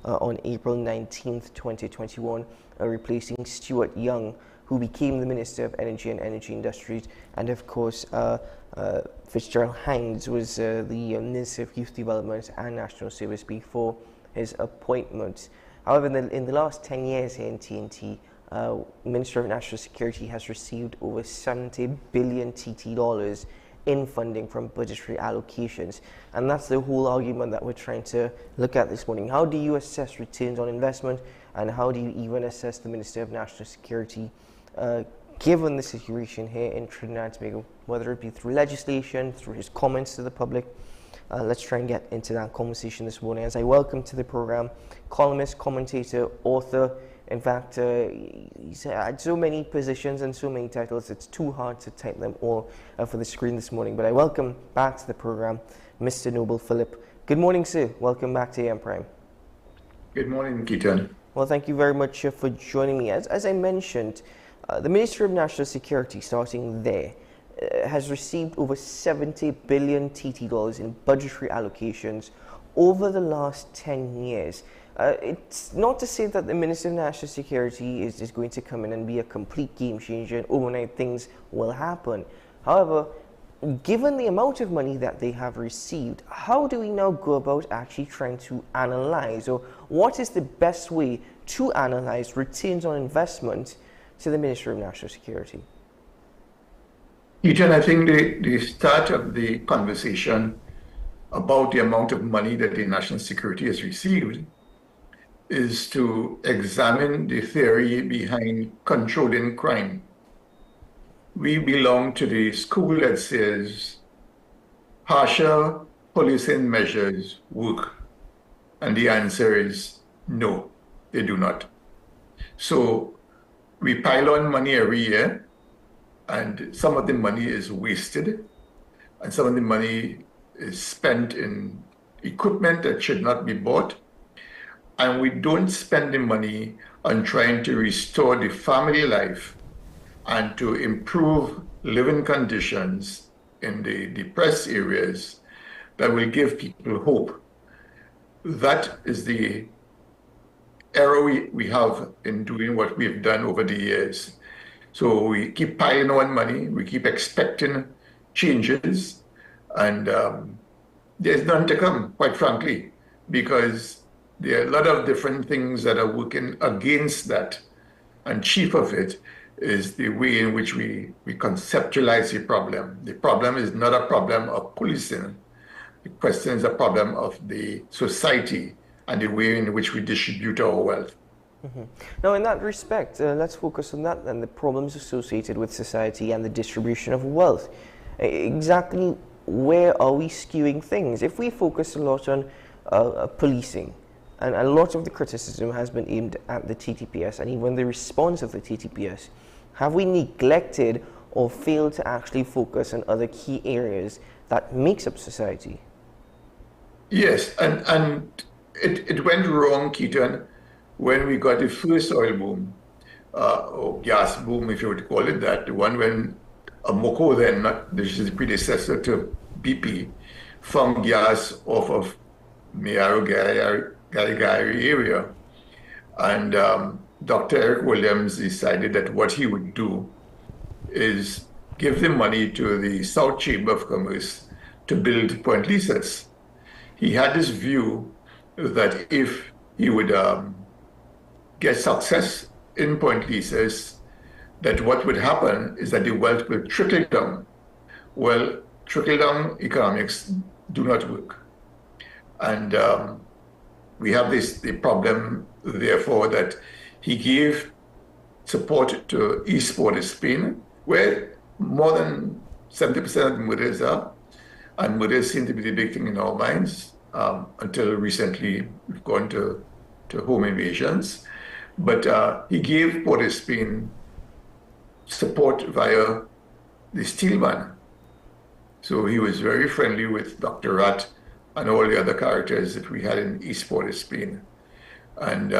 on April 19th, 2021, replacing Stuart Young, who became the Minister of Energy and Energy Industries, and of course Fitzgerald Hines was the Minister of Youth Development and National Service before his appointment. However, in the last 10 years here in TNT, Minister of National Security has received over 70 billion TT dollars in funding from budgetary allocations, and that's the whole argument that we're trying to look at this morning. How do you assess returns on investment, and how do you even assess the Minister of National Security given the situation here in Trinidad and Tobago, whether it be through legislation, through his comments to the public? Let's try and get into that conversation this morning as I welcome to the program columnist, commentator, author. In fact, he's had so many positions and so many titles, it's too hard to type them all for the screen this morning. But I welcome back to the program Mr. Noble Philip. Good morning, sir. Welcome back to AM Prime. Good morning, Keaton. Well, thank you very much for joining me. As I mentioned, the Ministry of National Security, starting there, has received over 70 billion TT dollars in budgetary allocations over the last 10 years. It's not to say that the Minister of National Security is going to come in and be a complete game changer and overnight things will happen. However, given the amount of money that they have received, how do we now go about actually trying to analyze, or what is the best way to analyze returns on investment to the Ministry of National Security? Eugene, I think the start of the conversation about the amount of money that the national security has received is to examine the theory behind controlling crime. We belong to the school that says partial policing measures work. And the answer is no, they do not. So we pile on money every year, and some of the money is wasted, and some of the money is spent in equipment that should not be bought. And we don't spend the money on trying to restore the family life and to improve living conditions in the depressed areas that will give people hope. That is the error we have in doing what we've done over the years. So we keep piling on money, we keep expecting changes, and there's none to come, quite frankly, because there are a lot of different things that are working against that. And chief of it is the way in which we conceptualize the problem. The problem is not a problem of policing. The question is a problem of the society and the way in which we distribute our wealth. Mm-hmm. Now, in that respect, let's focus on that and the problems associated with society and the distribution of wealth. Exactly where are we skewing things? If we focus a lot on policing, and a lot of the criticism has been aimed at the TTPS and even the response of the TTPS, have we neglected or failed to actually focus on other key areas that makes up society? Yes, and it went wrong, Keaton, when we got the first oil boom, or gas boom, if you would call it that, the one when Amoco, then, this is the predecessor to BP, found gas off of Mayaro Garigari area. And Dr. Eric Williams decided that what he would do is give the money to the South Chamber of Commerce to build Point Lisas. He had this view that if he would get success in Point Lisas, that what would happen is that the wealth will trickle down. Well, trickle-down economics do not work. And we have the problem, therefore, that he gave support to East Port of Spain, where more than 70% of the murders are, and murders seem to be the big thing in our minds. Until recently, we've gone to home invasions. But he gave Port of Spain support via the steel ban. So he was very friendly with Dr. Rat and all the other characters that we had in East Port of Spain. And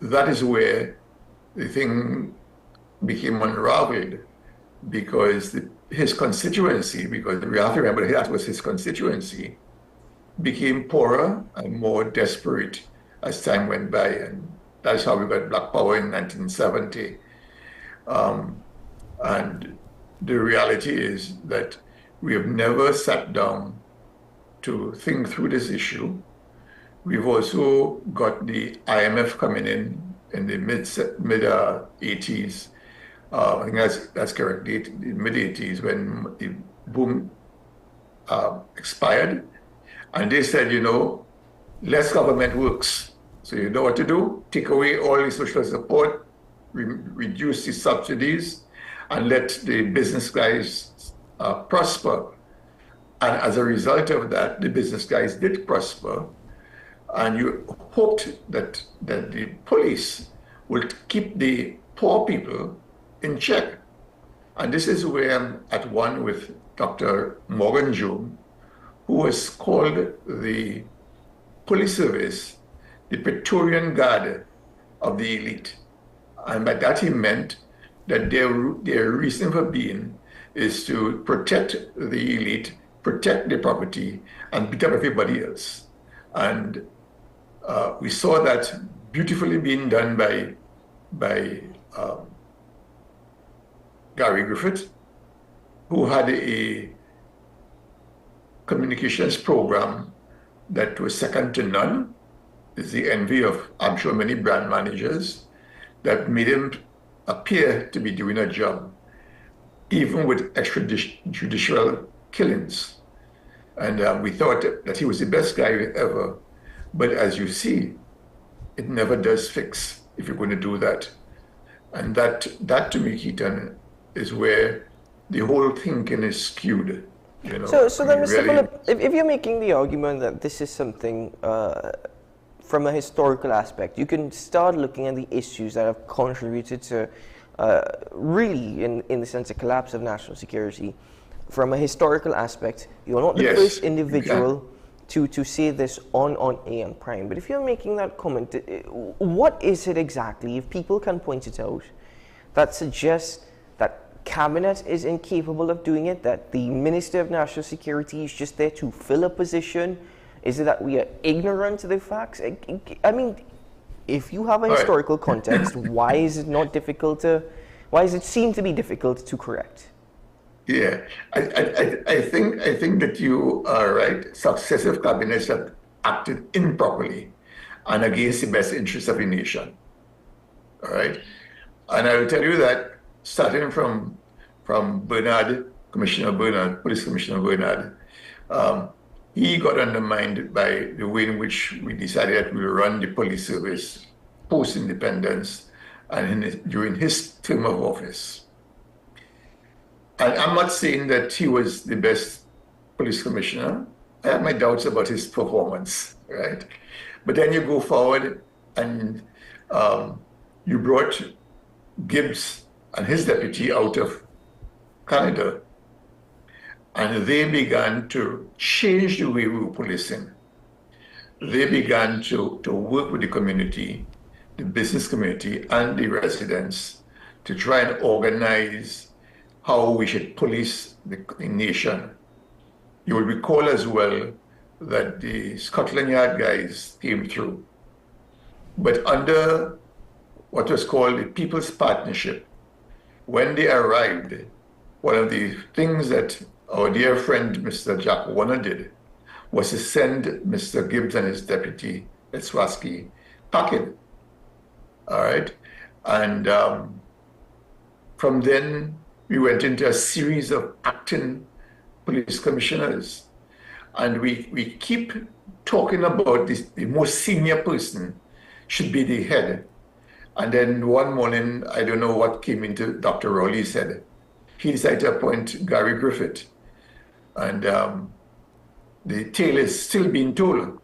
that is where the thing became unraveled, because his constituency, because we have to remember that was his constituency, became poorer and more desperate as time went by. And that's how we got Black Power in 1970. And the reality is that we have never sat down to think through this issue. We've also got the IMF coming in the mid 80s. I think that's correct, the mid 80s, when the boom expired. And they said, less government works. So you know what to do? Take away all the social support, reduce the subsidies, and let the business guys prosper. And as a result of that, the business guys did prosper. And you hoped that the police would keep the poor people in check. And this is where I'm at one with Dr. Morgan Jobe, who has called the police service the Praetorian Guard of the elite. And by that he meant that their reason for being is to protect the elite, protect their property, and beat up everybody else. And we saw that beautifully being done by Gary Griffith, who had a communications program that was second to none. It's the envy of, I'm sure, many brand managers, that made him appear to be doing a job, even with extrajudicial killings. And we thought that he was the best guy ever. But as you see, it never does fix if you're going to do that. And that to me, Keaton, is where the whole thinking is skewed. So then, Mr. Phillip, if you're making the argument that this is something from a historical aspect, you can start looking at the issues that have contributed to really, in the sense, a collapse of national security. From a historical aspect, you're not the first individual to say this on AM Prime. But if you're making that comment, what is it exactly, if people can point it out, that suggests that Cabinet is incapable of doing it, that the Minister of National Security is just there to fill a position? Is it that we are ignorant to the facts? I mean, if you have a historical context, why is it not difficult to, why does it seem to be difficult to correct? Yeah, I think that you are right. Successive cabinets have acted improperly and against the best interests of the nation. All right, and I will tell you that starting from Bernard, Commissioner Bernard, Police Commissioner Bernard, he got undermined by the way in which we decided that we would run the police service post-independence and during his term of office. And I'm not saying that he was the best police commissioner. I have my doubts about his performance, right? But then you go forward and you brought Gibbs and his deputy out of Canada, and they began to change the way we were policing. They began to work with the community, the business community, and the residents to try and organize how we should police the nation. You will recall as well that the Scotland Yard guys came through, but under what was called the People's Partnership. When they arrived, one of the things that our dear friend Mr. Jack Warner did was to send Mr. Gibbs and his deputy, Eswaski, packing. All right, and from then we went into a series of acting police commissioners. And we keep talking about this, the most senior person should be the head. And then one morning, I don't know what came into Dr. Rowley's head. He decided to appoint Gary Griffith. And the tale is still being told,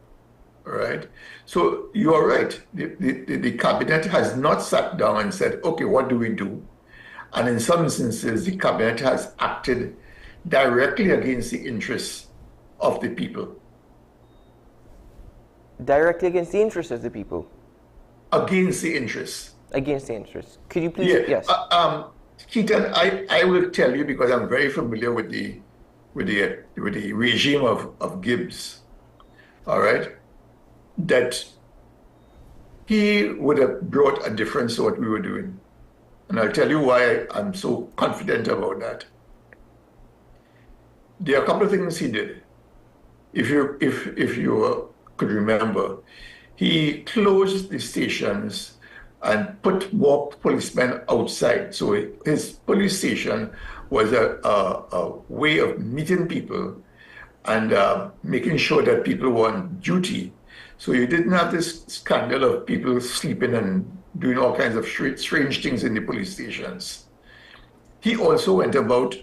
all right? So you are right. The cabinet has not sat down and said, okay, what do we do? And in some instances, the cabinet has acted directly against the interests of the people. Directly against the interests of the people? Against the interests. Against the interests. Could you please? Yeah. Yes. Keaton, I will tell you, because I'm very familiar with the regime of Gibbs. all right, that he would have brought a difference to what we were doing. And I'll tell you why I'm so confident about that. There are a couple of things he did. If you could remember, he closed the stations and put more policemen outside. So his police station was a way of meeting people and making sure that people were on duty. So you didn't have this scandal of people sleeping and doing all kinds of strange things in the police stations. He also went about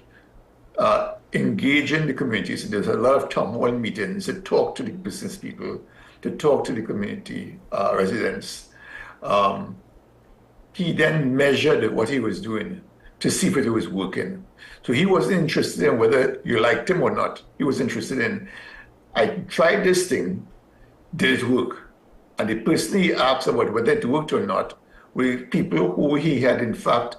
engaging the community. So there's a lot of town hall meetings to talk to the business people, to talk to the community residents. He then measured what he was doing to see if it was working. So he wasn't interested in whether you liked him or not. He was interested in, I tried this thing, did it work? And the person he asked about whether it worked or not were people who he had in fact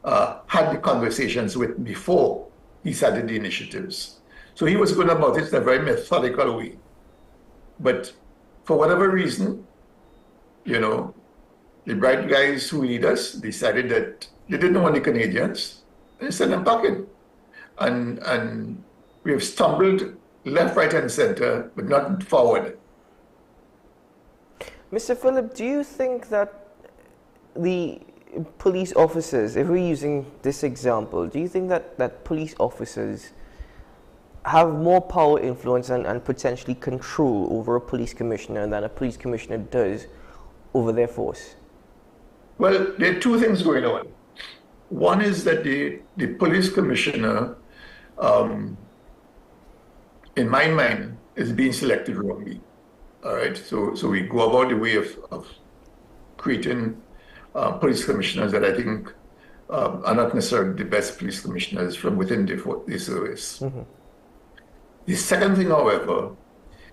had the conversations with before he started the initiatives. So he was going about it in a very methodical way. But for whatever reason, you know, the bright guys who lead us decided that they didn't want the Canadians, and they sent them packing. And we have stumbled left, right, and center, but not forward. Mr. Phillip, do you think that the police officers, if we're using this example, do you think that police officers have more power, influence, and potentially control over a police commissioner than a police commissioner does over their force? Well, there are two things going on. One is that the police commissioner, in my mind, is being selected wrongly. All right, so we go about the way of creating police commissioners that I think are not necessarily the best police commissioners from within the service. Mm-hmm. The second thing, however,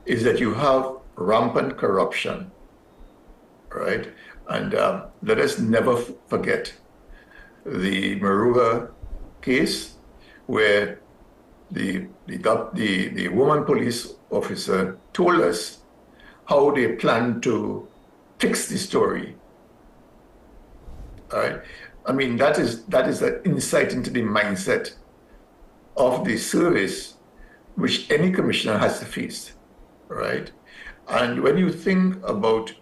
is that you have rampant corruption, right? And let us never forget the Maruga case, where the woman police officer told us how they plan to fix the story. All right. I mean, that is an insight into the mindset of the service, which any commissioner has to face, right? And when you think about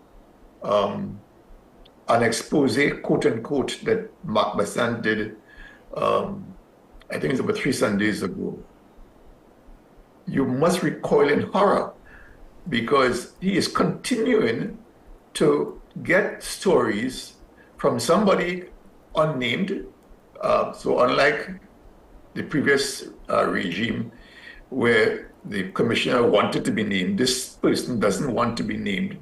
an expose, quote unquote, that Mark Bassan did, I think it's about 3 Sundays ago, you must recoil in horror, because he is continuing to get stories from somebody unnamed. So unlike the previous regime, where the commissioner wanted to be named, this person doesn't want to be named.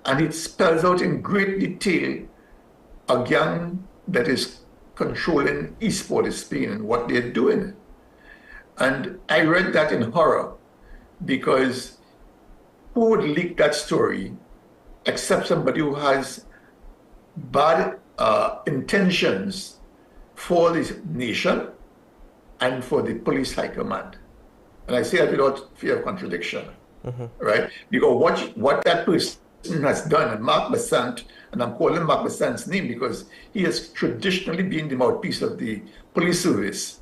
And it spells out in great detail a gang that is controlling Eastport of Spain and what they're doing. And I read that in horror, because who would leak that story except somebody who has bad intentions for this nation and for the police high command? And I say that without fear of contradiction, right? Because what that person has done, and Mark Bassan, and I'm calling Mark Bassan's name because he has traditionally been the mouthpiece of the police service,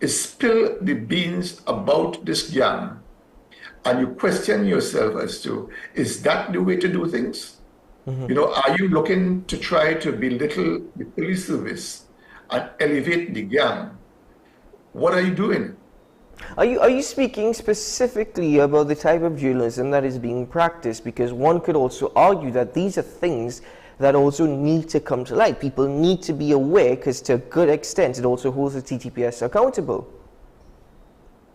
is spill the beans about this gang, and you question yourself as to, is that the way to do things? You know, are you looking to try to belittle the police service and elevate the gang? What are you doing? Are you speaking specifically about the type of journalism that is being practiced? Because one could also argue that these are things that also need to come to light. People need to be aware, because to a good extent it also holds the TTPS accountable.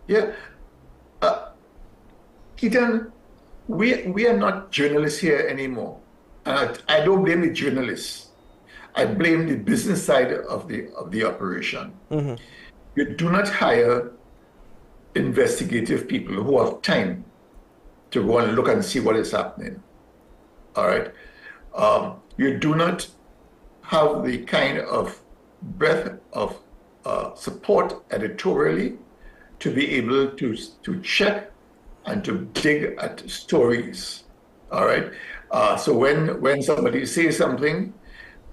Yeah. Keaton, we are not journalists here anymore. I don't blame the journalists. I blame the business side of the operation. You do not hire investigative people who have time to go and look and see what is happening. All right. You do not have the kind of breadth of support editorially to be able to check and to dig at stories. All right. So when somebody says something,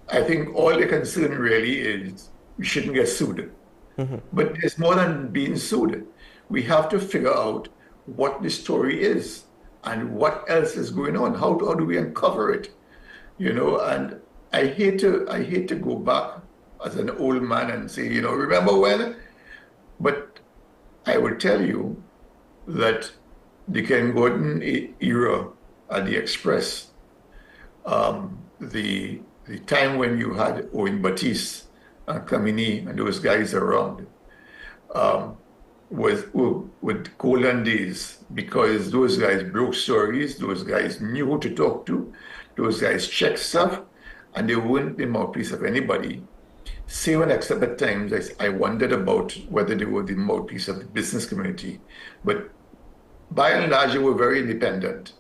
I think all the concern really is we shouldn't get sued. But there's more than being sued. We have to figure out what the story is and what else is going on. How do we uncover it? And I hate to go back as an old man and say, remember when? But I will tell you that the Ken Gordon era at the Express, the time when you had Owen Batiste and Kamini and those guys around, was with golden days, because those guys broke stories, those guys knew who to talk to, those guys checked stuff, and they weren't the mouthpiece of anybody. Save and except at times, I wondered about whether they were the mouthpiece of the business community. But by and large, they were very independent.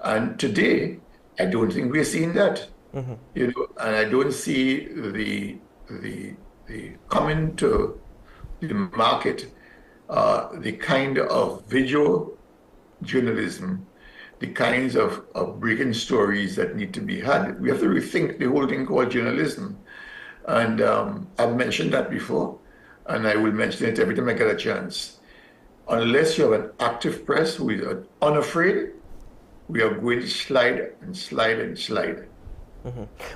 And today, I don't think we're seeing that. And I don't see the coming to the market, the kind of video journalism, the kinds of breaking stories that need to be had. We have to rethink the whole thing called journalism. And I've mentioned that before, and I will mention it every time I get a chance. Unless you have an active press who is unafraid, we are going to slide and slide and slide.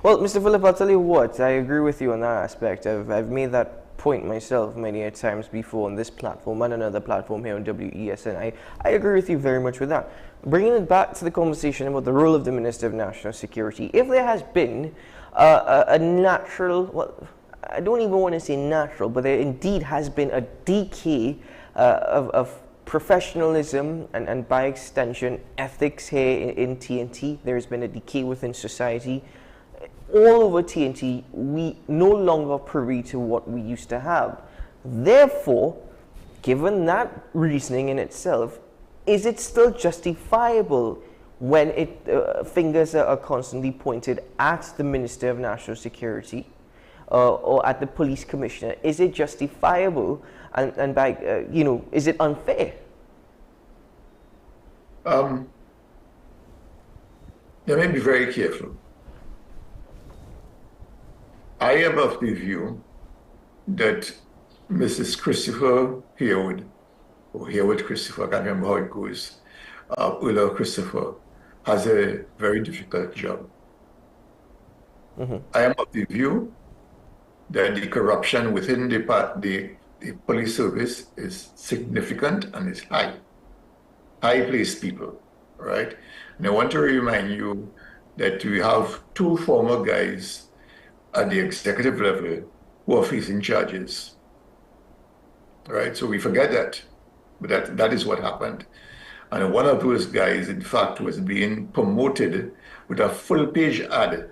Well, Mr. Phillip, I'll tell you what, I agree with you on that aspect. I've made that point myself many a times before on this platform and another platform here on WESN. I agree with you very much with that. Bringing it back to the conversation about the role of the Minister of National Security, if there has been a natural, well, I don't even want to say natural, but there indeed has been a decay of professionalism and by extension ethics here in TNT. There's been a decay within society. All over TNT, we no longer privy to what we used to have. Therefore, given that reasoning in itself, is it still justifiable when fingers are constantly pointed at the Minister of National Security or at the police commissioner? Is it justifiable, and by is it unfair? Let me be very careful. I am of the view that Mrs. Christopher Harewood, or Harewood Christopher, I can't remember how it goes, Ulla Christopher, has a very difficult job. I am of the view that the corruption within the police service is significant and is high. High-placed people, right? And I want to remind you that we have two former guys at the executive level who are facing charges, right? So we forget that, but that is what happened. And one of those guys, in fact, was being promoted with a full-page ad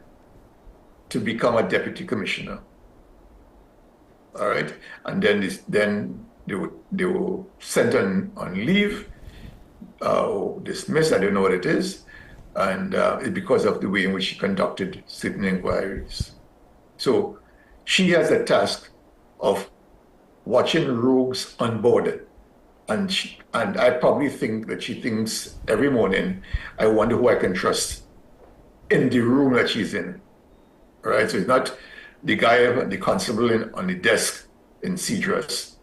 to become a deputy commissioner. All right, and then they were sent on leave, or dismissed. I don't know what it is, and it's because of the way in which she conducted certain inquiries. So she has a task of watching rogues on board. And I probably think that she thinks every morning, I wonder who I can trust in the room that she's in. All right, so it's not the guy, the constable on the desk in sea dress.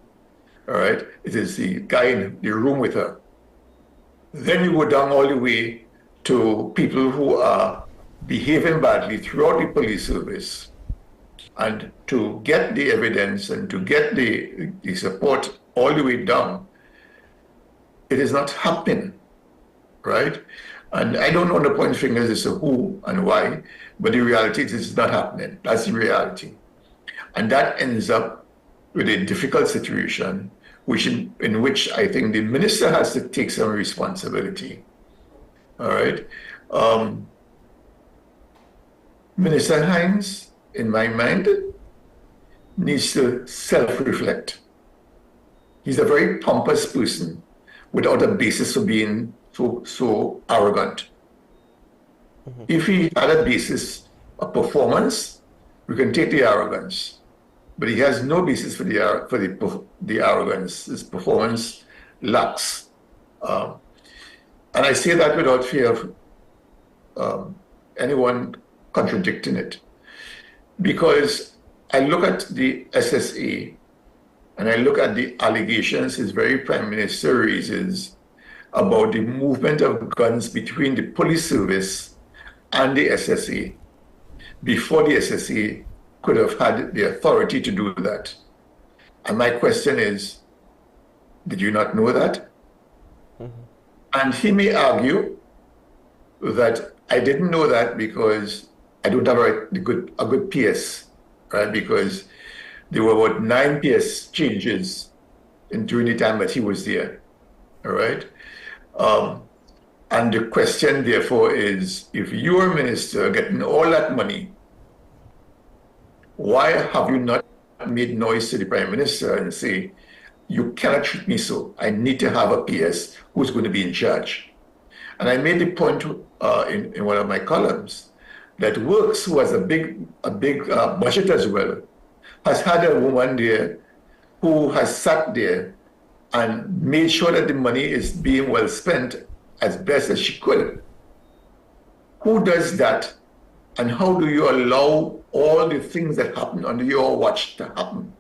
All right, it is the guy in the room with her. Then you go down all the way to people who are behaving badly throughout the police service. And to get the evidence and to get the support all the way down, it is not happening, right? And I don't want to point fingers as to who and why, but the reality is it's not happening. That's the reality. And that ends up with a difficult situation, in which I think the minister has to take some responsibility, all right? Minister Hines, in my mind, needs to self-reflect. He's a very pompous person without a basis for being so arrogant. If he had a basis of performance, we can take the arrogance. But he has no basis for the arrogance. His performance lacks. And I say that without fear of anyone contradicting it, because I look at the SSA and I look at the allegations his very prime minister raises about the movement of guns between the police service and the SSA before the SSA could have had the authority to do that. And my question is, did you not know that? Mm-hmm. And he may argue that I didn't know that because I don't have a good PS, right? Because there were about 9 PS changes during the time that he was there, all right? And the question, therefore, is if you're a minister getting all that money, why have you not made noise to the prime minister and say, you cannot treat me so. I need to have a PS who's going to be in charge. And I made the point in one of my columns that Works, who has a big budget as well, has had a woman there who has sat there and made sure that the money is being well spent as best as she could. Who does that? And how do you allow all the things that happen under your watch to happen?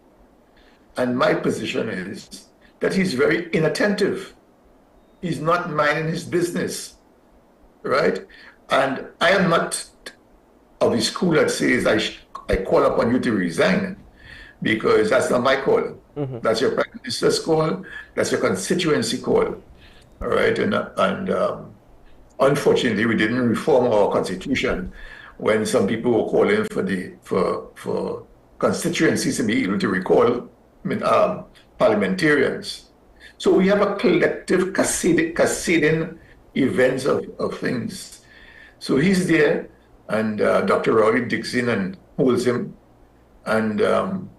And my position is that he's very inattentive. He's not minding his business, right? And I am not of the school that says I call upon you to resign, because that's not my call. Mm-hmm. That's your prime minister's call. That's your constituency call, all right? And unfortunately, we didn't reform our constitution when some people were calling for constituencies to be able to recall parliamentarians. So we have a collective cascading events of things. So he's there, and Dr. Rowley digs in and holds him, and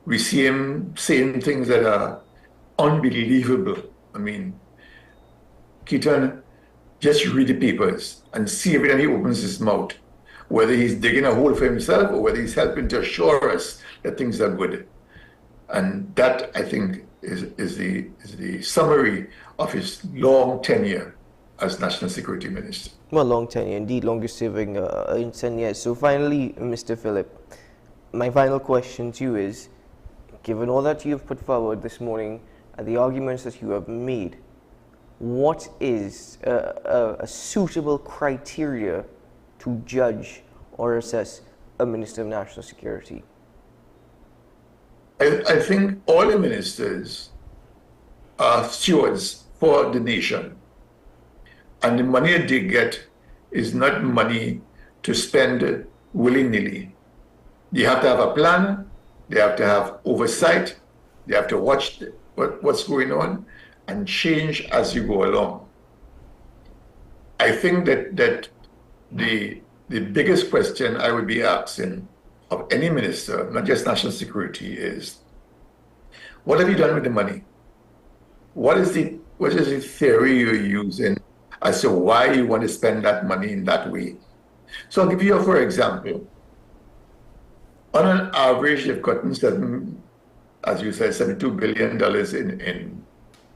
we see him saying things that are unbelievable. I mean, Keaton, just read the papers and see every time he opens his mouth, whether he's digging a hole for himself or whether he's helping to assure us that things are good. And that, I think, is the summary of his long tenure as National Security Minister. Well, long tenure, indeed, longest serving in 10 years. So finally, Mr. Philip, my final question to you is, given all that you have put forward this morning and the arguments that you have made, what is a suitable criteria to judge or assess a Minister of National Security? I think all the ministers are stewards for the nation. And the money that they get is not money to spend willy-nilly. They have to have a plan, they have to have oversight, they have to watch what's going on and change as you go along. I think that the biggest question I would be asking of any minister, not just national security, is what have you done with the money? What is the theory you're using as to why you want to spend that money in that way? So I'll give you, for example, on an average, they've gotten as you said, $72 billion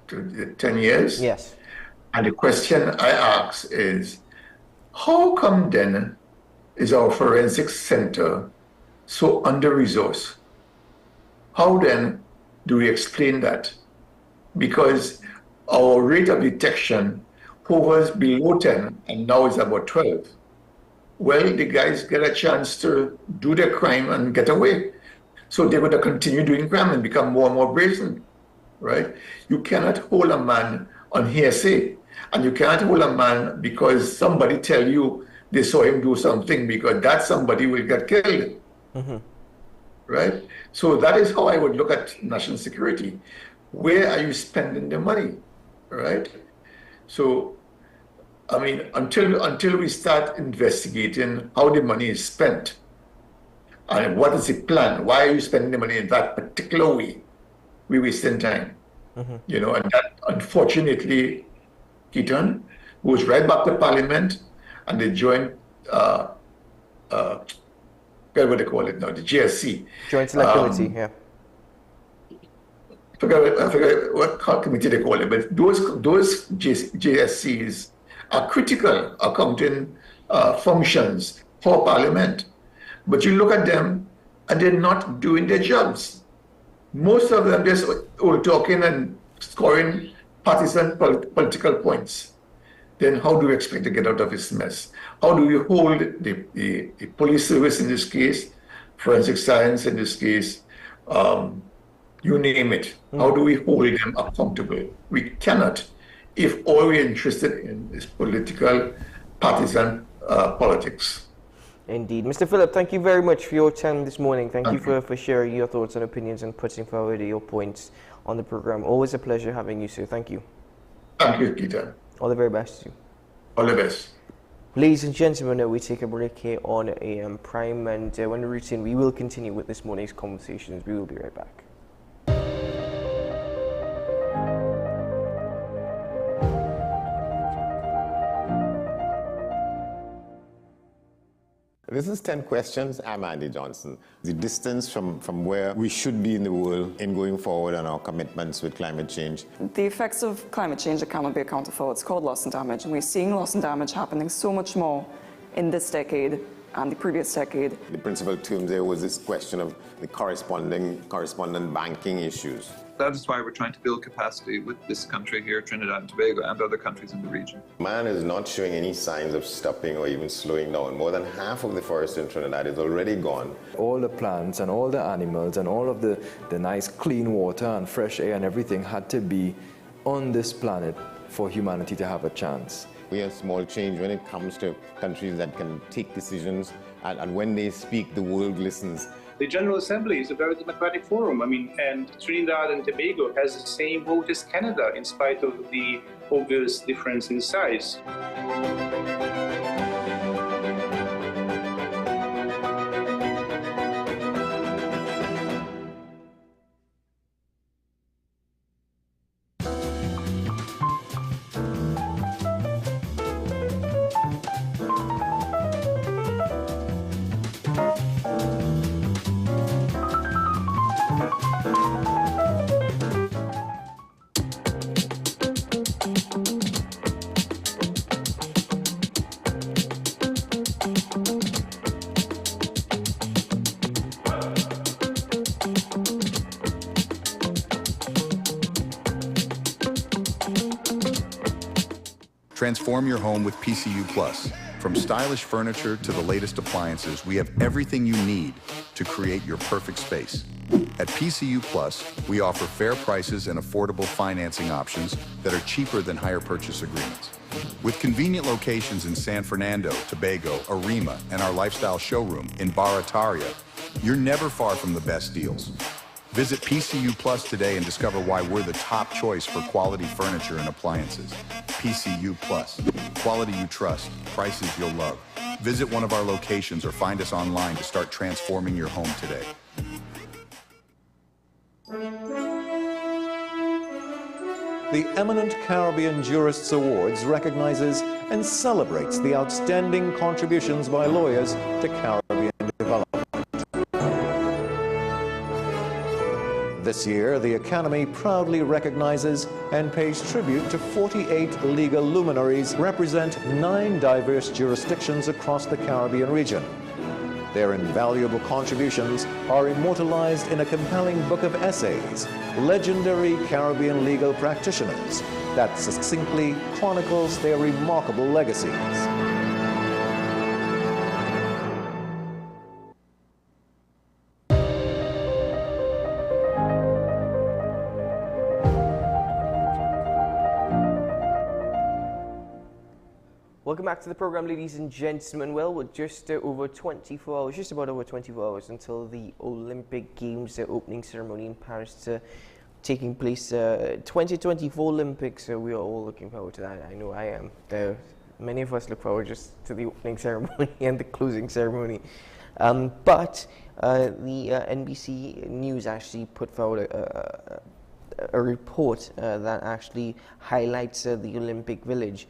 in 10 years. Yes. And the question I ask is, how come then is our forensics center so under-resourced? How then do we explain that? Because our rate of detection hovers below 10 and now it's about 12. Well, the guys get a chance to do their crime and get away. So they're going to continue doing crime and become more and more brazen, right? You cannot hold a man on hearsay, and you cannot hold a man because somebody tell you they saw him do something, because that somebody will get killed, mm-hmm. right? So that is how I would look at national security. Where are you spending the money, right? So, I mean, until we start investigating how the money is spent and what is the plan, why are you spending the money in that particular way, we're wasting time. Mm-hmm. You know, and that, unfortunately, Keaton goes right back to Parliament, and they join, what do they call it now, the JSC. Joint Select Committee, yeah. I forget what committee they call it, but those JSCs are critical accounting functions for Parliament. But you look at them and they're not doing their jobs. Most of them just all talking and scoring partisan political points. Then how do you expect to get out of this mess? How do you hold the police service in this case, forensic science in this case, you name it? How do we hold them accountable? We cannot if all we're interested in is political, partisan politics. Indeed. Mr. Phillip, thank you very much for your time this morning. Thank you for sharing your thoughts and opinions and putting forward your points on the program. Always a pleasure having you, sir. Thank you. Thank you, Peter. All the very best to you. All the best. Ladies and gentlemen, we take a break here on AM Prime, and when we return, we will continue with this morning's conversations. We will be right back. This is 10 Questions. I'm Andy Johnson. The distance from where we should be in the world in going forward on our commitments with climate change. The effects of climate change that cannot be accounted for, it's called loss and damage, and we're seeing loss and damage happening so much more in this decade and the previous decade. The principal term there was this question of the correspondent banking issues. That is why we're trying to build capacity with this country here, Trinidad and Tobago, and other countries in the region. Man is not showing any signs of stopping or even slowing down. More than half of the forest in Trinidad is already gone. All the plants and all the animals and all of the nice clean water and fresh air and everything had to be on this planet for humanity to have a chance. We have small change when it comes to countries that can take decisions, and when they speak, the world listens. The General Assembly is a very democratic forum. And Trinidad and Tobago has the same vote as Canada, in spite of the obvious difference in size. Transform your home with PCU Plus. From stylish furniture to the latest appliances, we have everything you need to create your perfect space. At PCU Plus, we offer fair prices and affordable financing options that are cheaper than hire purchase agreements. With convenient locations in San Fernando, Tobago, Arima, and our lifestyle showroom in Barataria, you're never far from the best deals. Visit PCU Plus today and discover why we're the top choice for quality furniture and appliances. PCU Plus, quality you trust, prices you'll love. Visit one of our locations or find us online to start transforming your home today. The Eminent Caribbean Jurists Awards recognizes and celebrates the outstanding contributions by lawyers to Caribbean development. This year, the Academy proudly recognizes and pays tribute to 48 legal luminaries represent 9 diverse jurisdictions across the Caribbean region. Their invaluable contributions are immortalized in a compelling book of essays, Legendary Caribbean Legal Practitioners, that succinctly chronicles their remarkable legacies. Welcome back to the program, ladies and gentlemen. Well, we're just over 24 hours, just about over 24 hours until the Olympic Games opening ceremony in Paris taking place. 2024 Olympics, we are all looking forward to that. I know I am. Many of us look forward just to the opening ceremony and the closing ceremony. But the NBC News actually put forward a report that actually highlights the Olympic Village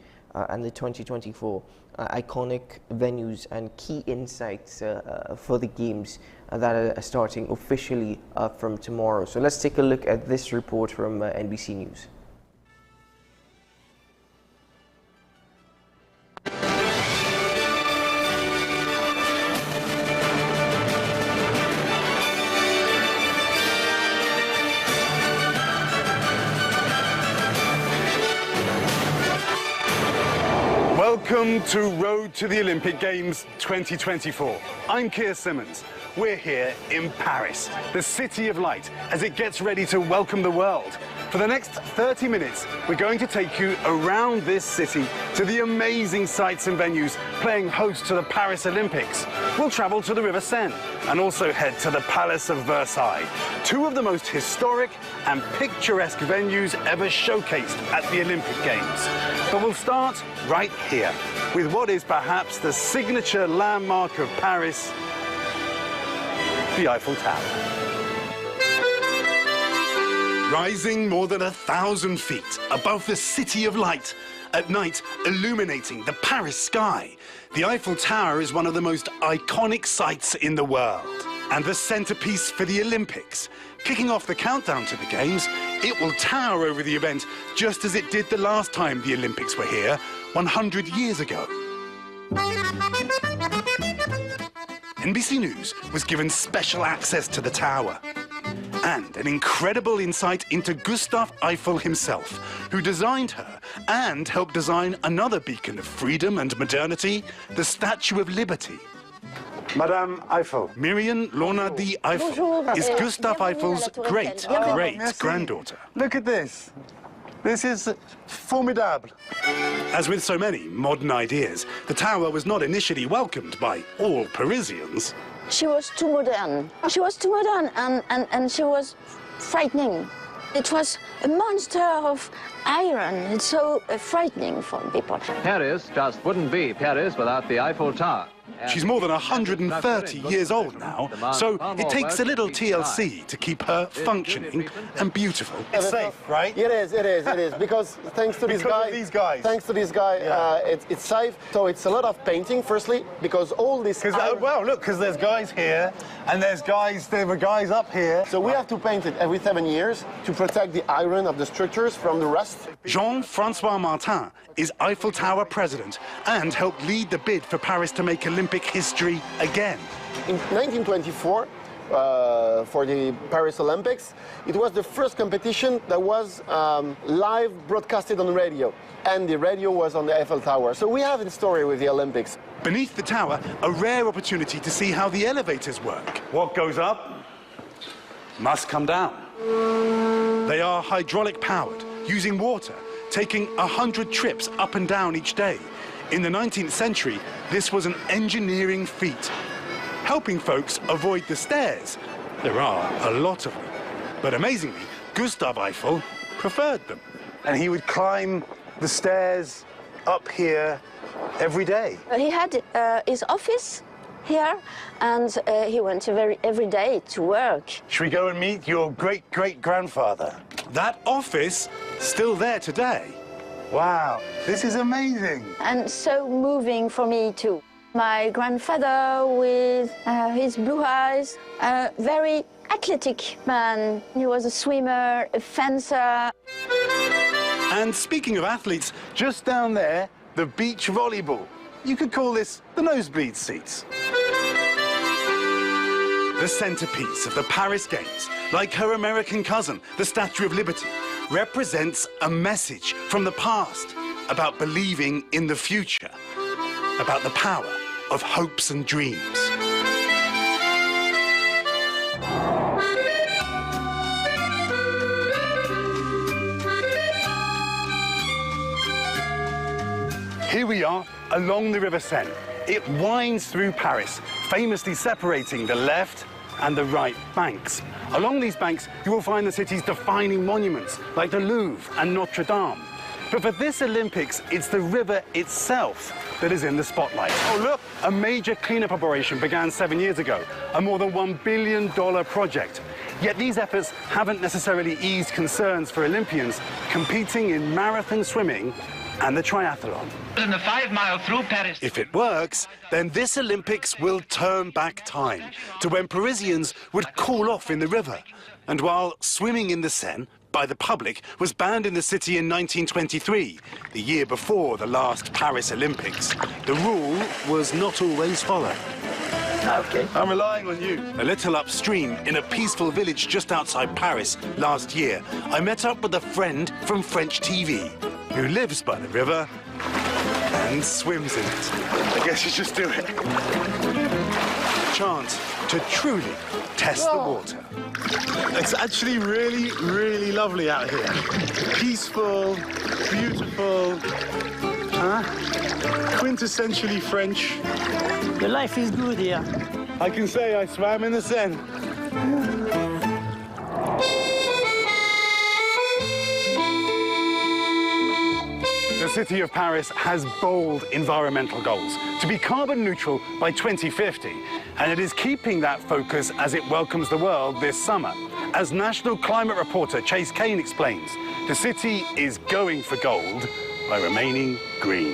and the 2024 iconic venues and key insights for the games that are starting officially from tomorrow. So let's take a look at this report from NBC News. Welcome to Road to the Olympic Games 2024. I'm Keir Simmons. We're here in Paris, the City of Light, as it gets ready to welcome the world. For the next 30 minutes, we're going to take you around this city to the amazing sites and venues playing host to the Paris Olympics. We'll travel to the River Seine and also head to the Palace of Versailles, two of the most historic and picturesque venues ever showcased at the Olympic Games. But we'll start right here with what is perhaps the signature landmark of Paris, the Eiffel Tower. Rising more than 1,000 feet above the City of Light, at night illuminating the Paris sky, the Eiffel Tower is one of the most iconic sights in the world. And the centerpiece for the Olympics. Kicking off the countdown to the Games, it will tower over the event just as it did the last time the Olympics were here, 100 years ago. NBC News was given special access to the tower and an incredible insight into Gustave Eiffel himself, who designed her and helped design another beacon of freedom and modernity, the Statue of Liberty. Madame Eiffel, Myriam Lonardi Eiffel, is Gustave Eiffel's great-great-granddaughter. Look at this. This is formidable. As with so many modern ideas, the tower was not initially welcomed by all Parisians. She was too modern. She was too modern and she was frightening. It was a monster of iron. It's so frightening for people. Paris just wouldn't be Paris without the Eiffel Tower. She's more than 130 years old now, so it takes a little TLC to keep her functioning and beautiful. It's safe, right? It is, because thanks to these guys. Thanks to this guy, it's safe. So it's a lot of painting, firstly, because all this... Well, look, because there's guys here, and there were guys up here. So we have to paint it every 7 years to protect the iron of the structures from the rust. Jean-Francois Martin is Eiffel Tower president and helped lead the bid for Paris to make Olympic history again. In 1924, for the Paris Olympics, it was the first competition that was live broadcasted on the radio, and the radio was on the Eiffel Tower. So we have a story with the Olympics. Beneath the tower, a rare opportunity to see how the elevators work. What goes up must come down. They are hydraulic powered, using water, taking 100 trips up and down each day. In the 19th century, this was an engineering feat, helping folks avoid the stairs. There are a lot of them. But amazingly, Gustave Eiffel preferred them. And he would climb the stairs up here every day. He had his office here, and he went every day to work. Should we go and meet your great-great-grandfather? That office, still there today. Wow, this is amazing. And so moving for me too. My grandfather with his blue eyes, a very athletic man. He was a swimmer, a fencer. And speaking of athletes, just down there, the beach volleyball. You could call this the nosebleed seats. The centerpiece of the Paris Games, like her American cousin, the Statue of Liberty, represents a message from the past about believing in the future, about the power of hopes and dreams. Here we are along the River Seine. It winds through Paris, famously separating the left and the right banks. Along these banks, you will find the city's defining monuments, like the Louvre and Notre Dame. But for this Olympics, it's the river itself that is in the spotlight. Oh, look! A major cleanup operation began 7 years ago, a more than $1 billion project. Yet these efforts haven't necessarily eased concerns for Olympians competing in marathon swimming and the triathlon. In the 5 mile through Paris. If it works, then this Olympics will turn back time to when Parisians would cool off in the river. And while swimming in the Seine by the public was banned in the city in 1923, the year before the last Paris Olympics, the rule was not always followed. Okay, I'm relying on you. A little upstream, in a peaceful village just outside Paris last year, I met up with a friend from French TV who lives by the river and and swims in it. I guess you just do it. Chance to truly test the water. It's actually really, really lovely out here. Peaceful, beautiful, quintessentially French. The life is good here. I can say I swam in the Seine. The city of Paris has bold environmental goals to be carbon neutral by 2050, and it is keeping that focus as it welcomes the world this summer. As national climate reporter Chase Kane explains, the city is going for gold by remaining green.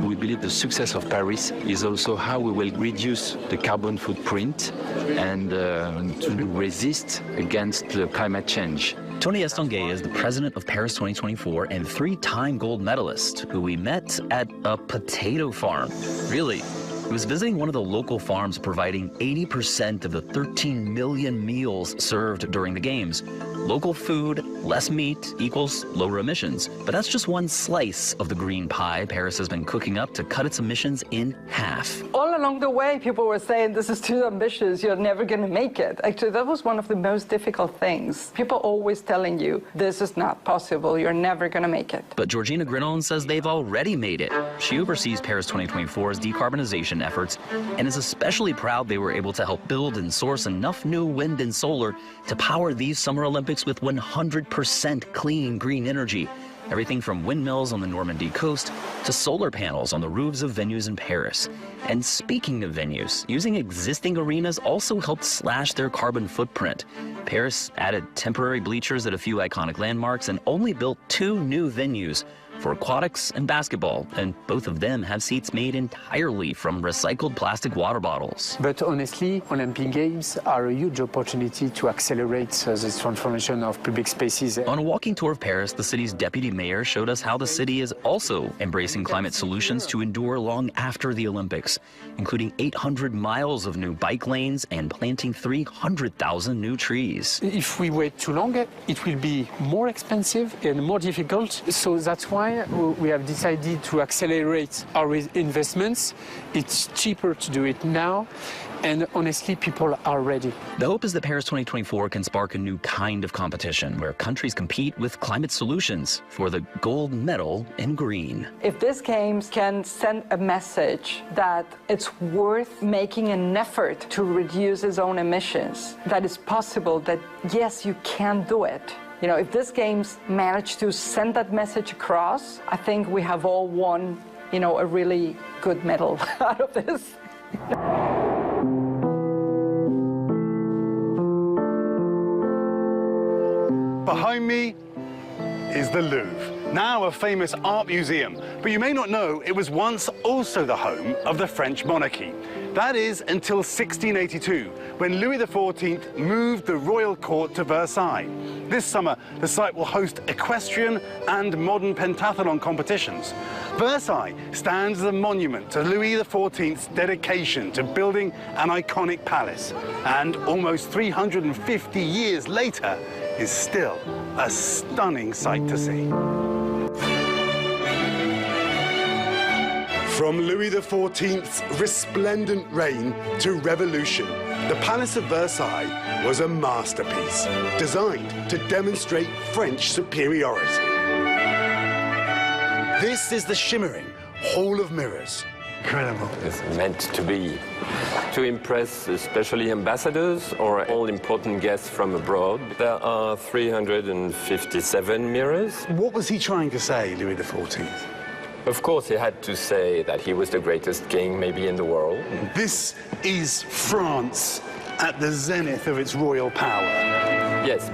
We believe the success of Paris is also how we will reduce the carbon footprint and to resist against climate change. Tony Estanguet is the president of Paris 2024 and three-time gold medalist who we met at a potato farm. Really, he was visiting one of the local farms providing 80% of the 13 million meals served during the games. Local food, less meat equals lower emissions. But that's just one slice of the green pie Paris has been cooking up to cut its emissions in half. All along the way, people were saying, this is too ambitious, you're never going to make it. Actually, that was one of the most difficult things. People always telling you, this is not possible, you're never going to make it. But Georgina Grinon says they've already made it. She oversees Paris 2024's decarbonization efforts and is especially proud they were able to help build and source enough new wind and solar to power these Summer Olympics with 100% clean green energy. Everything from windmills on the Normandy coast to solar panels on the roofs of venues in Paris. And speaking of venues, using existing arenas also helped slash their carbon footprint. Paris added temporary bleachers at a few iconic landmarks and only built 2 new venues for aquatics and basketball, and both of them have seats made entirely from recycled plastic water bottles. But honestly, Olympic Games are a huge opportunity to accelerate this transformation of public spaces. On a walking tour of Paris, the city's deputy mayor showed us how the city is also embracing climate solutions to endure long after the Olympics, including 800 miles of new bike lanes and planting 300,000 new trees. If we wait too long, it will be more expensive and more difficult, so that's why we have decided to accelerate our investments. It's cheaper to do it now, and honestly, people are ready. The hope is that Paris 2024 can spark a new kind of competition where countries compete with climate solutions for the gold medal in green. If this Games can send a message that it's worth making an effort to reduce its own emissions, that it's possible, that yes, you can do it. You know, if this Games managed to send that message across, I think we have all won, you know, a really good medal out of this. Behind me is the Louvre, now a famous art museum, but you may not know it was once also the home of the French monarchy. That is until 1682, when Louis XIV moved the royal court to Versailles. This summer, the site will host equestrian and modern pentathlon competitions. Versailles stands as a monument to Louis XIV's dedication to building an iconic palace, and almost 350 years later, is still a stunning sight to see. From Louis XIV's resplendent reign to revolution, the Palace of Versailles was a masterpiece designed to demonstrate French superiority. This is the shimmering Hall of Mirrors. Incredible. It's meant to be, to impress especially ambassadors or all important guests from abroad. There are 357 mirrors. What was he trying to say, Louis XIV? Of course, he had to say that he was the greatest king maybe in the world. This is France at the zenith of its royal power. Yes.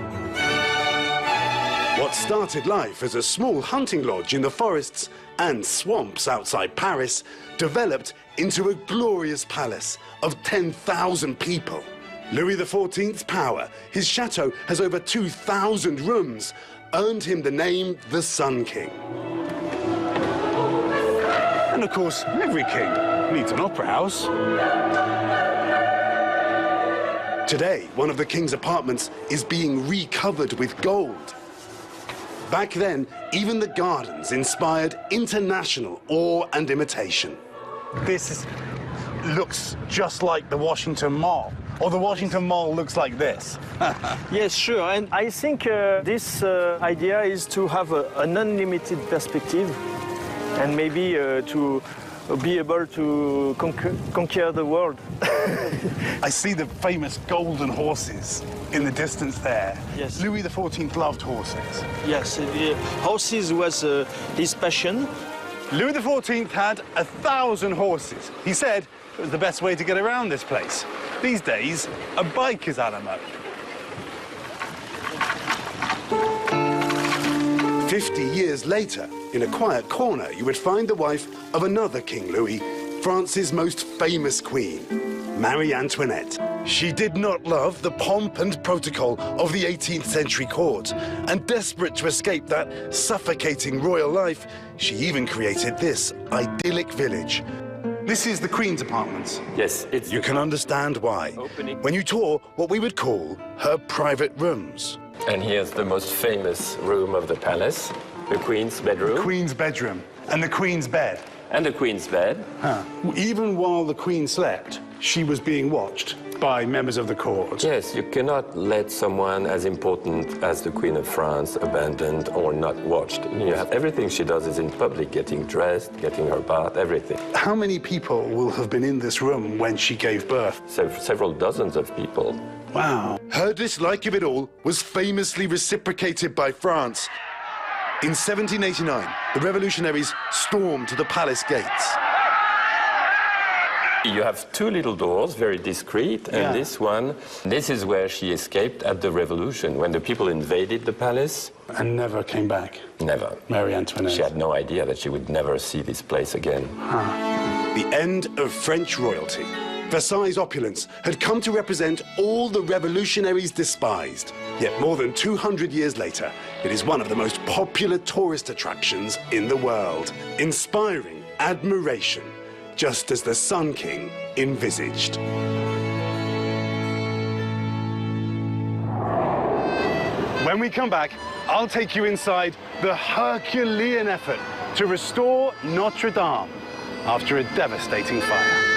What started life as a small hunting lodge in the forests and swamps outside Paris developed into a glorious palace of 10,000 people. Louis XIV's power, his chateau has over 2,000 rooms, earned him the name the Sun King. And of course, every king needs an opera house. Today, one of the king's apartments is being recovered with gold. Back then, even the gardens inspired international awe and imitation. Looks just like the Washington Mall, or the Washington Mall looks like this. Yes, sure, and I think this idea is to have an unlimited perspective and maybe to be able to conquer the world. I see the famous golden horses in the distance there. Yes. Louis XIV loved horses. Yes, horses was his passion. Louis XIV had 1,000 horses. He said it was the best way to get around this place. These days, a bike is out of mode. 50 years later, in a quiet corner, you would find the wife of another King Louis, France's most famous queen, Marie Antoinette. She did not love the pomp and protocol of the 18th century court, and desperate to escape that suffocating royal life, she even created this idyllic village. This is the Queen's apartments. Yes, it's... You can understand why when you tour what we would call her private rooms. And here's the most famous room of the palace, the Queen's bedroom. The Queen's bedroom. And the Queen's bed. And the Queen's bed. Huh. Even while the Queen slept, she was being watched by members of the court. Yes, you cannot let someone as important as the Queen of France abandoned or not watched. You have everything she does is in public, getting dressed, getting her bath, everything. How many people will have been in this room when she gave birth? Several dozens of people. Wow. Her dislike of it all was famously reciprocated by France. In 1789, the revolutionaries stormed the palace gates. You have two little doors, very discreet, and this is where she escaped at the revolution, when the people invaded the palace. And never came back? Never. Marie Antoinette. She had no idea that she would never see this place again. The end of French royalty. Versailles' opulence had come to represent all the revolutionaries despised. Yet more than 200 years later, it is one of the most popular tourist attractions in the world, inspiring admiration, just as the Sun King envisaged. When we come back, I'll take you inside the Herculean effort to restore Notre Dame after a devastating fire.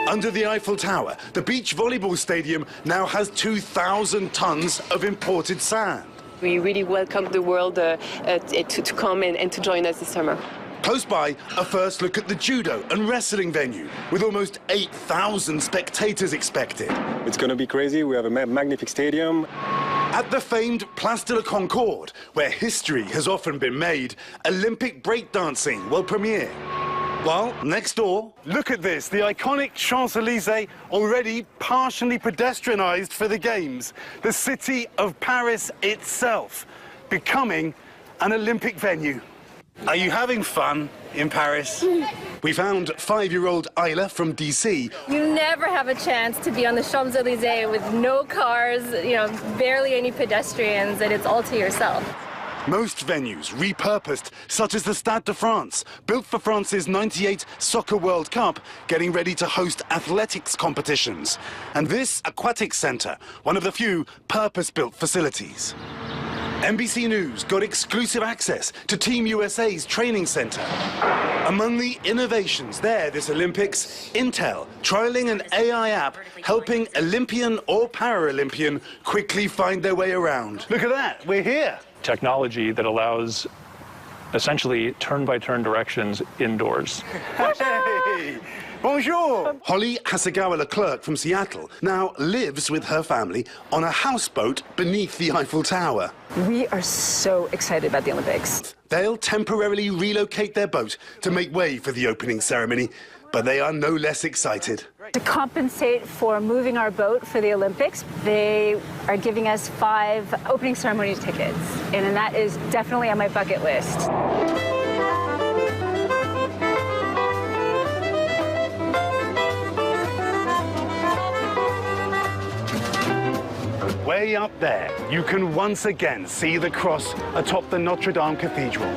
Under the Eiffel Tower, the beach volleyball stadium now has 2,000 tons of imported sand. We really welcome the world to come and to join us this summer. Close by, a first look at the judo and wrestling venue, with almost 8,000 spectators expected. It's going to be crazy. We have a magnificent stadium. At the famed Place de la Concorde, where history has often been made, Olympic breakdancing will premiere. Well, next door, look at this, the iconic Champs-Élysées already partially pedestrianised for the Games. The city of Paris itself becoming an Olympic venue. Are you having fun in Paris? We found 5-year-old Isla from DC. You never have a chance to be on the Champs-Élysées with no cars, barely any pedestrians, and it's all to yourself. Most venues repurposed, such as the Stade de France, built for France's '98 Soccer World Cup, getting ready to host athletics competitions. And this aquatic centre, one of the few purpose-built facilities. NBC News got exclusive access to Team USA's training centre. Among the innovations there this Olympics, Intel trialling an AI app helping Olympian or Paralympian quickly find their way around. Look at that, we're here. Technology that allows essentially turn-by-turn directions indoors. Hey! Bonjour! Holly Hasegawa-Leclerc from Seattle now lives with her family on a houseboat beneath the Eiffel Tower. We are so excited about the Olympics. They'll temporarily relocate their boat to make way for the opening ceremony, but they are no less excited. To compensate for moving our boat for the Olympics, they are giving us 5 opening ceremony tickets, and that is definitely on my bucket list. Way way up there, you can once again see the cross atop the Notre Dame Cathedral.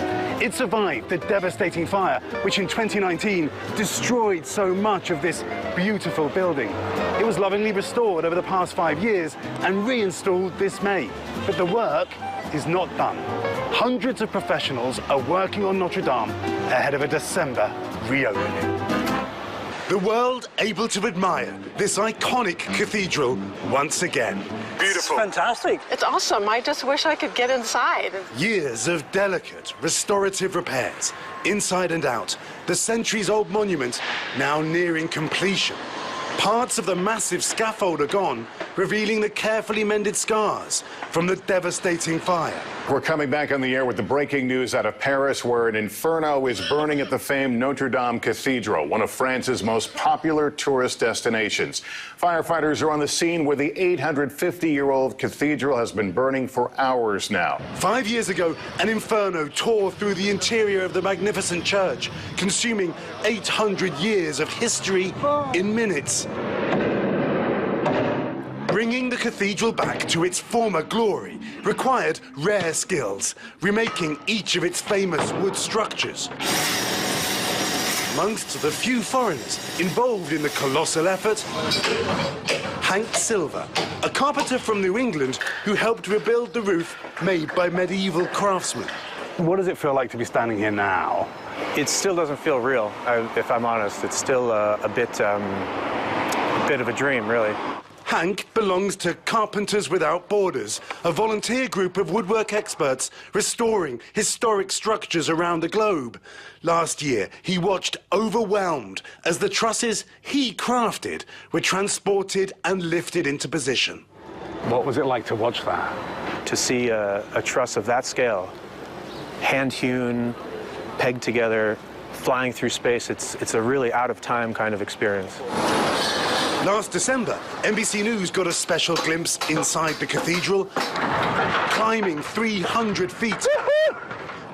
It survived the devastating fire, which in 2019 destroyed so much of this beautiful building. It was lovingly restored over the past 5 years and reinstalled this May. But the work is not done. Hundreds of professionals are working on Notre Dame ahead of a December reopening. The world able to admire this iconic cathedral once again. Beautiful. It's fantastic. It's awesome. I just wish I could get inside. Years of delicate restorative repairs, inside and out. The centuries-old monument now nearing completion. Parts of the massive scaffold are gone, revealing the carefully mended scars from the devastating fire. We're coming back on the air with the breaking news out of Paris, where an inferno is burning at the famed Notre Dame Cathedral, one of France's most popular tourist destinations. Firefighters are on the scene where the 850-year-old cathedral has been burning for hours now. 5 years ago, an inferno tore through the interior of the magnificent church, consuming 800 years of history in minutes. Bringing the cathedral back to its former glory required rare skills, remaking each of its famous wood structures. Amongst the few foreigners involved in the colossal effort, Hank Silver, a carpenter from New England who helped rebuild the roof made by medieval craftsmen. What does it feel like to be standing here now? It still doesn't feel real, if I'm honest. It's still a bit of a dream, really. Hank belongs to Carpenters Without Borders, a volunteer group of woodwork experts restoring historic structures around the globe. Last year, he watched overwhelmed as the trusses he crafted were transported and lifted into position. What was it like to watch that? To see a truss of that scale, hand-hewn, pegged together, flying through space, it's a really out-of-time kind of experience. Last December, NBC News got a special glimpse inside the cathedral, climbing 300 feet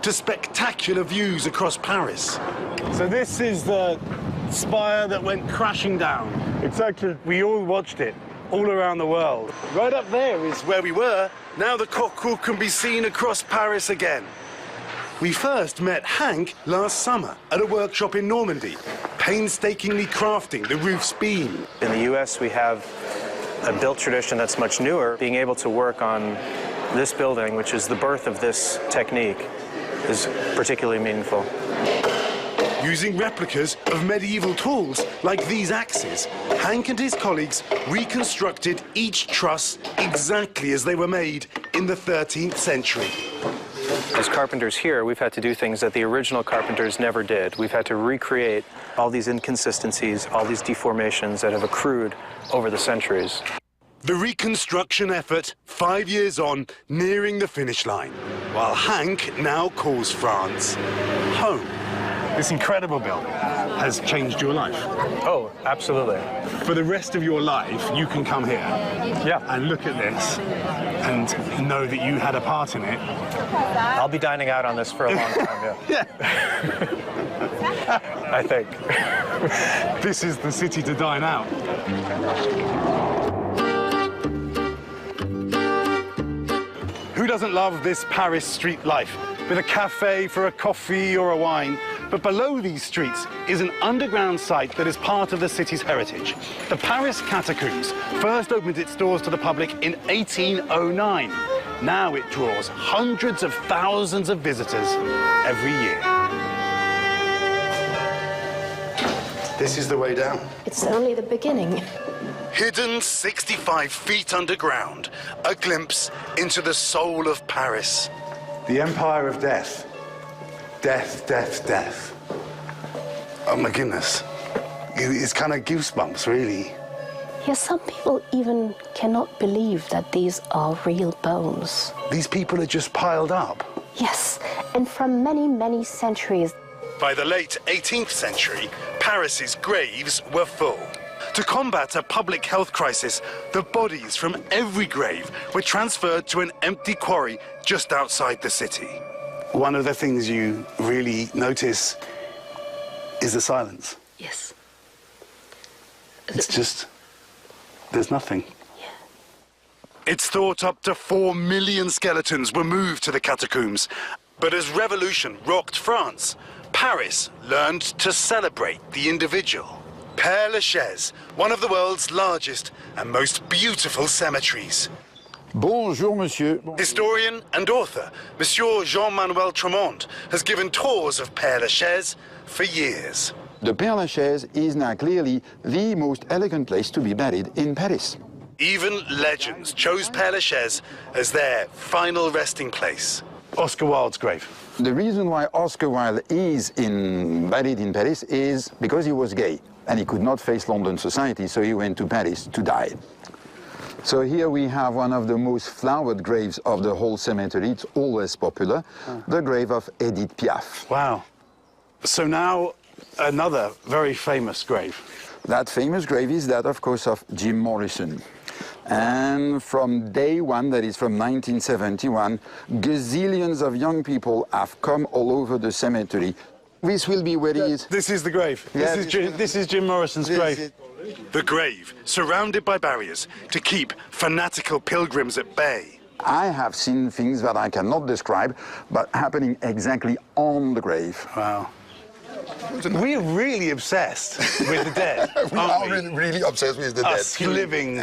to spectacular views across Paris. So this is the spire that went crashing down. Exactly. We all watched it, all around the world. Right up there is where we were. Now the cockcrow can be seen across Paris again. We first met Hank last summer at a workshop in Normandy, painstakingly crafting the roof's beam. In the U.S., we have a built tradition that's much newer. Being able to work on this building, which is the birth of this technique, is particularly meaningful. Using replicas of medieval tools like these axes, Hank and his colleagues reconstructed each truss exactly as they were made in the 13th century. As carpenters here, we've had to do things that the original carpenters never did. We've had to recreate all these inconsistencies, all these deformations that have accrued over the centuries. The reconstruction effort, 5 years on, nearing the finish line, while Hank now calls France home. This incredible building has changed your life. Oh, absolutely. For the rest of your life, you can come here and look at this and know that you had a part in it. I'll be dining out on this for a long time, yeah. I think. This is the city to dine out. Who doesn't love this Paris street life, with a cafe for a coffee or a wine? But below these streets is an underground site that is part of the city's heritage. The Paris Catacombs first opened its doors to the public in 1809. Now it draws hundreds of thousands of visitors every year. This is the way down. It's only the beginning. Hidden 65 feet underground, a glimpse into the soul of Paris. The Empire of Death. Death, death, death. Oh my goodness. It's kind of goosebumps, really. Yes, some people even cannot believe that these are real bones. These people are just piled up. Yes, and from many, many centuries. By the late 18th century, Paris's graves were full. To combat a public health crisis, the bodies from every grave were transferred to an empty quarry just outside the city. One of the things you really notice is the silence. Yes. It's just, there's nothing. It's thought up to 4 million skeletons were moved to the catacombs. But as revolution rocked France, Paris learned to celebrate the individual. Père Lachaise, one of the world's largest and most beautiful cemeteries. Bonjour, monsieur. Historian and author, Monsieur Jean-Manuel Tremont, has given tours of Père Lachaise for years. The Père Lachaise is now clearly the most elegant place to be buried in Paris. Even legends chose Père Lachaise as their final resting place. Oscar Wilde's grave. The reason why Oscar Wilde is buried in Paris is because he was gay and he could not face London society, so he went to Paris to die. So here we have one of the most flowered graves of the whole cemetery. It's always popular, the grave of Edith Piaf. Wow. So now another very famous grave. That famous grave is that, of course, of Jim Morrison. And from day one, that is from 1971, gazillions of young people have come all over the cemetery. This will be where he is. This is the grave. Yeah, this is Jim Morrison's grave. The grave, surrounded by barriers to keep fanatical pilgrims at bay. I have seen things that I cannot describe, but happening exactly on the grave. Wow. We're really obsessed with the dead. We are really obsessed with the dead. Us living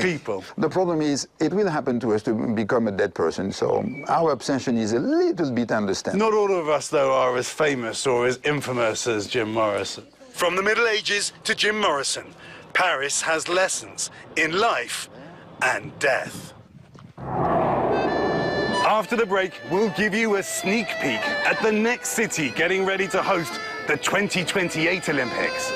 people. The problem is, it will happen to us to become a dead person, so our obsession is a little bit understandable. Not all of us, though, are as famous or as infamous as Jim Morrison. From the Middle Ages to Jim Morrison, Paris has lessons in life and death. After the break, we'll give you a sneak peek at the next city getting ready to host the 2028 Olympics.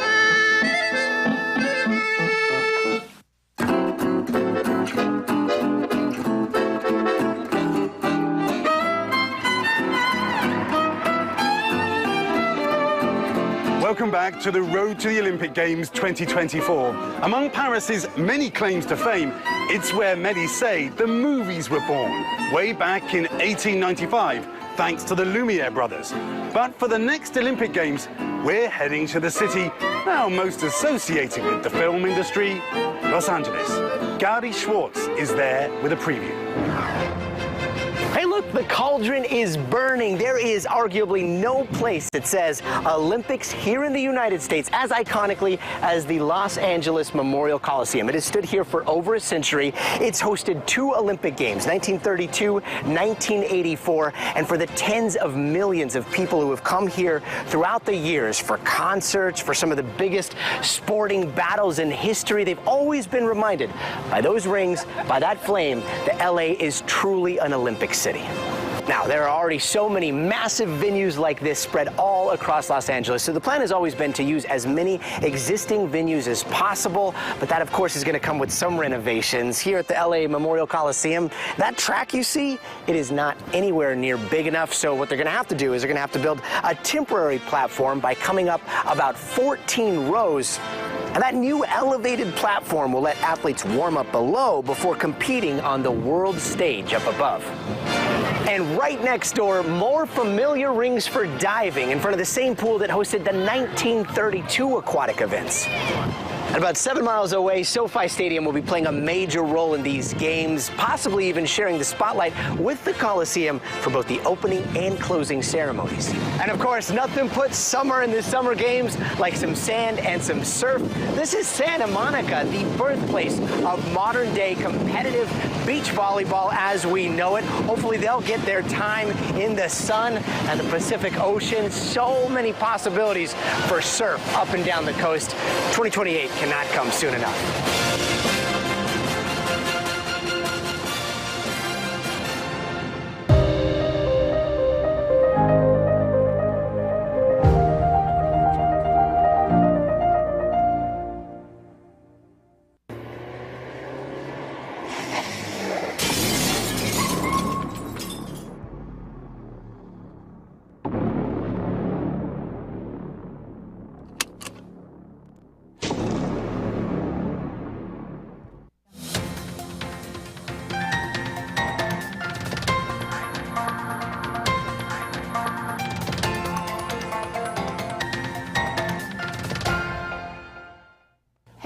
Welcome back to the Road to the Olympic Games 2024. Among Paris's many claims to fame, it's where many say the movies were born, way back in 1895, thanks to the Lumiere brothers. But for the next Olympic Games, we're heading to the city now most associated with the film industry, Los Angeles. Gary Schwartz is there with a preview. Hey, look, the cauldron is burning. There is arguably no place that says Olympics here in the United States as iconically as the Los Angeles Memorial Coliseum. It has stood here for over a century. It's hosted 2 Olympic Games, 1932, 1984, and for the tens of millions of people who have come here throughout the years for concerts, for some of the biggest sporting battles in history, they've always been reminded by those rings, by that flame, that LA is truly an Olympic city. Now, there are already so many massive venues like this spread all across Los Angeles, so the plan has always been to use as many existing venues as possible, but that, of course, is going to come with some renovations. Here at the LA Memorial Coliseum, that track you see, it is not anywhere near big enough, so what they're going to have to do is they're going to have to build a temporary platform by coming up about 14 rows. And that new elevated platform will let athletes warm up below before competing on the world stage up above. And right next door, more familiar rings for diving in front of the same pool that hosted the 1932 aquatic events. And about 7 miles away, SoFi Stadium will be playing a major role in these games, possibly even sharing the spotlight with the Coliseum for both the opening and closing ceremonies. And of course, nothing puts summer in the Summer Games like some sand and some surf. This is Santa Monica, the birthplace of modern-day competitive beach volleyball as we know it. Hopefully they'll get their time in the sun and the Pacific Ocean. So many possibilities for surf up and down the coast. 2028 cannot come soon enough.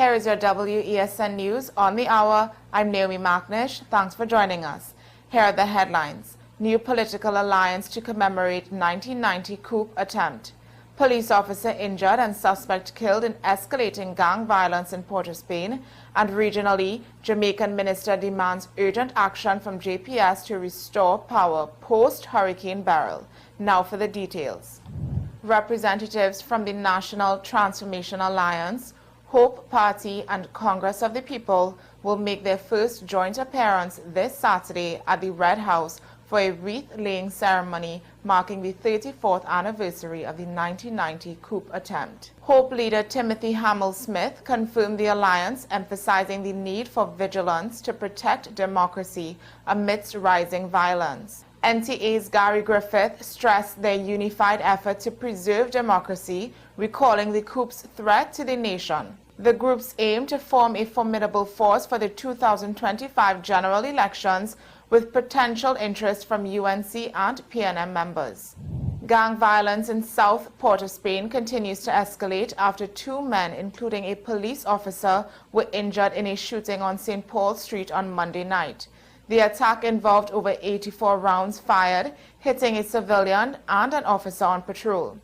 Here is your WESN News on the hour. I'm Naomi Macnish. Thanks for joining us. Here are the headlines. New political alliance to commemorate 1990 coup attempt. Police officer injured and suspect killed in escalating gang violence in Port of Spain. And regionally, Jamaican minister demands urgent action from JPS to restore power post-Hurricane Beryl. Now for the details. Representatives from the National Transformation Alliance, Hope Party and Congress of the People will make their first joint appearance this Saturday at the Red House for a wreath-laying ceremony marking the 34th anniversary of the 1990 coup attempt. Hope leader Timothy Hamill-Smith confirmed the alliance, emphasizing the need for vigilance to protect democracy amidst rising violence. NTA's Gary Griffith stressed their unified effort to preserve democracy, recalling the coup's threat to the nation. The groups aim to form a formidable force for the 2025 general elections with potential interest from UNC and PNM members. Gang violence in South Port of Spain continues to escalate after 2 men, including a police officer, were injured in a shooting on St. Paul Street on Monday night. The attack involved over 84 rounds fired, hitting a civilian and an officer on patrol.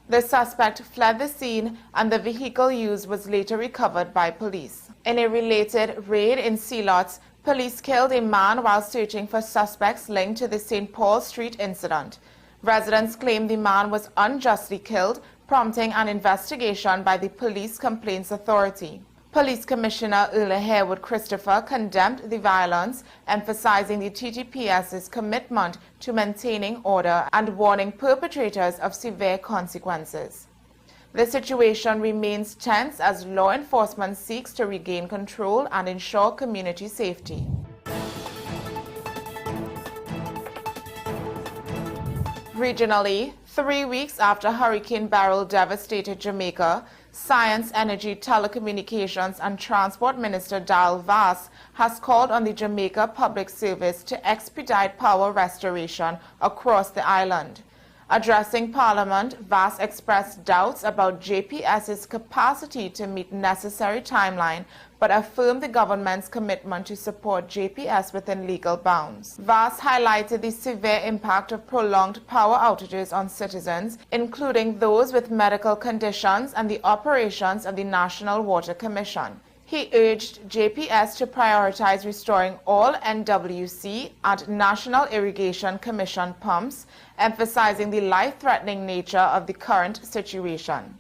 The suspect fled the scene and the vehicle used was later recovered by police. In a related raid in Sealots, police killed a man while searching for suspects linked to the St. Paul Street incident. Residents claim the man was unjustly killed, prompting an investigation by the Police Complaints Authority. Police Commissioner Earle Harewood Christopher condemned the violence, emphasizing the TTPS's commitment to maintaining order and warning perpetrators of severe consequences. The situation remains tense as law enforcement seeks to regain control and ensure community safety. Regionally, 3 weeks after Hurricane Beryl devastated Jamaica, Science, Energy, Telecommunications and Transport Minister Dal Vass has called on the Jamaica Public Service to expedite power restoration across the island. Addressing Parliament, Vass expressed doubts about JPS's capacity to meet necessary timeline, but affirmed the government's commitment to support JPS within legal bounds. Vass highlighted the severe impact of prolonged power outages on citizens, including those with medical conditions and the operations of the National Water Commission. He urged JPS to prioritize restoring all NWC and National Irrigation Commission pumps, emphasizing the life-threatening nature of the current situation.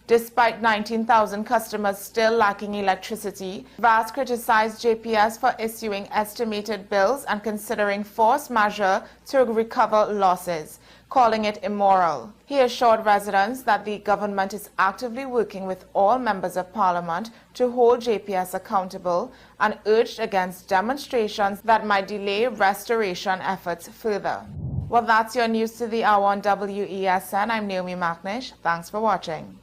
Despite 19,000 customers still lacking electricity, Vass criticized JPS for issuing estimated bills and considering force majeure to recover losses, calling it immoral. He assured residents that the government is actively working with all members of Parliament to hold JPS accountable and urged against demonstrations that might delay restoration efforts further. Well, that's your news to the hour on WESN. I'm Naomi Macnish. Thanks for watching.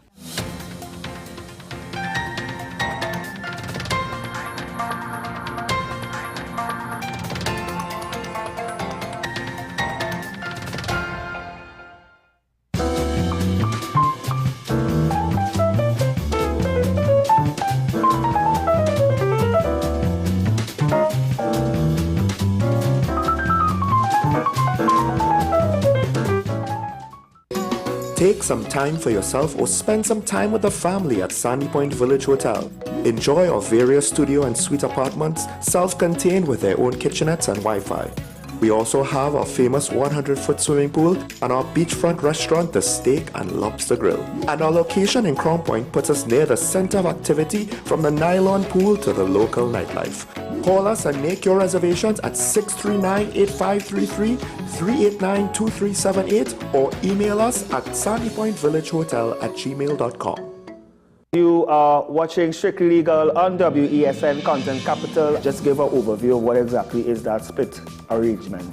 Take some time for yourself or spend some time with the family at Sandy Point Village Hotel. Enjoy our various studio and suite apartments, self-contained with their own kitchenettes and Wi-Fi. We also have our famous 100-foot swimming pool and our beachfront restaurant, the Steak and Lobster Grill. And our location in Crown Point puts us near the center of activity from the nylon pool to the local nightlife. Call us and make your reservations at 639-8533, 389-2378 or email us at sandypointvillagehotel@gmail.com. You are watching Strictly Legal on WESN Content Capital. Just give an overview of what exactly is that split arrangement.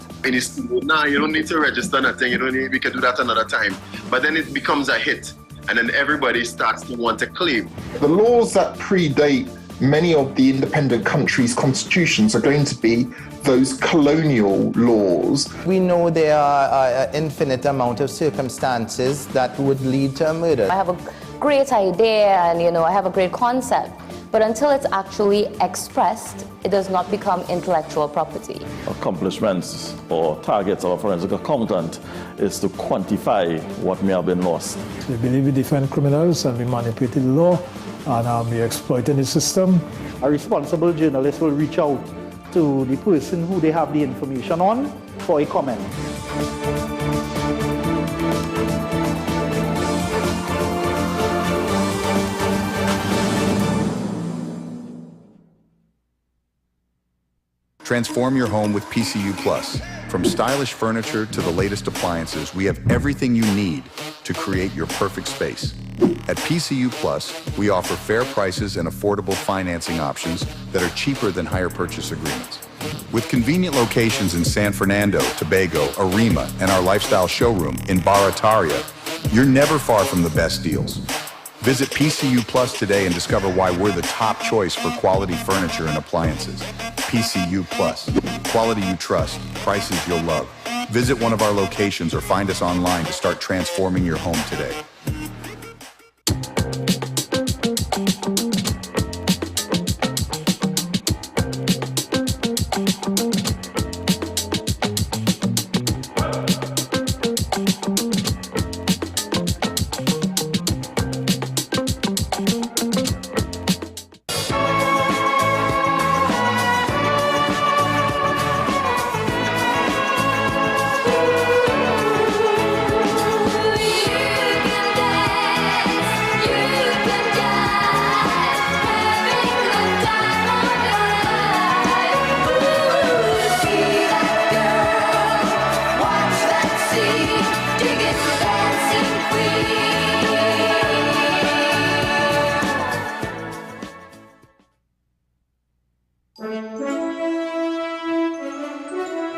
Nah, you don't need to register nothing. You don't need, we can do that another time. But then it becomes a hit, and then everybody starts to want to claim. The laws that predate many of the independent countries' constitutions are going to be those colonial laws. We know there are an infinite amount of circumstances that would lead to a murder. I have a great idea and I have a great concept, but until it's actually expressed, it does not become intellectual property. Accomplishments or targets of a forensic accountant is to quantify what may have been lost. They believe we defend criminals and we manipulated the law and we exploiting the system. A responsible journalist will reach out to the person who they have the information on for a comment. Transform your home with PCU Plus. From stylish furniture to the latest appliances, we have everything you need to create your perfect space. At PCU Plus, we offer fair prices and affordable financing options that are cheaper than hire purchase agreements. With convenient locations in San Fernando, Tobago, Arima, and our lifestyle showroom in Barataria, you're never far from the best deals. Visit PCU Plus today and discover why we're the top choice for quality furniture and appliances. PCU Plus. Quality you trust, prices you'll love. Visit one of our locations or find us online to start transforming your home today.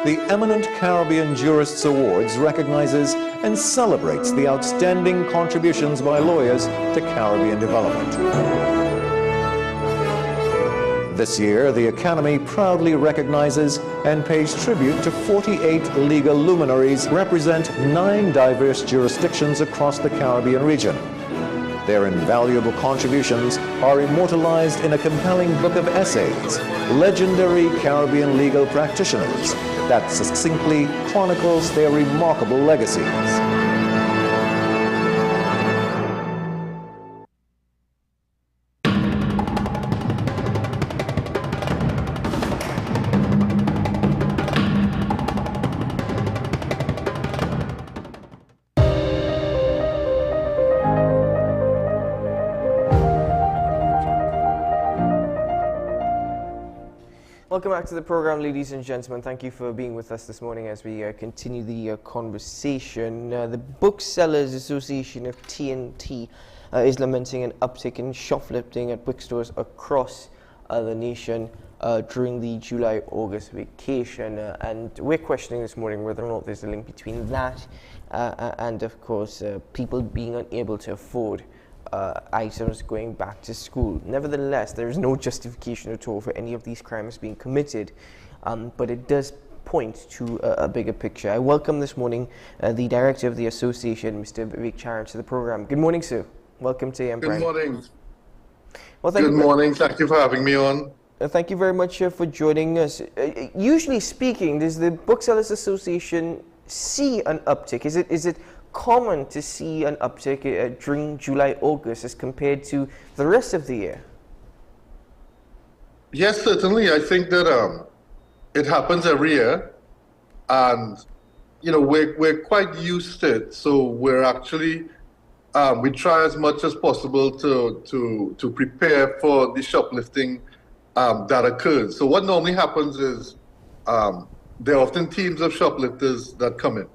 The Eminent Caribbean Jurists Awards recognizes and celebrates the outstanding contributions by lawyers to Caribbean development. This year, the Academy proudly recognizes and pays tribute to 48 legal luminaries represent 9 diverse jurisdictions across the Caribbean region. Their invaluable contributions are immortalized in a compelling book of essays, Legendary Caribbean Legal Practitioners, that succinctly chronicles their remarkable legacies. Welcome back to the program, ladies and gentlemen. Thank you for being with us this morning as we continue the conversation. The Booksellers Association of TNT is lamenting an uptick in shoplifting at bookstores across the nation during the July-August vacation. And we're questioning this morning whether or not there's a link between that and, of course, people being unable to afford items going back to school. Nevertheless, there is no justification at all for any of these crimes being committed, but it does point to a bigger picture. I welcome this morning the director of the association, Mr. Vivek Charan, to the program. Good morning, sir. Welcome to AM Prime. Good morning. Well, Good morning. Thank you for having me on. Thank you very much for joining us. Usually speaking, does the Booksellers Association see an uptick? Is it common to see an uptick during July, August as compared to the rest of the year? Yes, certainly. I think that it happens every year, and we're quite used to it. So we're actually we try as much as possible to prepare for the shoplifting that occurs. So what normally happens is there are often teams of shoplifters that come in.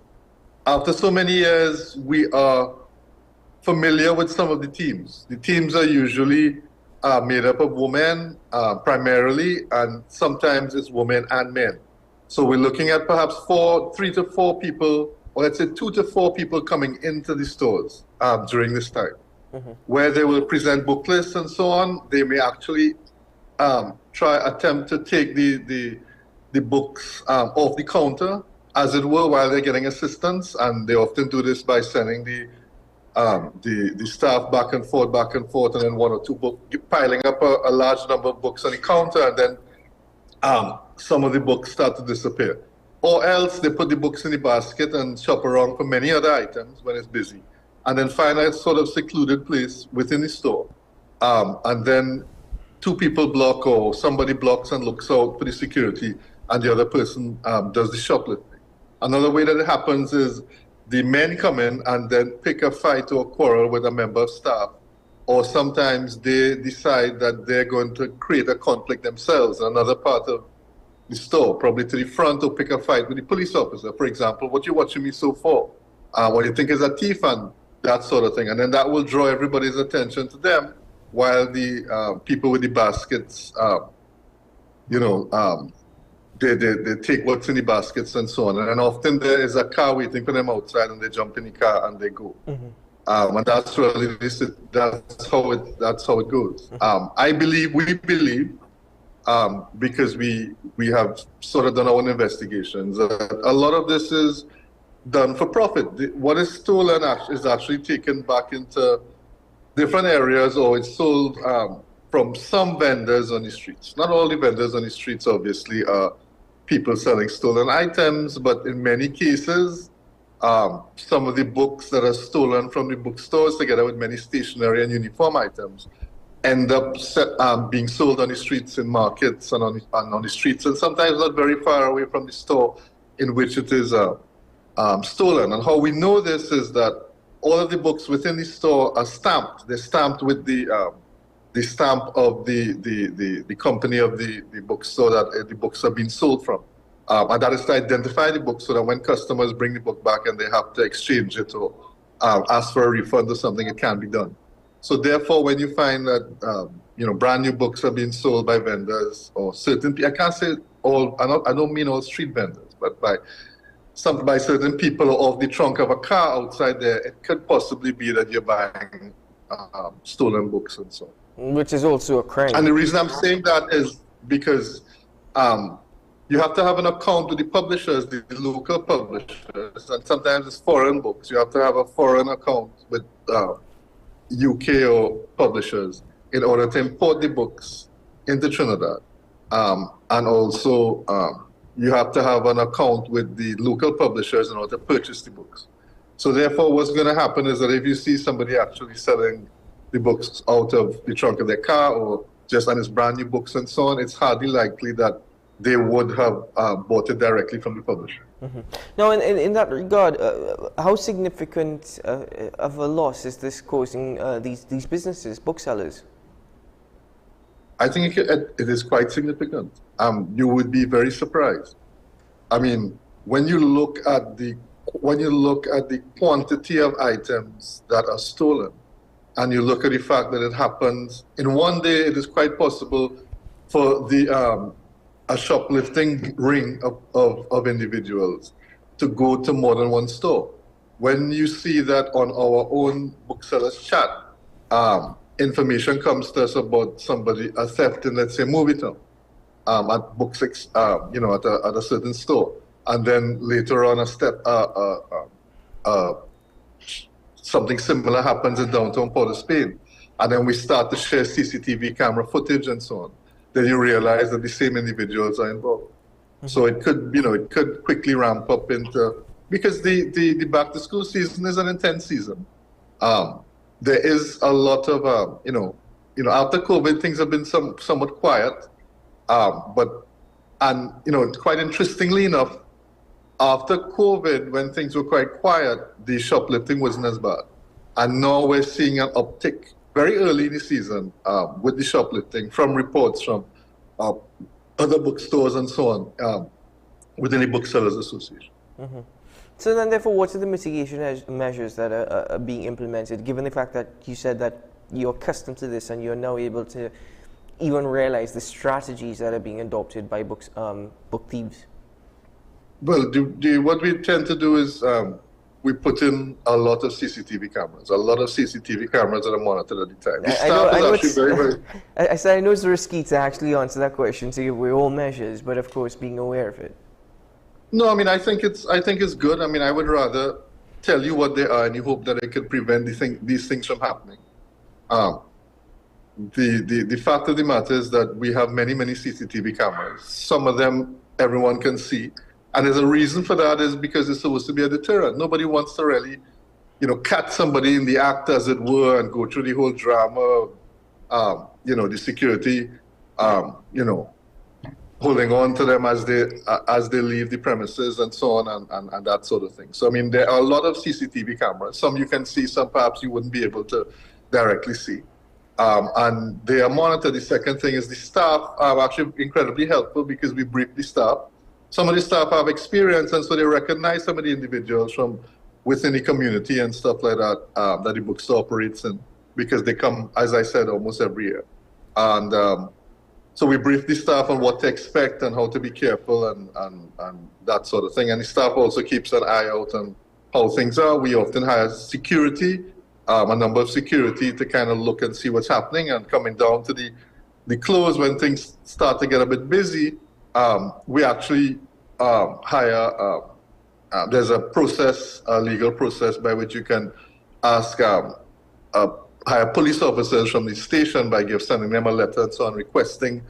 After so many years, we are familiar with some of the teams. The teams are usually made up of women primarily, and sometimes it's women and men. So we're looking at perhaps 3 to 4 people, or let's say 2 to 4 people coming into the stores during this time, where they will present book lists and so on. They may actually attempt to take the books off the counter, as it were, while they're getting assistance, and they often do this by sending the the staff back and forth, and then one or two books, piling up a large number of books on the counter, and then some of the books start to disappear. Or else they put the books in the basket and shop around for many other items when it's busy, and then find a sort of secluded place within the store. And then two people block, or somebody blocks and looks out for the security, and the other person does the shoplifting. Another way that it happens is the men come in and then pick a fight or quarrel with a member of staff, or sometimes they decide that they're going to create a conflict themselves in another part of the store, probably to the front, or pick a fight with the police officer. For example, what you watching me so for? What you think is a thief, and that sort of thing. And then that will draw everybody's attention to them, while the people with the baskets, they take what's in the baskets and so on. And often there is a car waiting for them outside, and they jump in the car and they go. And that's really that's how it goes. We believe, because we have sort of done our investigations, a lot of this is done for profit. What is stolen is actually taken back into different areas, or it's sold from some vendors on the streets. Not all the vendors on the streets, obviously, are people selling stolen items, but in many cases, some of the books that are stolen from the bookstores, together with many stationery and uniform items, end up being sold on the streets, in markets, and on the streets, and sometimes not very far away from the store in which it is stolen. And how we know this is that all of the books within the store are stamped. They're stamped with the stamp of the company of the bookstore that the books are being sold from. And that is to identify the book, so that when customers bring the book back and they have to exchange it or ask for a refund or something, it can be done. So therefore, when you find that brand new books are being sold by vendors, or certain people, I can't say all, I don't mean all street vendors, but by certain people off the trunk of a car outside there, it could possibly be that you're buying stolen books and so on. Which is also a crime. And the reason I'm saying that is because you have to have an account with the publishers, the local publishers, and sometimes it's foreign books. You have to have a foreign account with UK or publishers in order to import the books into Trinidad. And also, you have to have an account with the local publishers in order to purchase the books. So therefore, what's going to happen is that if you see somebody actually selling the books out of the trunk of their car, or just on its brand new books and so on, it's hardly likely that they would have bought it directly from the publisher. Now, in that regard, how significant of a loss is this causing these businesses, booksellers? I think it is quite significant. You would be very surprised. I mean, when you look at the quantity of items that are stolen, and you look at the fact that it happens in one day, it is quite possible for a shoplifting ring of individuals to go to more than one store. When you see that on our own booksellers chat, information comes to us about a theft in, let's say, Movitown, at Books, at a certain store, and then later on something similar happens in downtown Port of Spain, and then we start to share CCTV camera footage and so on. Then you realize that the same individuals are involved. So it could quickly ramp up into, because the back to school season is an intense season. There is a lot of after COVID, things have been somewhat quiet, but quite interestingly enough, after COVID, when things were quite quiet, the shoplifting wasn't as bad, and now we're seeing an uptick very early in the season with the shoplifting from reports from other bookstores and so on within the Booksellers Association. So then, therefore, what are the mitigation measures that are being implemented, given the fact that you said that you're accustomed to this and you're now able to even realize the strategies that are being adopted by book thieves? Well, what we tend to do is we put in a lot of CCTV cameras, that are monitored at the time. The staff is actually very, I know it's risky to actually answer that question, to give away all measures, but of course being aware of it. No, I mean, I think it's good. I mean, I would rather tell you what they are and you hope that it can prevent these things from happening. The fact of the matter is that we have many CCTV cameras. Some of them everyone can see. And there's a reason for that is because it's supposed to be a deterrent. Nobody wants to really, catch somebody in the act, as it were, and go through the whole drama of, the security, holding on to them as they leave the premises and so on and that sort of thing. So, I mean, there are a lot of CCTV cameras. Some you can see, some perhaps you wouldn't be able to directly see. And they are monitored. The second thing is the staff are actually incredibly helpful because we brief the staff. Some of the staff have experience, and so they recognize some of the individuals from within the community and stuff like that that the bookstore operates in, because they come, as I said, almost every year. And so we brief the staff on what to expect and how to be careful and that sort of thing. And the staff also keeps an eye out on how things are. We often hire security, a number of security to kind of look and see what's happening. And coming down to the close, when things start to get a bit busy, we actually hire, there's a process, a legal process by which you can ask, hire police officers from the station by sending them a letter and so on, requesting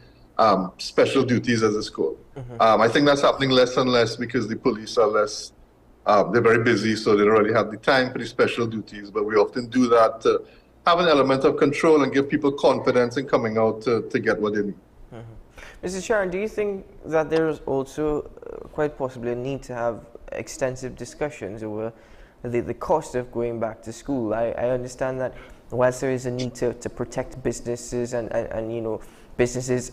special duties, as it's called. I think that's happening less and less because the police are less, they're very busy, so they don't really have the time for the special duties, but we often do that to have an element of control and give people confidence in coming out to get what they need. Mrs. Sharon, do you think that there's also quite possibly a need to have extensive discussions over the cost of going back to school? I understand that whilst there is a need to protect businesses and businesses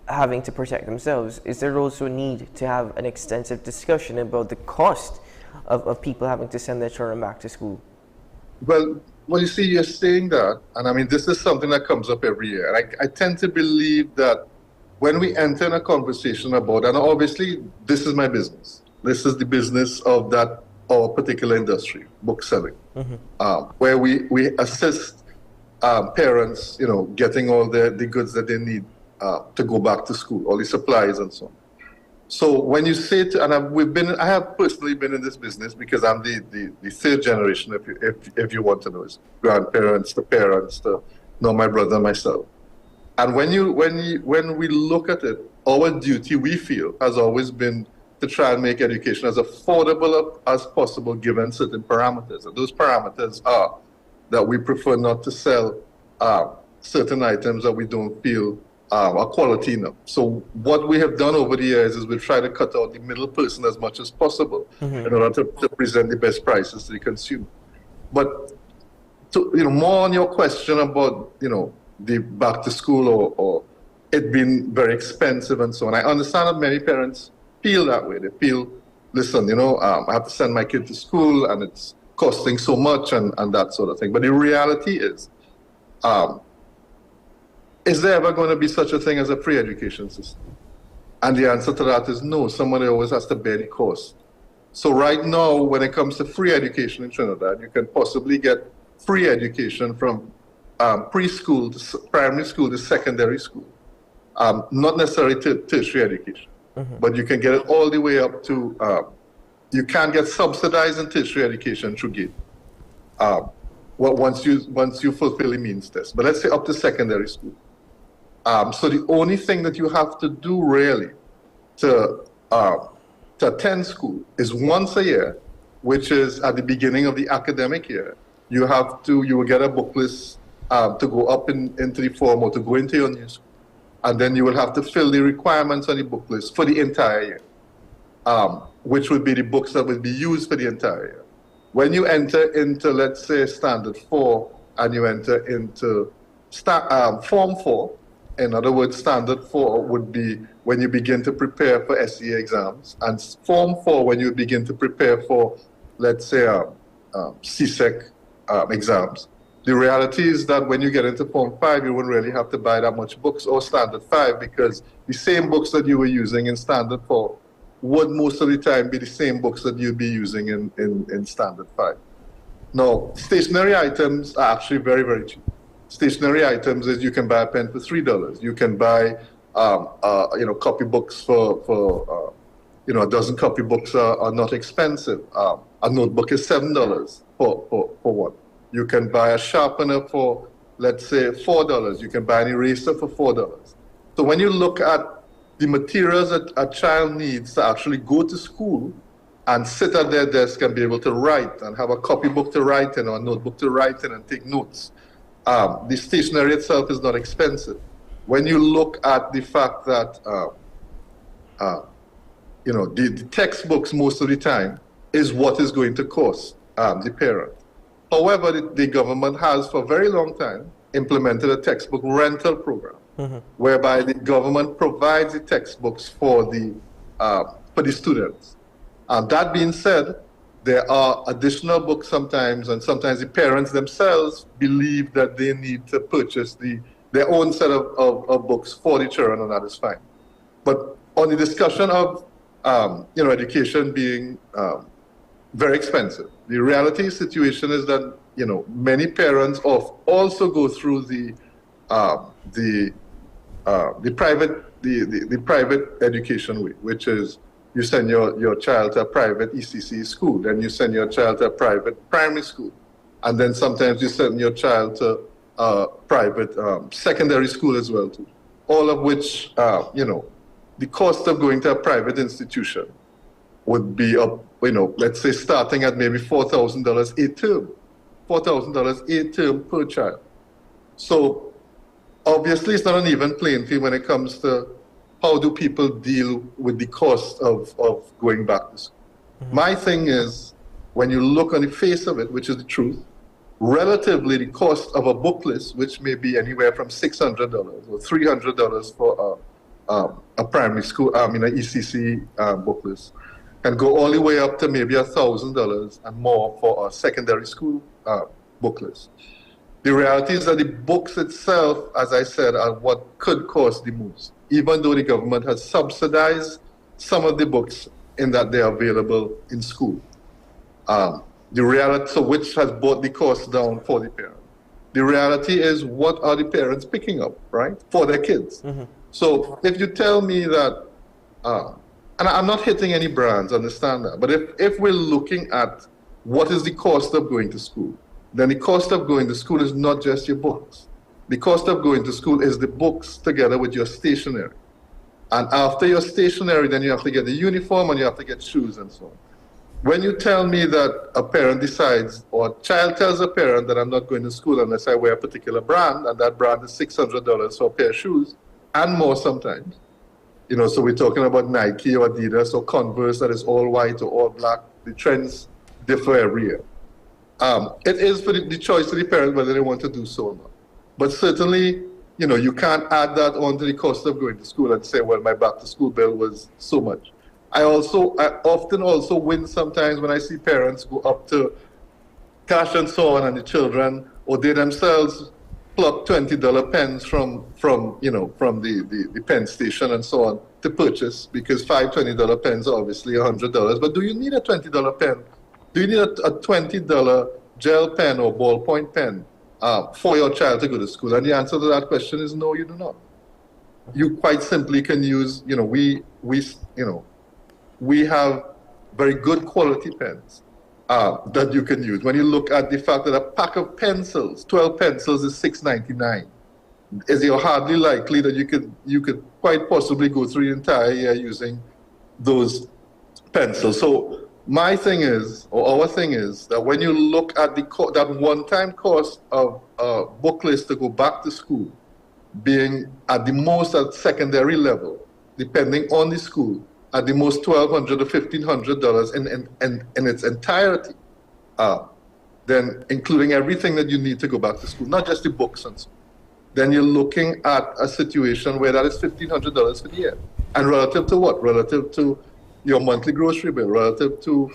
having to protect themselves, is there also a need to have an extensive discussion about the cost of people having to send their children back to school? Well, you see, you're saying that, and I mean, this is something that comes up every year. I tend to believe that when we enter in a conversation about, and obviously this is my business, this is the business of our particular industry, book selling, where we assist parents, getting all the goods that they need to go back to school, all the supplies and so on. So when you say and I have personally been in this business because I'm the third generation, if you want to know, it's grandparents, the parents, my brother and myself. And when we look at it, our duty, we feel, has always been to try and make education as affordable as possible given certain parameters. And those parameters are that we prefer not to sell certain items that we don't feel are quality enough. So what we have done over the years is we try to cut out the middle person as much as possible in order to present the best prices to the consumer. But more on your question about the back to school or it being very expensive and so on. I understand that many parents feel that way. They feel, listen, I have to send my kid to school and it's costing so much and that sort of thing. But the reality is there ever going to be such a thing as a free education system? And the answer to that is no. Somebody always has to bear the cost. So right now, when it comes to free education in Trinidad, you can possibly get free education from preschool to primary school to secondary school. Not necessarily tertiary education, but you can get it all the way up to, you can get subsidized in tertiary education through GATE. Once you fulfill the means test, but let's say up to secondary school. So the only thing that you have to do really to attend school is once a year, which is at the beginning of the academic year. You will get a book list to go up into the form or to go into your new school. And then you will have to fill the requirements on the book list for the entire year, which would be the books that will be used for the entire year. When you enter into, let's say, Standard 4, and you enter into Form 4, in other words, Standard 4 would be when you begin to prepare for SEA exams, and Form 4 when you begin to prepare for, let's say, CSEC exams. The reality is that when you get into Form 5, you wouldn't really have to buy that much books or Standard 5 because the same books that you were using in Standard 4 would most of the time be the same books that you'd be using in Standard 5. Now, stationery items are actually very, very cheap. Stationery items is you can buy a pen for $3. You can buy, copy books for a dozen copybooks are not expensive. A notebook is $7 for one. You can buy a sharpener for, let's say, $4. You can buy an eraser for $4. So when you look at the materials that a child needs to actually go to school and sit at their desk and be able to write and have a copybook to write in or a notebook to write in and take notes, the stationery itself is not expensive. When you look at the fact that the textbooks most of the time is what is going to cost the parent. However, the government has for a very long time implemented a textbook rental program, whereby the government provides the textbooks for the students. That being said, there are additional books sometimes, and sometimes the parents themselves believe that they need to purchase their own set of books for the children, and that is fine. But on the discussion of education being very expensive, the reality situation is that many parents also go through the private education way, which is you send your child to a private ECC school, then you send your child to a private primary school, and then sometimes you send your child to a private secondary school as well too. All of which, the cost of going to a private institution would be up, let's say starting at maybe $4,000 a term. $4,000 a term per child. So obviously it's not an even playing field when it comes to how do people deal with the cost of going back to school. My thing is, when you look on the face of it, which is the truth, relatively the cost of a book list, which may be anywhere from $600 or $300 for a primary school, an ECC book list, can go all the way up to maybe $1,000 and more for a secondary school book list. The reality is that the books itself, as I said, are what could cost the most, even though the government has subsidized some of the books in that they are available in school. The reality, so which has brought the cost down for the parent. The reality is, what are the parents picking up, right, for their kids? So if you tell me that, and I'm not hitting any brands, understand that, but if we're looking at what is the cost of going to school, then the cost of going to school is not just your books. The cost of going to school is the books together with your stationery. And after your stationery, then you have to get the uniform and you have to get shoes and so on. When you tell me that a parent decides, or a child tells a parent that I'm not going to school unless I wear a particular brand, and that brand is $600 for a pair of shoes, and more sometimes. So we're talking about Nike or Adidas or Converse that is all white or all black. The trends differ every year. It is for the choice of the parent whether they want to do so or not. But certainly, you can't add that on to the cost of going to school and say, well, my back to school bill was so much. I often also win sometimes when I see parents go up to Cash and so on, and the children or they themselves pluck $20 pens from the pen station and so on to purchase, because 5 $20 pens are obviously $100. But do you need a $20 pen? Do you need a $20 gel pen or ballpoint pen for your child to go to school? And the answer to that question is no, you do not. You quite simply can use, we have very good quality pens that you can use. When you look at the fact that a pack of pencils, 12 pencils is $6.99, you're hardly likely that you could quite possibly go through the entire year using those pencils. So my thing is, or our thing is, that when you look at that one-time cost of a book list to go back to school, being at the most at secondary level, depending on the school, at the most $1,200 to $1,500 in its entirety, then including everything that you need to go back to school, not just the books and so on, then you're looking at a situation where that is $1,500 for the year. And relative to what? Relative to your monthly grocery bill, relative to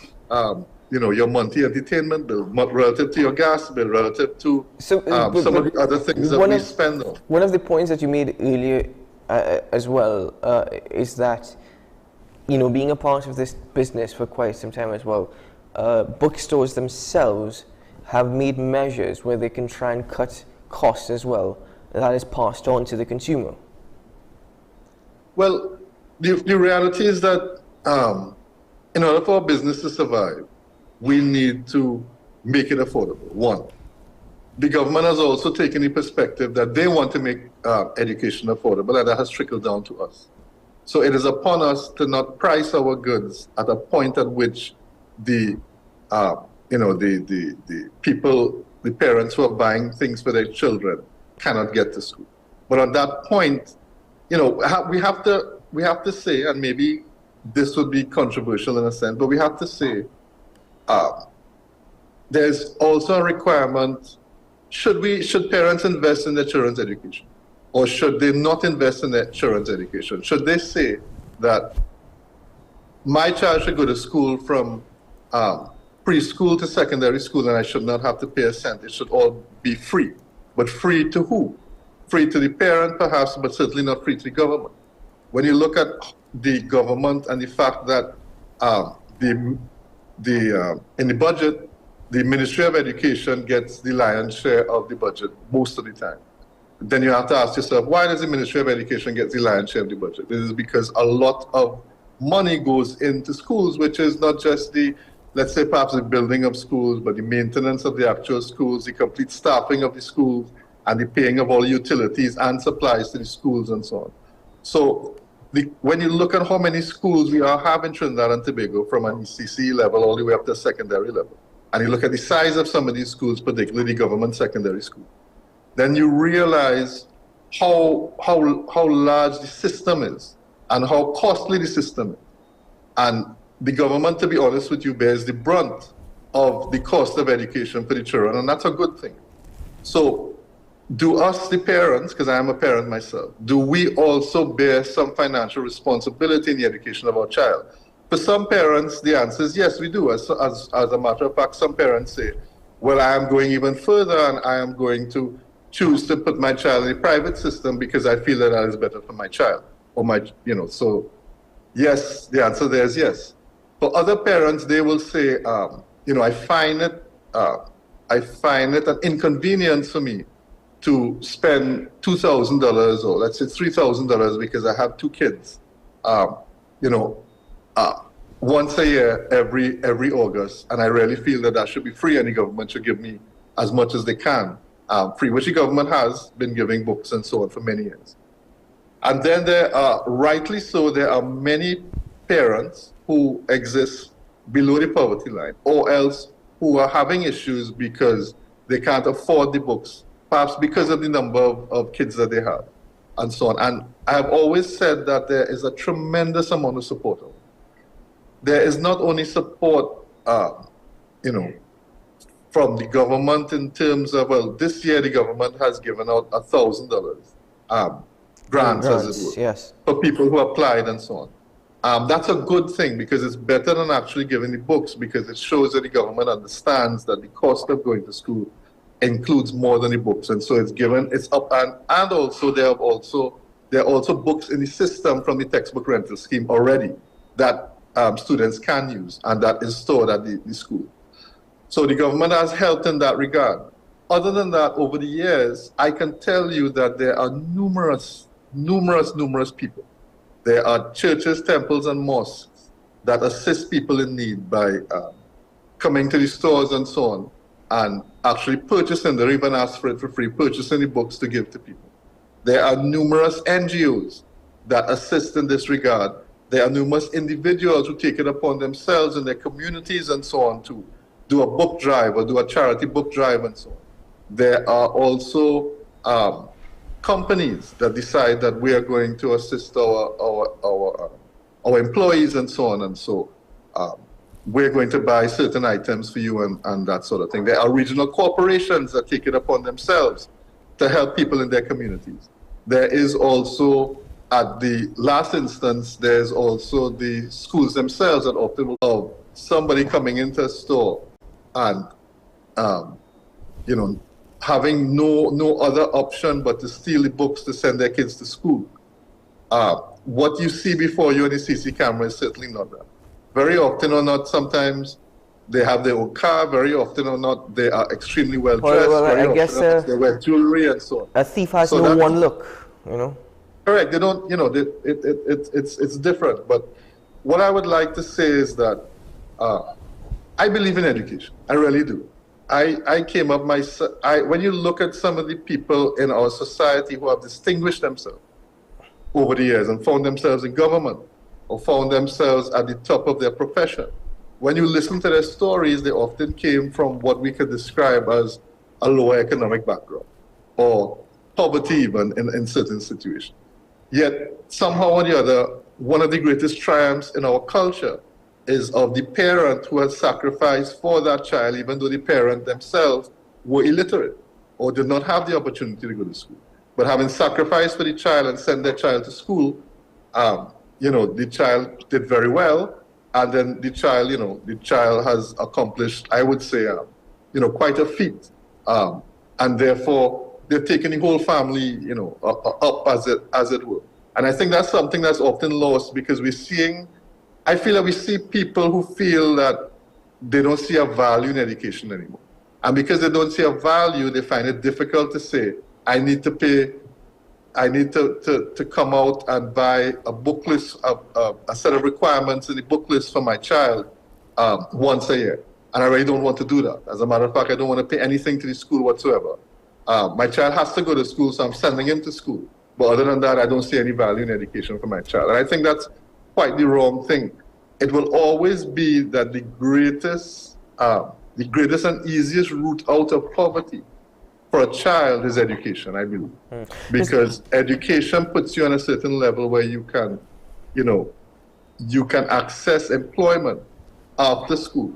your monthly entertainment bill, relative to your gas bill, relative to some of the other things that we spend on. One of the points that you made earlier as well is that, being a part of this business for quite some time as well, bookstores themselves have made measures where they can try and cut costs as well. That is passed on to the consumer. Well, the reality is that in order for our business to survive, we need to make it affordable. One, the government has also taken the perspective that they want to make education affordable, and that has trickled down to us. So it is upon us to not price our goods at a point at which the people, the parents who are buying things for their children cannot get to school. But on that point, we have to say, and maybe this would be controversial in a sense, but we have to say there's also a requirement. Should parents invest in their children's education? Or should they not invest in their children's education? Should they say that my child should go to school from preschool to secondary school and I should not have to pay a cent? It should all be free. But free to who? Free to the parent perhaps, but certainly not free to the government. When you look at the government and the fact that in the budget, the Ministry of Education gets the lion's share of the budget most of the time. Then you have to ask yourself, why does the Ministry of Education get the lion's share of the budget? This is because a lot of money goes into schools, which is not just the, let's say perhaps the building of schools, but the maintenance of the actual schools, the complete staffing of the schools, and the paying of all utilities and supplies to the schools and so on. So when you look at how many schools we have in Trinidad and Tobago from an ECC level all the way up to secondary level, and you look at the size of some of these schools, particularly the government secondary school, then you realize how large the system is and how costly the system is. And the government, to be honest with you, bears the brunt of the cost of education for the children, and that's a good thing. So do us, the parents, because I am a parent myself, do we also bear some financial responsibility in the education of our child? For some parents, the answer is yes, we do. As a matter of fact, some parents say, well, I am going even further and I am going to choose to put my child in a private system because I feel that is better for my child. Or so yes, the answer there is yes. For other parents, they will say, I find it an inconvenience for me to spend $2,000 or let's say $3,000 because I have two kids, once a year, every August, and I really feel that should be free, and the government should give me as much as they can free, which the government has been giving books and so on for many years. And then there are, rightly so, there are many parents who exist below the poverty line, or else who are having issues because they can't afford the books, perhaps because of the number of kids that they have, and so on. And I have always said that there is a tremendous amount of support. There is not only support, from the government in terms of, well, this year the government has given out $1,000 grants, as it were, yes, for people who applied and so on. That's a good thing because it's better than actually giving the books, because it shows that the government understands that the cost of going to school includes more than the books, and so it's up, and also there are also books in the system from the textbook rental scheme already that students can use, and that is stored at the school. So the government has helped in that regard. Other than that, over the years, I can tell you that there are numerous people. There are churches, temples, and mosques that assist people in need by coming to the stores and so on, and actually purchasing, they even ask for it for free, purchasing the books to give to people. There are numerous NGOs that assist in this regard. There are numerous individuals who take it upon themselves in their communities and so on to do a book drive or do a charity book drive and so on. There are also companies that decide that we are going to assist our employees and so on, and so we're going to buy certain items for you and that sort of thing. There are regional corporations that take it upon themselves to help people in their communities. There is also, at the last instance, there's also the schools themselves that often will have somebody coming into a store and having no other option but to steal the books to send their kids to school. What you see before you on the CC camera is certainly not that. Very often or not, sometimes they have their own car. Very often or not, they are extremely well dressed. Well, I guess they wear jewelry and so on. A thief has no one look, Correct. They don't. It's different. But what I would like to say is that I believe in education. I really do. I came up when you look at some of the people in our society who have distinguished themselves over the years and found themselves in government or found themselves at the top of their profession, when you listen to their stories, they often came from what we could describe as a lower economic background or poverty even in certain situations. Yet somehow or the other, one of the greatest triumphs in our culture is of the parent who has sacrificed for that child, even though the parent themselves were illiterate or did not have the opportunity to go to school. But having sacrificed for the child and sent their child to school, the child did very well. And then the child has accomplished, I would say, quite a feat. And therefore, they're taking the whole family, up as it were. And I think that's something that's often lost because I feel that we see people who feel that they don't see a value in education anymore. And because they don't see a value, they find it difficult to say, I need to pay, I need to come out and buy a book list, a set of requirements in the book list for my child once a year. And I really don't want to do that. As a matter of fact, I don't want to pay anything to the school whatsoever. My child has to go to school, so I'm sending him to school. But other than that, I don't see any value in education for my child. And I think that's quite the wrong thing. It will always be that the greatest and easiest route out of poverty for a child is education, I believe. Because education puts you on a certain level where you can access employment after school.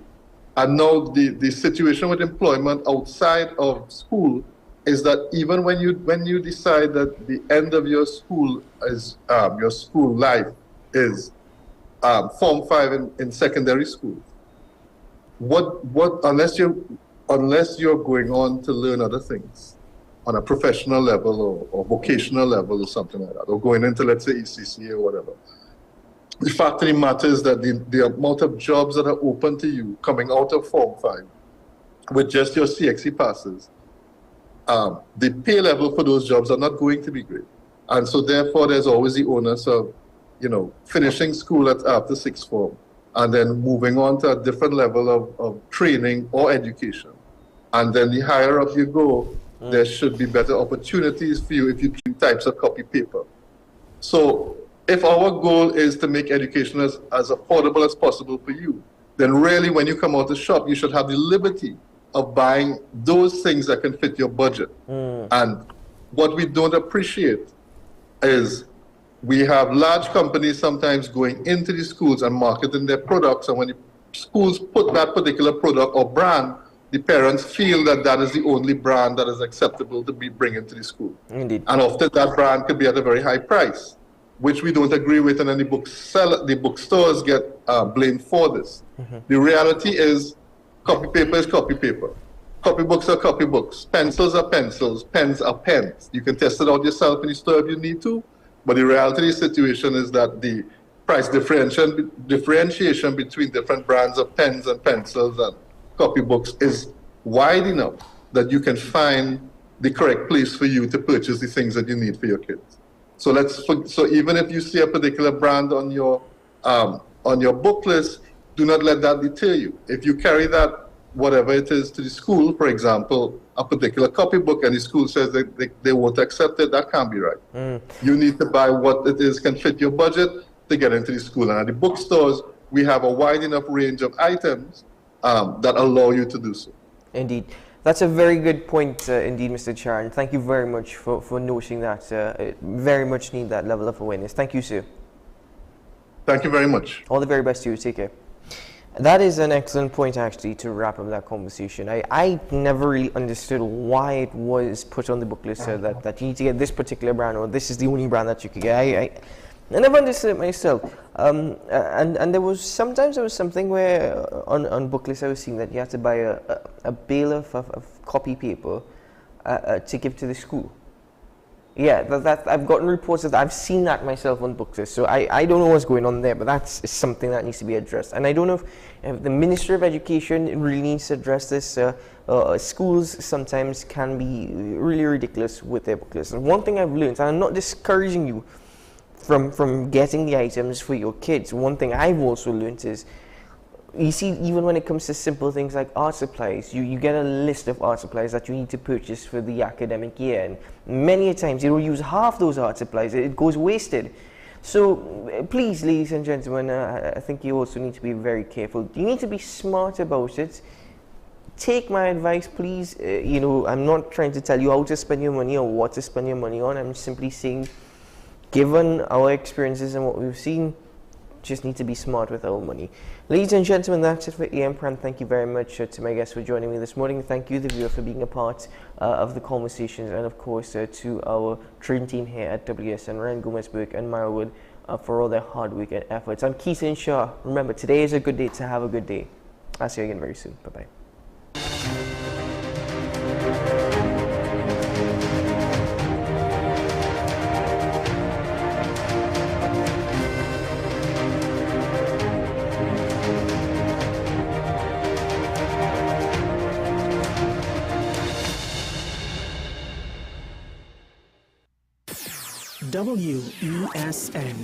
And now the situation with employment outside of school is that even when you decide that the end of your school is your school life is Form 5 in secondary school, unless you're going on to learn other things on a professional level or vocational level or something like that, or going into, let's say, ECC or whatever, the fact of the matter is that the amount of jobs that are open to you coming out of Form 5 with just your CXC passes, the pay level for those jobs are not going to be great. And so therefore there's always the onus of, finishing school after sixth form and then moving on to a different level of training or education. And then the higher up you go, there should be better opportunities for you if you do types of copy paper. So if our goal is to make education as affordable as possible for you, then really when you come out to shop, you should have the liberty of buying those things that can fit your budget. And what we don't appreciate is we have large companies sometimes going into the schools and marketing their products, and when the schools put that particular product or brand, the parents feel that that is the only brand that is acceptable to be bringing to the school. Indeed. And often that brand could be at a very high price, which we don't agree with, and then the bookstores get blamed for this. The reality is copy paper is copy paper. Copybooks are copybooks. Pencils are pencils. Pens are pens. You can test it out yourself in the store if you need to, but the reality of the situation is that the price differentiation between different brands of pens and pencils and copybooks is wide enough that you can find the correct place for you to purchase the things that you need for your kids. So even if you see a particular brand on your book list, do not let that deter you. If you carry that, whatever it is, to the school, for example, a particular copybook, and the school says that they won't accept it, that can't be right. You need to buy what it is can fit your budget to get into the school. And at the bookstores, we have a wide enough range of items that allow you to do so. Indeed. That's a very good point, indeed, Mr. Charan. Thank you very much for noting that. Very much need that level of awareness. Thank you, sir. Thank you very much. All the very best to you. Take care. That is an excellent point, actually, to wrap up that conversation. I never really understood why it was put on the book list that you need to get this particular brand, or this is the only brand that you could get. I never understood it myself. And there was something where on book lists I was seeing that you had to buy a bale of copy paper to give to the school. Yeah, that I've gotten reports of that. I've seen that myself on book lists. So I don't know what's going on there, but that's something that needs to be addressed. And I don't know if the Ministry of Education really needs to address this. Schools sometimes can be really ridiculous with their book lists. And one thing I've learned, and I'm not discouraging you from getting the items for your kids. One thing I've also learned is, you see, even when it comes to simple things like art supplies, you get a list of art supplies that you need to purchase for the academic year, and many a times you don't use half those art supplies. It goes wasted. So please, ladies and gentlemen, I think you also need to be very careful. You need to be smart about it. Take my advice, please. I'm not trying to tell you how to spend your money or what to spend your money on. I'm simply saying, given our experiences and what we've seen, just need to be smart with our money. Ladies and gentlemen, that's it for AM Prime. Thank you very much to my guests for joining me this morning. Thank you, the viewer, for being a part of the conversations, and of course to our train team here at WSN, Ryan Gomez-Burke and Myra Wood, for all their hard work and efforts. I'm Keith Shah. Remember, today is a good day to have a good day. I'll see you again very soon. Bye-bye. WESN.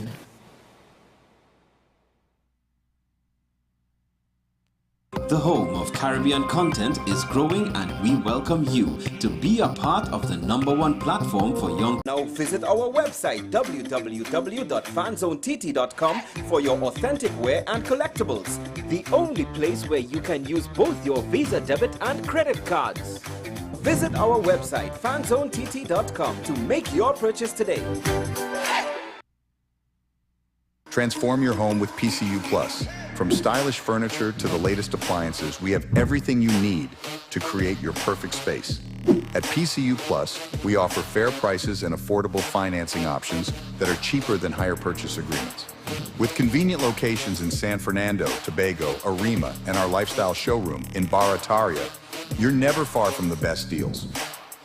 The home of Caribbean content is growing, and we welcome you to be a part of the #1 platform for young. Now visit our website www.fanzonett.com for your authentic wear and collectibles. The only place where you can use both your Visa debit and credit cards. Visit our website fanzonett.com to make your purchase today. Transform your home with PCU Plus. From stylish furniture to the latest appliances, we have everything you need to create your perfect space. At PCU Plus, we offer fair prices and affordable financing options that are cheaper than hire purchase agreements. With convenient locations in San Fernando, Tobago, Arima, and our lifestyle showroom in Barataria, you're never far from the best deals.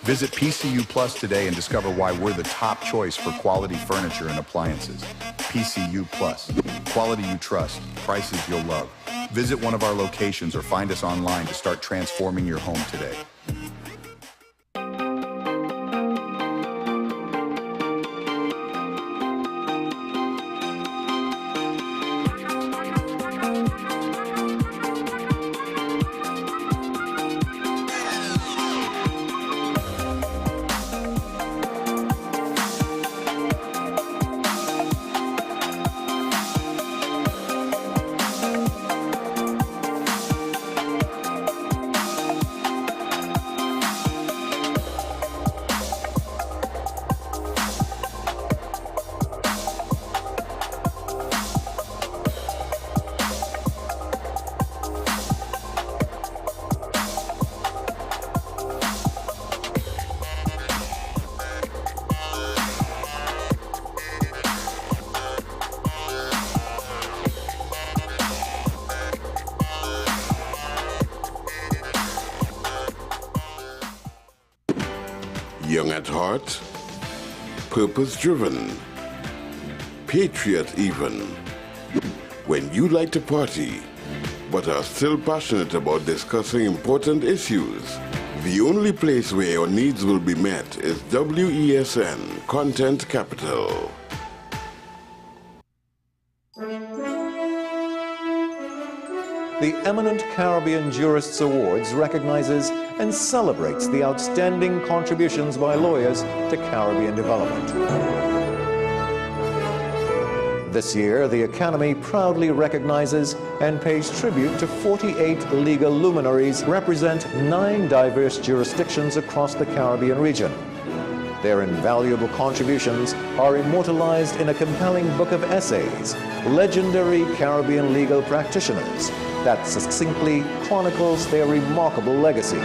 Visit PCU Plus today and discover why we're the top choice for quality furniture and appliances. PCU Plus. Quality you trust, prices you'll love. Visit one of our locations or find us online to start transforming your home today. Young at heart, purpose-driven, patriot even. When you like to party, but are still passionate about discussing important issues, the only place where your needs will be met is WESN Content Capital. The Eminent Caribbean Jurists Awards recognizes and celebrates the outstanding contributions by lawyers to Caribbean development. This year, the Academy proudly recognizes and pays tribute to 48 legal luminaries who represent 9 diverse jurisdictions across the Caribbean region. Their invaluable contributions are immortalized in a compelling book of essays, Legendary Caribbean Legal Practitioners, that succinctly chronicles their remarkable legacies.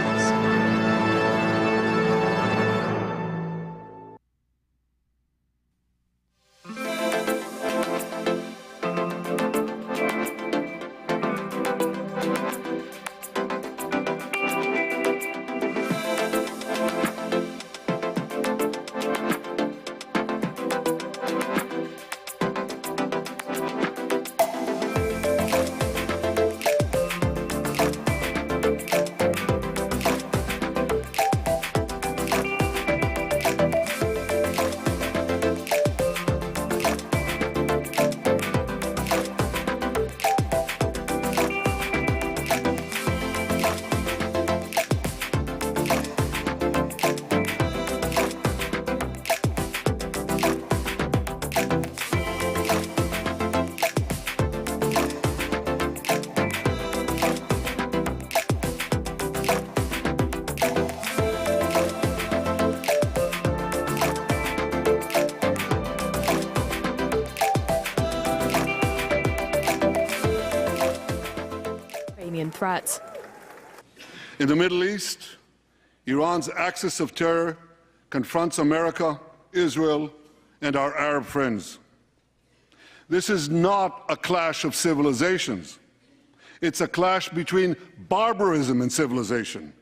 threat. In the Middle East, Iran's axis of terror confronts America, Israel, and our Arab friends. This is not a clash of civilizations. It's a clash between barbarism and civilization.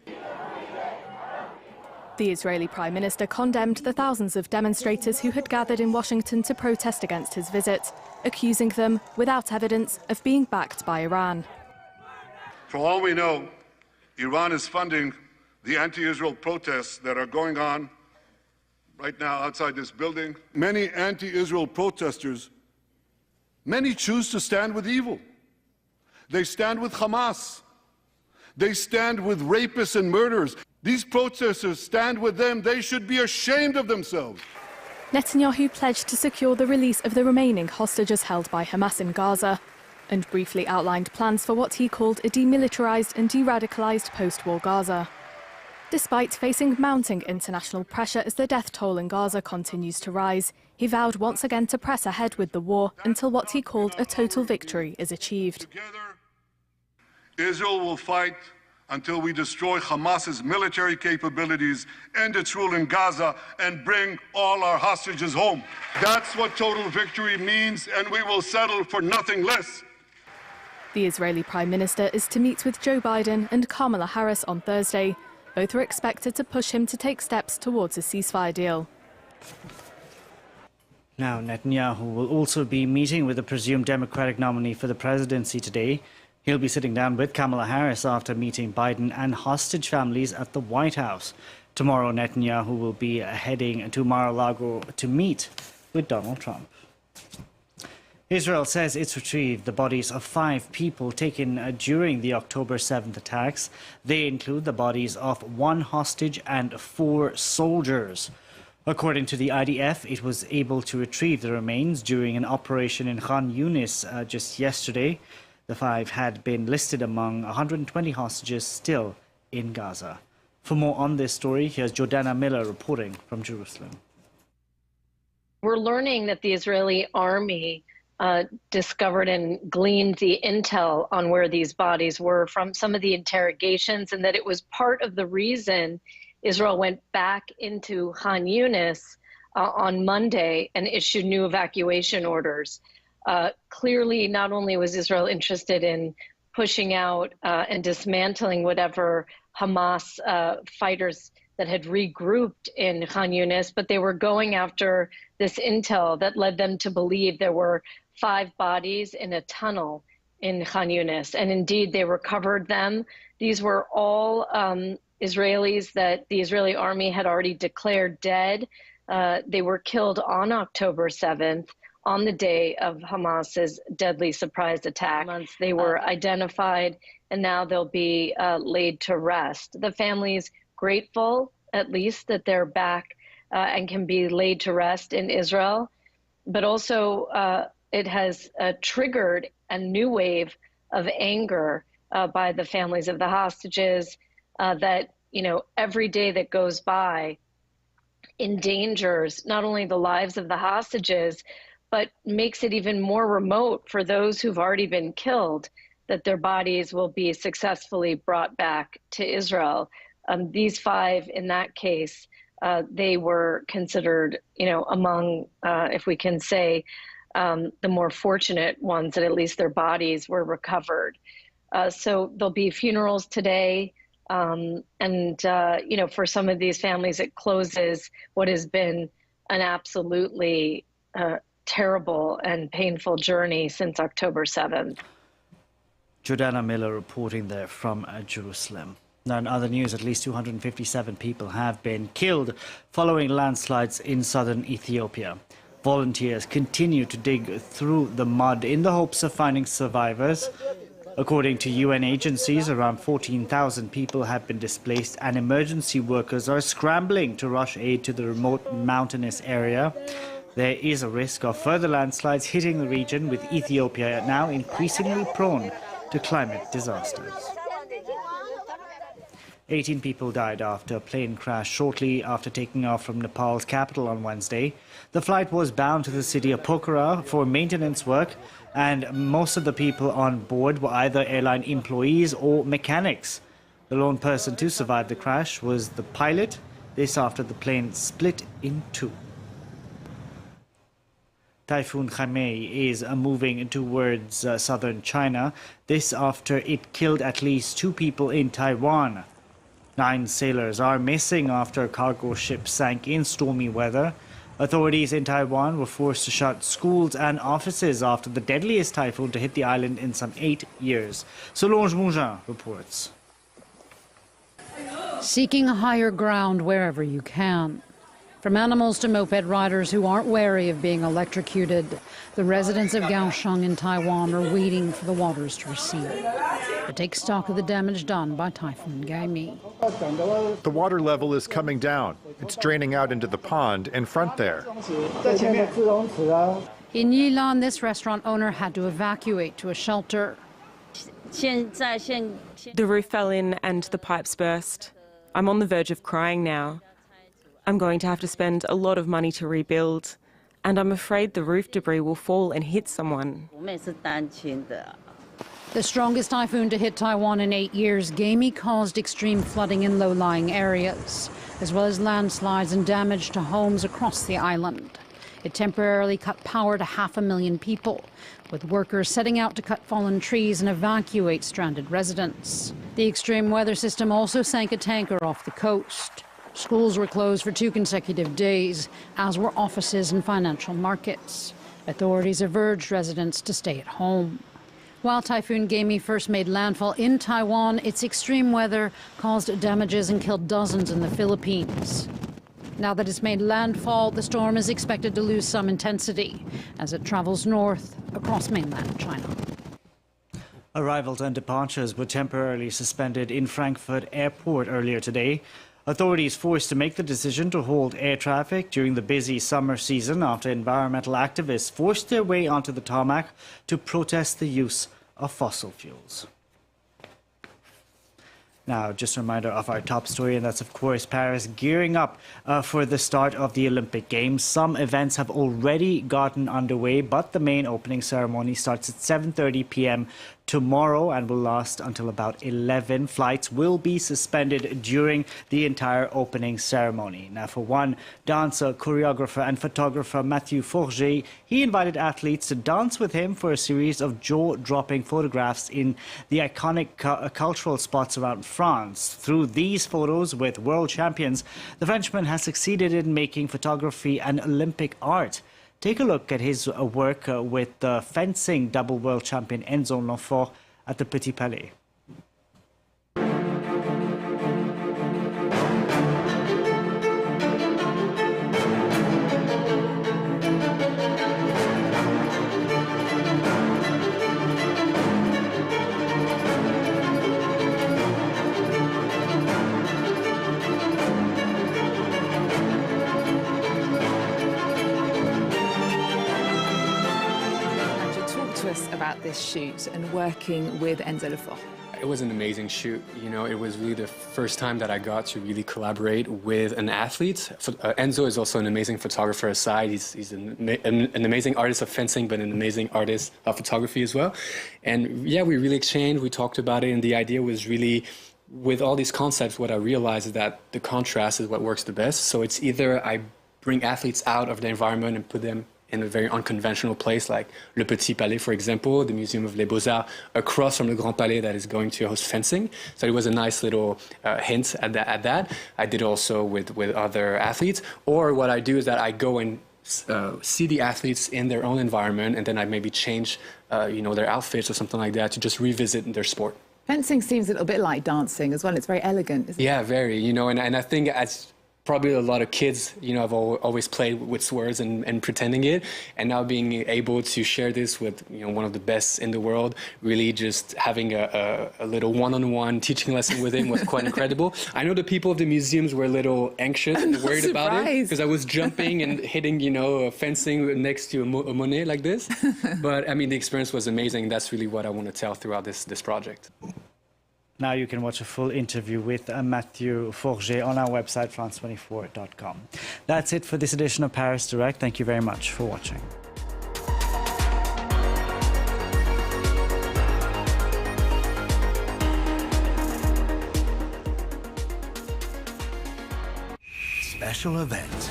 The Israeli Prime Minister condemned the thousands of demonstrators who had gathered in Washington to protest against his visit, accusing them, without evidence, of being backed by Iran. For all we know, Iran is funding the anti-Israel protests that are going on right now outside this building. Many anti-Israel protesters, many choose to stand with evil. They stand with Hamas. They stand with rapists and murderers. These protesters stand with them. They should be ashamed of themselves. Netanyahu pledged to secure the release of the remaining hostages held by Hamas in Gaza and briefly outlined plans for what he called a demilitarized and de-radicalized post-war Gaza. Despite facing mounting international pressure as the death toll in Gaza continues to rise, he vowed once again to press ahead with the war until what he called a total victory is achieved. Israel will fight until we destroy Hamas's military capabilities, end its rule in Gaza, and bring all our hostages home. That's what total victory means, and we will settle for nothing less. The Israeli Prime Minister is to meet with Joe Biden and Kamala Harris on Thursday. Both are expected to push him to take steps towards a ceasefire deal. Now, Netanyahu will also be meeting with the presumed Democratic nominee for the presidency today. He'll be sitting down with Kamala Harris after meeting Biden and hostage families at the White House. Tomorrow, Netanyahu will be heading to Mar-a-Lago to meet with Donald Trump. Israel says it's retrieved the bodies of 5 people taken during the October 7th attacks. They include the bodies of 1 hostage and 4 soldiers. According to the IDF, it was able to retrieve the remains during an operation in Khan Yunis just yesterday. The 5 had been listed among 120 hostages still in Gaza. For more on this story, here's Jordana Miller reporting from Jerusalem. We're learning that the Israeli army discovered and gleaned the intel on where these bodies were from some of the interrogations, and that it was part of the reason Israel went back into Khan Yunis on Monday and issued new evacuation orders. Clearly, not only was Israel interested in pushing out and dismantling whatever Hamas fighters that had regrouped in Khan Yunis, but they were going after this intel that led them to believe there were 5 bodies in a tunnel in Khan Yunis. And indeed, they recovered them. These were all Israelis that the Israeli army had already declared dead. They were killed on October 7th. On the day of Hamas's deadly surprise attack. They were identified, and now they'll be laid to rest. The family's grateful, at least, that they're back and can be laid to rest in Israel. But also, it has triggered a new wave of anger by the families of the hostages that, every day that goes by endangers not only the lives of the hostages, but makes it even more remote for those who've already been killed, that their bodies will be successfully brought back to Israel. These 5, in that case, they were considered, among, if we can say, the more fortunate ones, that at least their bodies were recovered. So there'll be funerals today. For some of these families, it closes what has been an absolutely terrible and painful journey since October 7th. Jordana Miller reporting there from Jerusalem. Now, in other news, at least 257 people have been killed following landslides in southern Ethiopia. Volunteers continue to dig through the mud in the hopes of finding survivors. According to UN agencies, around 14,000 people have been displaced, and emergency workers are scrambling to rush aid to the remote mountainous area. There is a risk of further landslides hitting the region, with Ethiopia now increasingly prone to climate disasters. 18 people died after a plane crashed shortly after taking off from Nepal's capital on Wednesday. The flight was bound to the city of Pokhara for maintenance work, and most of the people on board were either airline employees or mechanics. The lone person to survive the crash was the pilot, this after the plane split in two. Typhoon Khamei is moving towards southern China, this after it killed at least 2 people in Taiwan. 9 sailors are missing after a cargo ship sank in stormy weather. Authorities in Taiwan were forced to shut schools and offices after the deadliest typhoon to hit the island in some 8 years. Solange Mougin reports. Seeking higher ground wherever you can. From animals to moped riders who aren't wary of being electrocuted, the residents of Kaohsiung in Taiwan are waiting for the waters to recede to take stock of the damage done by Typhoon Gaimi. The water level is coming down. It's draining out into the pond in front there. In Yilan, this restaurant owner had to evacuate to a shelter. The roof fell in and the pipes burst. I'm on the verge of crying now. I'm going to have to spend a lot of money to rebuild, and I'm afraid the roof debris will fall and hit someone. The strongest typhoon to hit Taiwan in 8 years, Gaimi caused extreme flooding in low-lying areas, as well as landslides and damage to homes across the island. It temporarily cut power to 500,000 people, with workers setting out to cut fallen trees and evacuate stranded residents. The extreme weather system also sank a tanker off the coast. Schools were closed for 2 consecutive days, as were offices and financial markets. Authorities have urged residents to stay at home. While Typhoon Gaimi first made landfall in Taiwan, its extreme weather caused damages and killed dozens in the Philippines. Now that it's made landfall, the storm is expected to lose some intensity as it travels north across mainland China. Arrivals and departures were temporarily suspended in Frankfurt Airport earlier today. Authorities forced to make the decision to hold air traffic during the busy summer season after environmental activists forced their way onto the tarmac to protest the use of fossil fuels. Now, just a reminder of our top story, and that's, of course, Paris gearing up for the start of the Olympic Games. Some events have already gotten underway, but the main opening ceremony starts at 7:30 p.m. tomorrow and will last until about 11. Flights will be suspended during the entire opening ceremony. Now, for one, dancer, choreographer and photographer Mathieu Forget, he invited athletes to dance with him for a series of jaw-dropping photographs in the iconic cultural spots around France. Through these photos with world champions, the Frenchman has succeeded in making photography an Olympic art. Take a look at his work with the fencing double world champion Enzo L'Enfant at the Petit Palais. About this shoot and working with Enzo L'Enfant. It was an amazing shoot. You know, it was really the first time that I got to really collaborate with an athlete. Enzo is also an amazing photographer aside. He's an amazing artist of fencing, but an amazing artist of photography as well. And yeah, we really exchanged, we talked about it, and the idea was really, with all these concepts, what I realized is that the contrast is what works the best. So it's either I bring athletes out of the environment and put them in a very unconventional place like Le Petit Palais, for example, the Museum of Les Beaux-Arts, across from the Grand Palais that is going to host fencing. So it was a nice little hint at that. I did also with other athletes. Or what I do is that I go and see the athletes in their own environment, and then I maybe change their outfits or something like that to just revisit their sport. Fencing seems a little bit like dancing as well. It's very elegant, isn't it? Yeah, very. And I think as probably a lot of kids, have always played with swords and pretending it, and now being able to share this with one of the best in the world, really just having a little one-on-one teaching lesson with him was quite incredible. I know the people of the museums were a little anxious and worried about it because I was jumping and hitting, fencing next to a Monet like this. But I mean, the experience was amazing. That's really what I want to tell throughout this project. Now you can watch a full interview with Mathieu Forget on our website, france24.com. That's it for this edition of Paris Direct. Thank you very much for watching. Special event.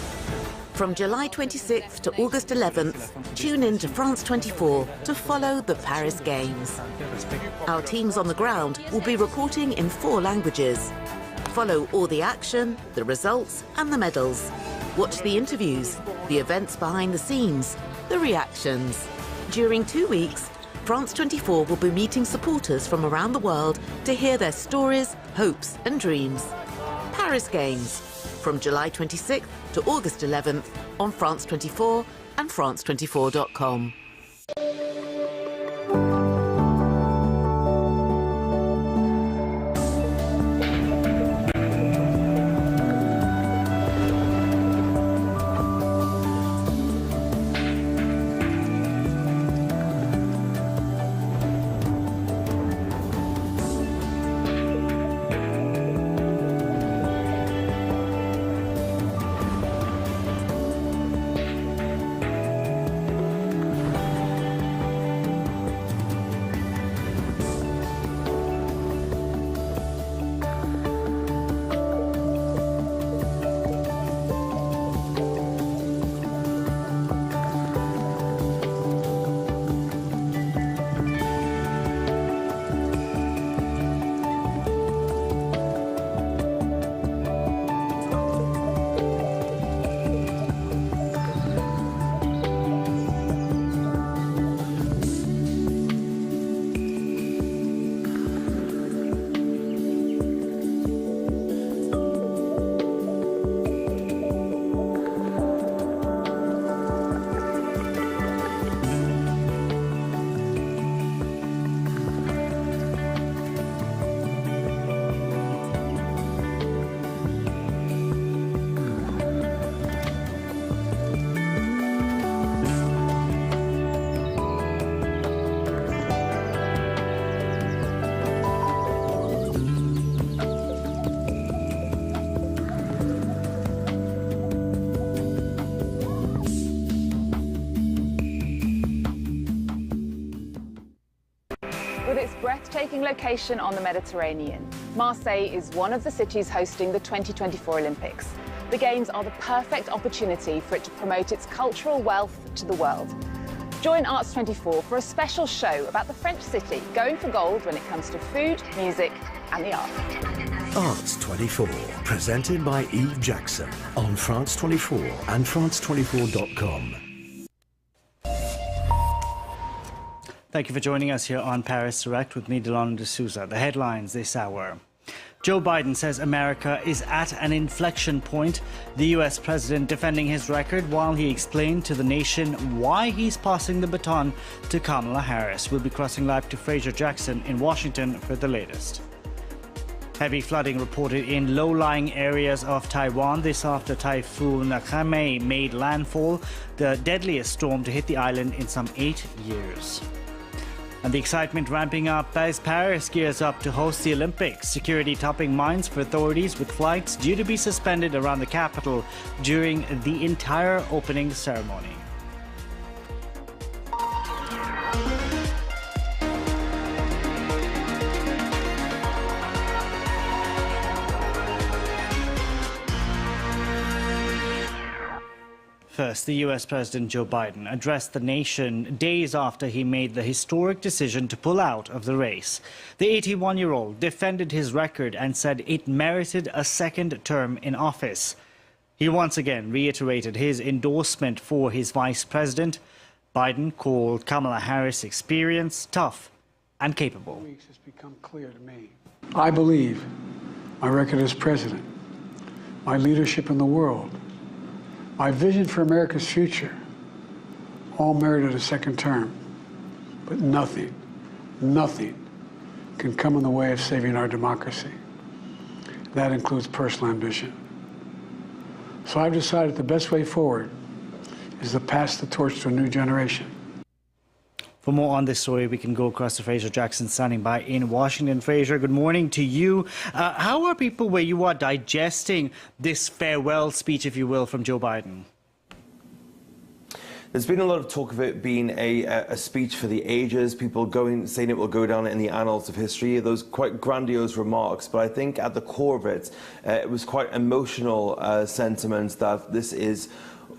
From July 26th to August 11th, tune in to France 24 to follow the Paris Games. Our teams on the ground will be reporting in 4 languages. Follow all the action, the results and the medals. Watch the interviews, the events behind the scenes, the reactions. During 2 weeks, France 24 will be meeting supporters from around the world to hear their stories, hopes and dreams. Paris Games, from July 26th to August 11th on France 24 and France24.com. With its breathtaking location on the Mediterranean, Marseille is one of the cities hosting the 2024 Olympics. The Games are the perfect opportunity for it to promote its cultural wealth to the world. Join Arts 24 for a special show about the French city going for gold when it comes to food, music and the arts. Arts 24, presented by Eve Jackson on France 24 and France24.com. Thank you for joining us here on Paris Direct with me, Delon D'Souza. The headlines this hour. Joe Biden says America is at an inflection point. The US president defending his record while he explained to the nation why he's passing the baton to Kamala Harris. We'll be crossing live to Fraser Jackson in Washington for the latest. Heavy flooding reported in low-lying areas of Taiwan. This after Typhoon Khamei made landfall, the deadliest storm to hit the island in some 8 years. And the excitement ramping up as Paris gears up to host the Olympics. Security topping minds for authorities with flights due to be suspended around the capital during the entire opening ceremony. First, the US President Joe Biden addressed the nation days after he made the historic decision to pull out of the race. The 81-year-old defended his record and said it merited a second term in office. He once again reiterated his endorsement for his vice president. Biden called Kamala Harris experienced, tough, and capable. It's become clear to me. I believe my record as president, my leadership in the world, my vision for America's future all merited a second term. But nothing can come in the way of saving our democracy. That includes personal ambition. So I've decided the best way forward is to pass the torch to a new generation. For more on this story, we can go across to Fraser Jackson standing by in Washington. Fraser, good morning to you. How are people where you are digesting this farewell speech, if you will, from Joe Biden? There's been a lot of talk of it being a speech for the ages, people saying it will go down in the annals of history, those quite grandiose remarks. But I think at the core of it, it was quite emotional sentiment that this is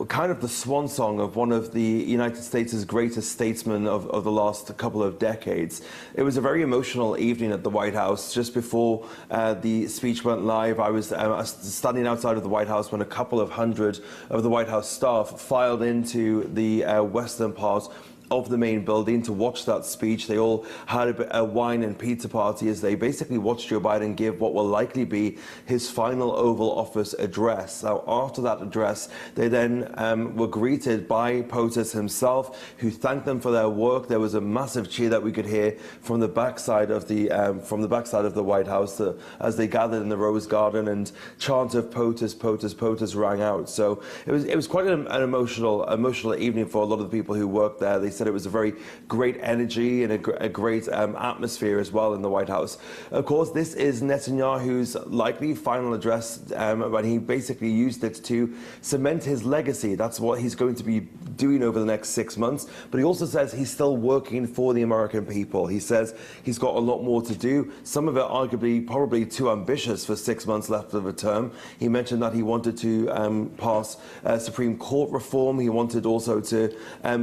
kind of the swan song of one of the United States' greatest statesmen of the last couple of decades. It was a very emotional evening at the White House. Just before the speech went live, I was standing outside of the White House when a couple of hundred of the White House staff filed into the western part of the main building to watch that speech. They all had a wine and pizza party as they basically watched Joe Biden give what will likely be his final Oval Office address. Now, after that address, they then were greeted by POTUS himself, who thanked them for their work. There was a massive cheer that we could hear from the backside of the White House as they gathered in the Rose Garden, and chants of POTUS, POTUS, POTUS rang out. So it was quite an emotional evening for a lot of the people who worked there. They said it was a very great energy and a great atmosphere as well in the White House. Of course, this is Netanyahu's likely final address, when he basically used it to cement his legacy. That's what he's going to be doing over the next 6 months. But he also says he's still working for the American people. He says he's got a lot more to do, some of it arguably probably too ambitious for 6 months left of a term. He mentioned that he wanted to pass Supreme Court reform. He wanted also to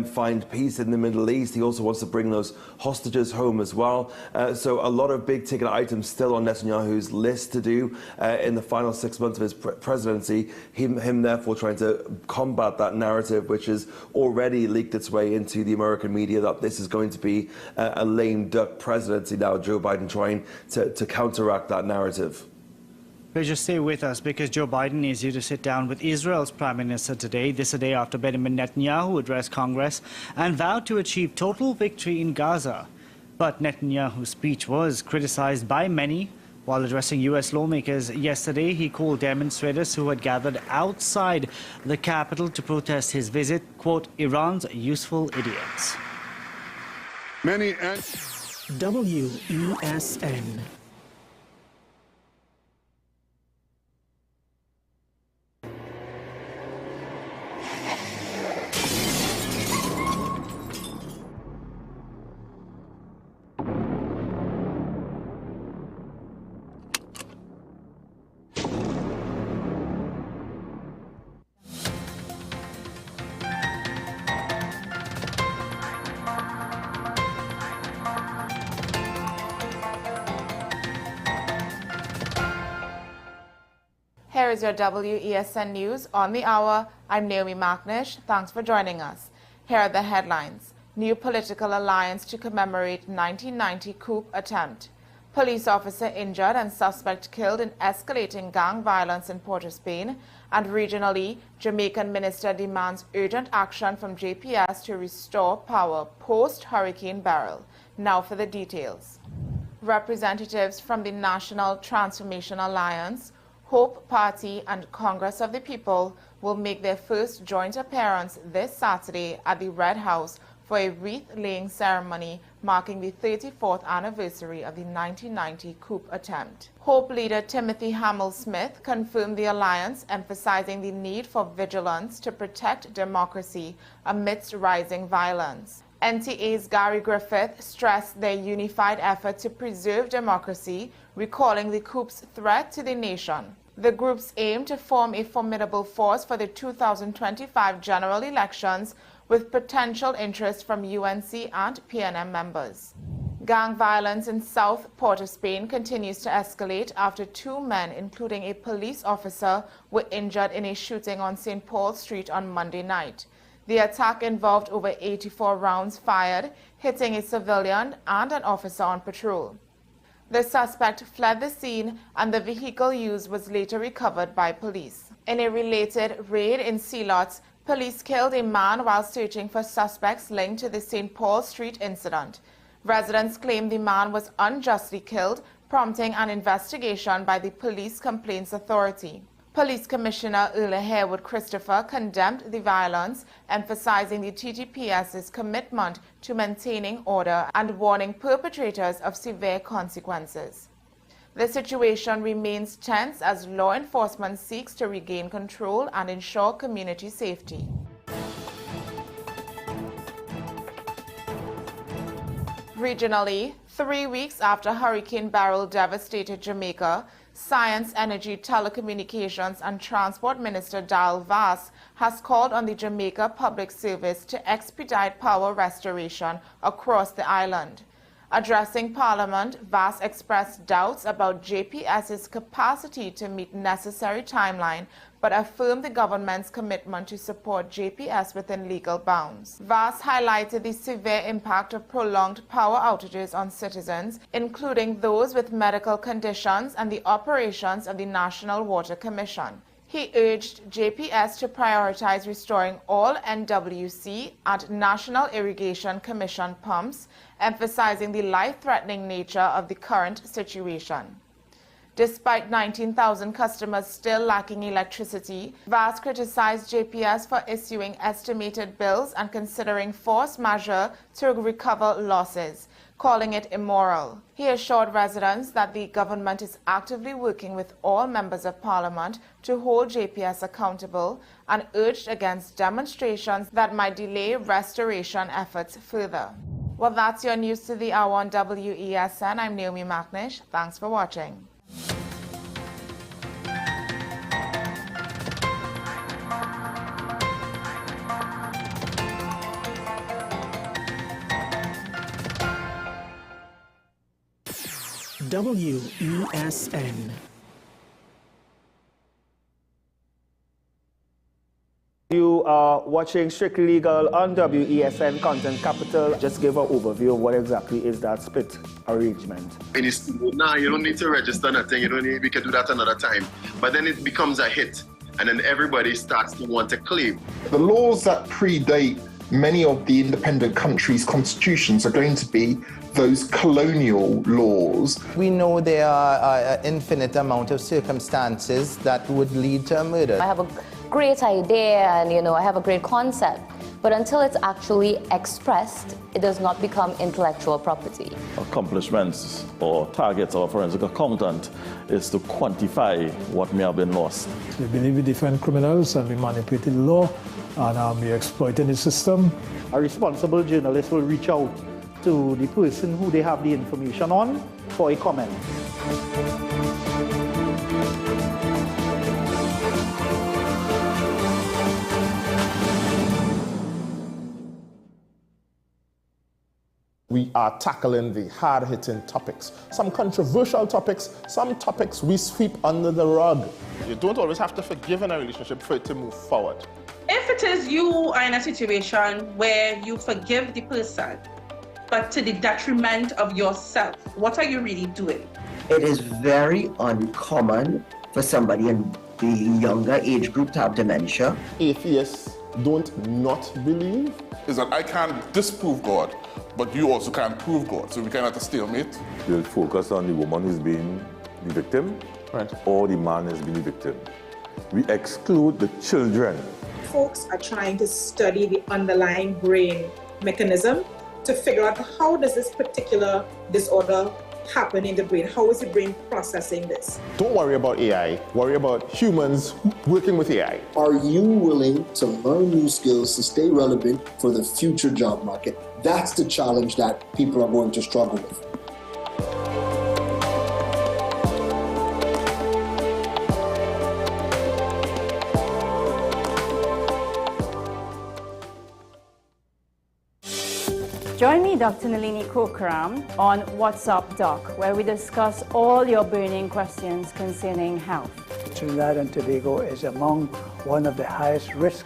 find peace in the Middle East. He also wants to bring those hostages home as well. So a lot of big ticket items still on Netanyahu's list to do in the final 6 months of his presidency. Him therefore trying to combat that narrative, which has already leaked its way into the American media, that this is going to be a lame duck presidency. Now Joe Biden trying to counteract that narrative. But just stay with us, because Joe Biden is due to sit down with Israel's Prime Minister today. This a day after Benjamin Netanyahu addressed Congress and vowed to achieve total victory in Gaza. But Netanyahu's speech was criticized by many. While addressing U.S. lawmakers yesterday, he called demonstrators who had gathered outside the capital to protest his visit, quote, Iran's useful idiots. WESN. Here is your WESN News on the hour. I'm Naomi Macnish. Thanks for joining us. Here are the headlines. New political alliance to commemorate 1990 coup attempt. Police officer injured and suspect killed in escalating gang violence in Port of Spain. And regionally, Jamaican minister demands urgent action from JPS to restore power post-Hurricane Beryl. Now for the details. Representatives from the National Transformation Alliance, Hope Party and Congress of the People will make their first joint appearance this Saturday at the Red House for a wreath-laying ceremony marking the 34th anniversary of the 1990 coup attempt. Hope leader Timothy Hamill-Smith confirmed the alliance, emphasizing the need for vigilance to protect democracy amidst rising violence. NTA's Gary Griffith stressed their unified effort to preserve democracy, recalling the coup's threat to the nation. The groups aim to form a formidable force for the 2025 general elections, with potential interest from UNC and PNM members. Gang violence in South Port of Spain continues to escalate after 2 men, including a police officer, were injured in a shooting on St. Paul Street on Monday night. The attack involved over 84 rounds fired, hitting a civilian and an officer on patrol. The suspect fled the scene and the vehicle used was later recovered by police. In a related raid in Sealots, police killed a man while searching for suspects linked to the St. Paul Street incident. Residents claim the man was unjustly killed, prompting an investigation by the Police Complaints Authority. Police Commissioner Ula Harewood Christopher condemned the violence, emphasizing the TGPS's commitment to maintaining order and warning perpetrators of severe consequences. The situation remains tense as law enforcement seeks to regain control and ensure community safety. Regionally, 3 weeks after Hurricane Beryl devastated Jamaica, Science, Energy, Telecommunications and Transport Minister Dal Vass has called on the Jamaica Public Service to expedite power restoration across the island. Addressing Parliament, Vass expressed doubts about JPS's capacity to meet necessary timeline, but affirmed the government's commitment to support JPS within legal bounds. Vass highlighted the severe impact of prolonged power outages on citizens, including those with medical conditions and the operations of the National Water Commission. He urged JPS to prioritize restoring all NWC and National Irrigation Commission pumps, emphasizing the life-threatening nature of the current situation. Despite 19,000 customers still lacking electricity, Vass criticized JPS for issuing estimated bills and considering force majeure to recover losses, calling it immoral. He assured residents that the government is actively working with all members of Parliament to hold JPS accountable and urged against demonstrations that might delay restoration efforts further. Well, that's your news to the hour on WESN. I'm Naomi Macnish. Thanks for watching. WESN. You are watching Strictly Legal on WESN Content Capital. Just give an overview of what exactly is that split arrangement. Nah, you don't need to register nothing. You don't need, we can do that another time. But then it becomes a hit, and then everybody starts to want to claim. The laws that predate many of the independent countries' constitutions are going to be those colonial laws. We know there are an infinite amount of circumstances that would lead to a murder. I have a great idea and I have a great concept, but until it's actually expressed, it does not become intellectual property. Accomplishments or targets of a forensic accountant is to quantify what may have been lost. We believe in different criminals and we manipulated the law and we exploited the system. A responsible journalist will reach out to the person who they have the information on for a comment. We are tackling the hard-hitting topics, some controversial topics, some topics we sweep under the rug. You don't always have to forgive in a relationship for it to move forward. If it is you are in a situation where you forgive the person, but to the detriment of yourself, what are you really doing? It is very uncommon for somebody in the younger age group to have dementia. Atheists don't not believe. Is that I can't disprove God, but you also can't prove God, so we kind of have to stalemate. We'll focus on the woman who's being the victim, or the man has been the victim. We exclude the children. Folks are trying to study the underlying brain mechanism to figure out how does this particular disorder happen in the brain? How is the brain processing this? Don't worry about AI, worry about humans working with AI. Are you willing to learn new skills to stay relevant for the future job market? That's the challenge that people are going to struggle with. Join me, Dr. Nalini Kokram, on What's Up Doc, where we discuss all your burning questions concerning health. Trinidad and Tobago is among one of the highest risk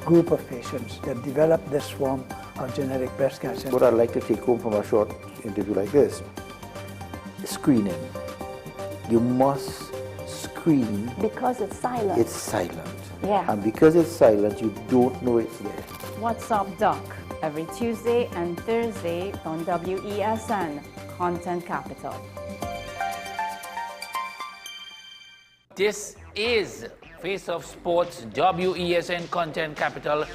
group of patients that develop this form of genetic breast cancer. What I'd like to take home from a short interview like this, screening. You must screen. Because it's silent. It's silent. Yeah. And because it's silent, you don't know it's there. What's Up Doc, every Tuesday and Thursday on WESN, Content Capital. This is Face of Sports, WESN Content Capital.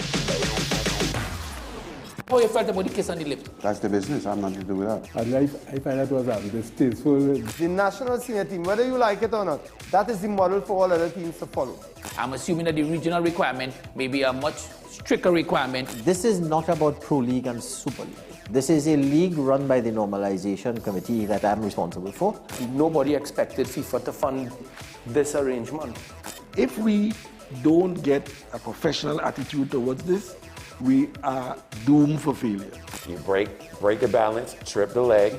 How you felt about the kiss on the lip? That's the business. I'm not to do with that. And I find that was distasteful. The national senior team, whether you like it or not, that is the model for all other teams to follow. I'm assuming that the regional requirement may be a much stricter requirement. This is not about Pro League and Super League. This is a league run by the Normalization Committee that I'm responsible for. Nobody expected FIFA to fund this arrangement. If we don't get a professional attitude towards this, we are doomed for failure. You break the balance, trip the leg,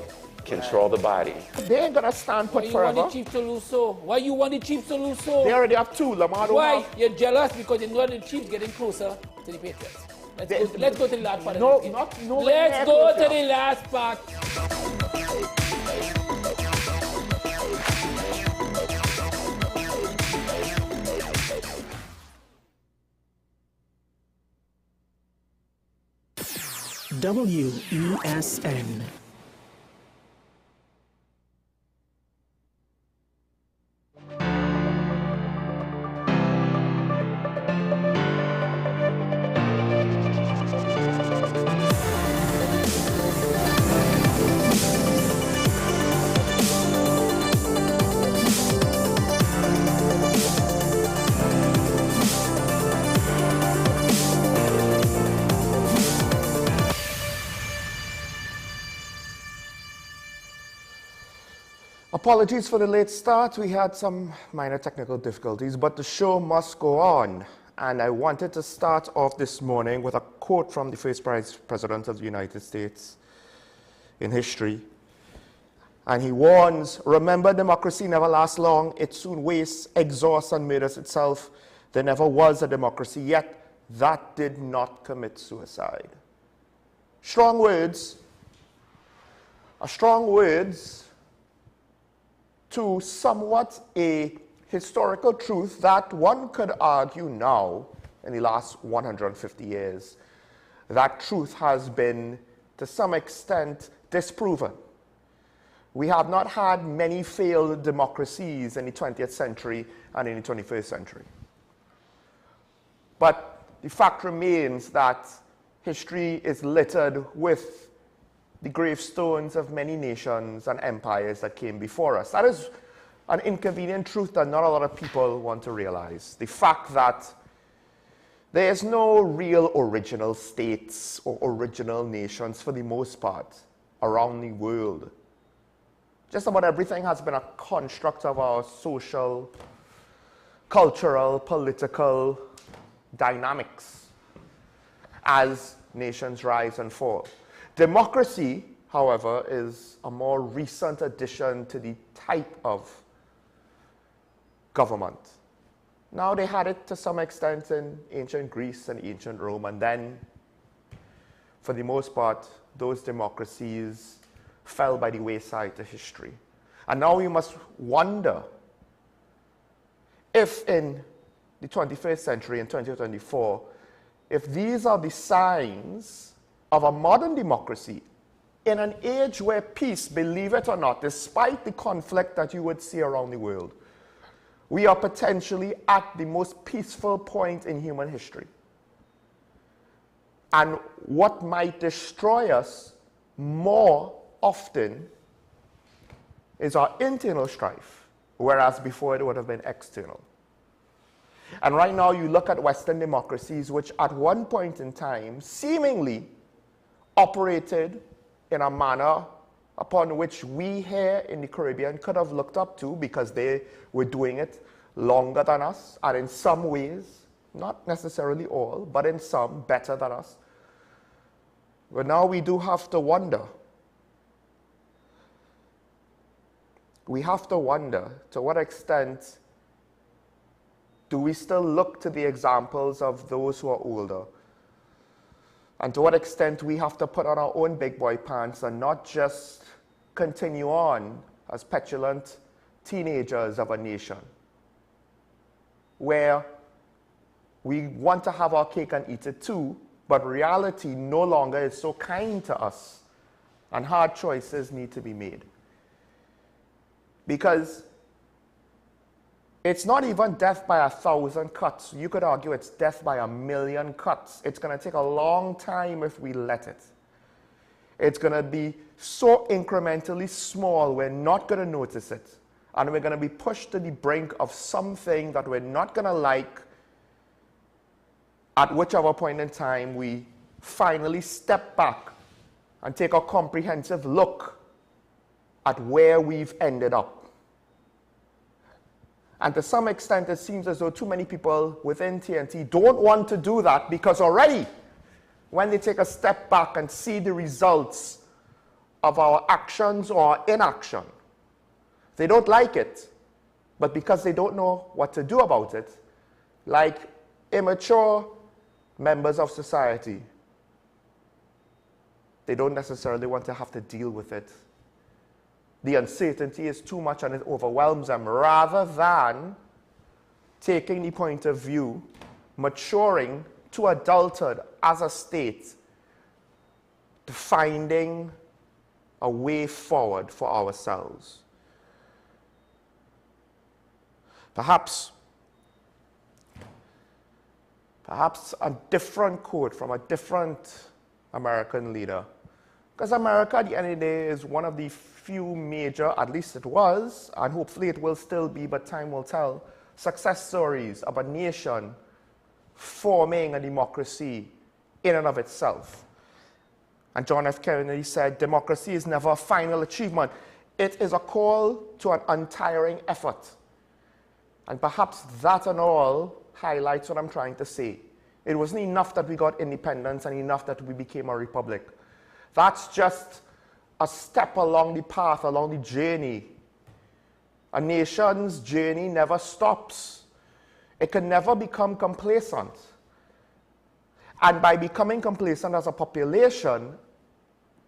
control the body. They ain't gonna stand put forever. Why you want the Chiefs to lose so? Why you want the Chiefs to lose so? They already have two. Lamar don't Why? have. You're jealous because you know the Chiefs getting closer to the Patriots. Let's go to the last part. No, let's go to the last part. WESN. Apologies for the late start. We had some minor technical difficulties, but the show must go on. And I wanted to start off this morning with a quote from the first Vice President of the United States in history. And he warns, "Remember, democracy never lasts long. It soon wastes, exhausts, and murders itself. There never was a democracy, yet that did not commit suicide." Strong words. Strong words to somewhat a historical truth that one could argue now, in the last 150 years, that truth has been, to some extent, disproven. We have not had many failed democracies in the 20th century and in the 21st century. But the fact remains that history is littered with the gravestones of many nations and empires that came before us. That is an inconvenient truth that not a lot of people want to realize. The fact that there is no real original states or original nations for the most part around the world. Just about everything has been a construct of our social, cultural, political dynamics as nations rise and fall. Democracy, however, is a more recent addition to the type of government. Now, they had it to some extent in ancient Greece and ancient Rome, and then, for the most part, those democracies fell by the wayside to history. And now we must wonder if in the 21st century, in 2024, if these are the signs of a modern democracy in an age where peace, believe it or not, despite the conflict that you would see around the world, we are potentially at the most peaceful point in human history. And what might destroy us more often is our internal strife, whereas before it would have been external. And right now you look at Western democracies, which at one point in time seemingly operated in a manner upon which we here in the Caribbean could have looked up to because they were doing it longer than us, and in some ways, not necessarily all, but in some, better than us. But now we do have to wonder. We have to wonder to what extent do we still look to the examples of those who are older? And to what extent we have to put on our own big boy pants and not just continue on as petulant teenagers of a nation, where we want to have our cake and eat it too, but reality no longer is so kind to us, and hard choices need to be made. Because It's not even death by 1,000 cuts. You could argue it's death by 1,000,000 cuts. It's going to take a long time if we let it. It's going to be so incrementally small, we're not going to notice it. And we're going to be pushed to the brink of something that we're not going to like, at whichever point in time we finally step back and take a comprehensive look at where we've ended up. And to some extent, it seems as though too many people within TNT don't want to do that, because already, when they take a step back and see the results of our actions or inaction, they don't like it. But because they don't know what to do about it, like immature members of society, they don't necessarily want to have to deal with it. The uncertainty is too much and it overwhelms them, rather than taking the point of view, maturing to adulthood as a state, to finding a way forward for ourselves. Perhaps a different quote from a different American leader. Because America, at the end of the day, is one of the few major, at least it was, and hopefully it will still be, but time will tell, success stories of a nation forming a democracy in and of itself. And John F. Kennedy said, democracy is never a final achievement. It is a call to an untiring effort. And perhaps that and all highlights what I'm trying to say. It wasn't enough that we got independence and enough that we became a republic. That's just a step along the path, along the journey. A nation's journey never stops. It can never become complacent. And by becoming complacent as a population,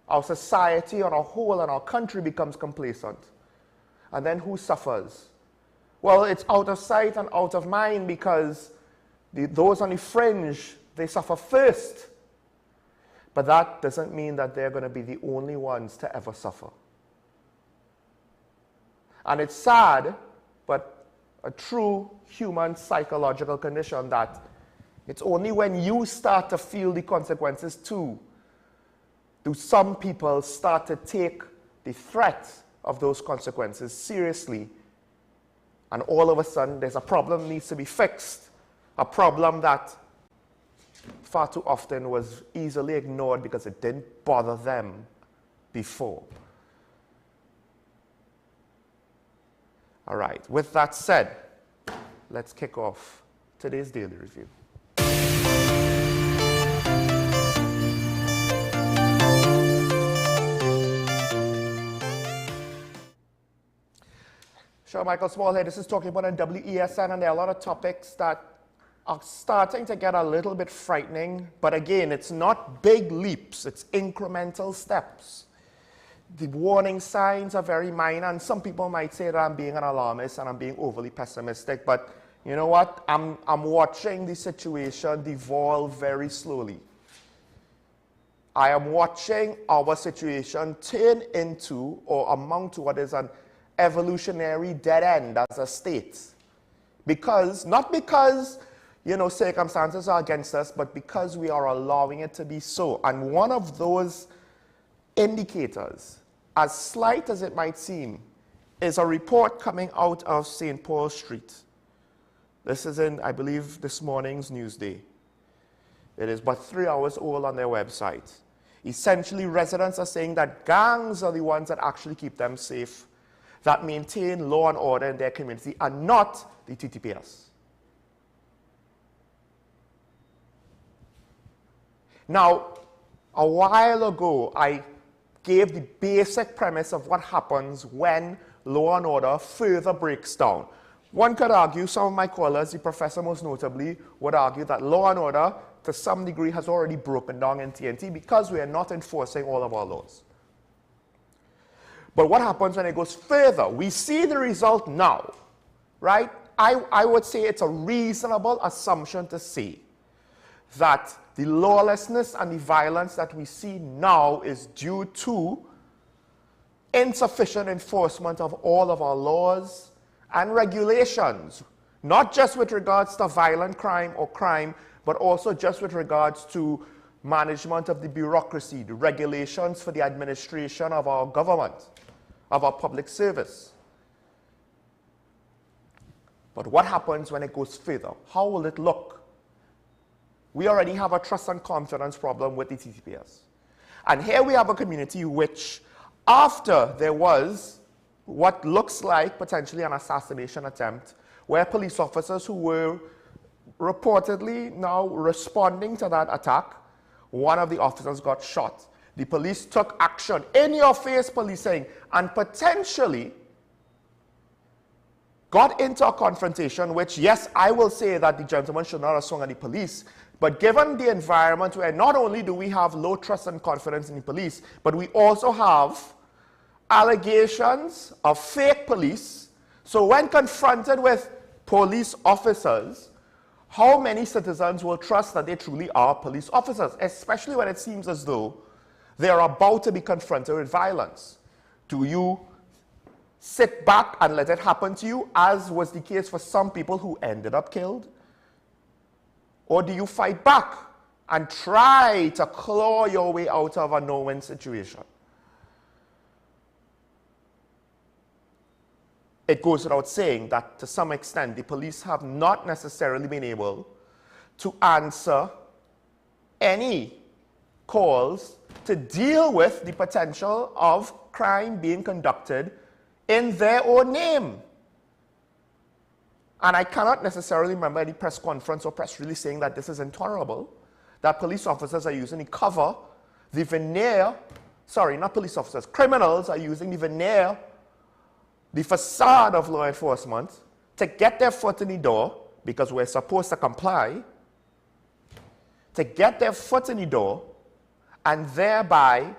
our society on a whole and our country becomes complacent. And then who suffers? Well, it's out of sight and out of mind, because those on the fringe, they suffer first. But that doesn't mean that they're going to be the only ones to ever suffer. And it's sad, but a true human psychological condition, that it's only when you start to feel the consequences too, do some people start to take the threat of those consequences seriously. And all of a sudden, there's a problem that needs to be fixed. A problem that far too often was easily ignored because it didn't bother them before. All right, with that said, let's kick off today's Daily Review. Sure, Michael Small here. This is Talking About on WESN, and there are a lot of topics that are starting to get a little bit frightening. But again, it's not big leaps, it's incremental steps. The warning signs are very minor, and some people might say that I'm being an alarmist and I'm being overly pessimistic. But you know what? I'm watching the situation devolve very slowly. I am watching our situation turn into or amount to what is an evolutionary dead end as a state. Because, not because, circumstances are against us, but because we are allowing it to be so. And one of those indicators, as slight as it might seem, is a report coming out of St. Paul Street. This is in, I believe, this morning's Newsday. It is but 3 hours old on their website. Essentially, residents are saying that gangs are the ones that actually keep them safe, that maintain law and order in their community, and not the TTPS. Now, a while ago, I gave the basic premise of what happens when law and order further breaks down. One could argue, some of my callers, the professor most notably, would argue that law and order, to some degree, has already broken down in TNT because we are not enforcing all of our laws. But what happens when it goes further? We see the result now, right? I would say it's a reasonable assumption to say that the lawlessness and the violence that we see now is due to insufficient enforcement of all of our laws and regulations, not just with regards to violent crime or crime, but also just with regards to management of the bureaucracy, the regulations for the administration of our government, of our public service. But what happens when it goes further? How will it look? We already have a trust and confidence problem with the TTPS. And here we have a community which, after there was what looks like potentially an assassination attempt, where police officers who were reportedly now responding to that attack, one of the officers got shot. The police took action, in-your-face policing, and potentially got into a confrontation, which, yes, I will say that the gentleman should not have swung at the police, but given the environment where not only do we have low trust and confidence in the police, but we also have allegations of fake police. So when confronted with police officers, how many citizens will trust that they truly are police officers, especially when it seems as though they are about to be confronted with violence? Do you sit back and let it happen to you, as was the case for some people who ended up killed? Or do you fight back and try to claw your way out of a no-win situation? It goes without saying that to some extent the police have not necessarily been able to answer any calls to deal with the potential of crime being conducted in their own name. And I cannot necessarily remember any press conference or press release saying that this is intolerable, that police officers are using the cover, the veneer, sorry, not police officers, criminals are using the veneer, the facade of law enforcement to get their foot in the door, because we're supposed to comply, to get their foot in the door and thereby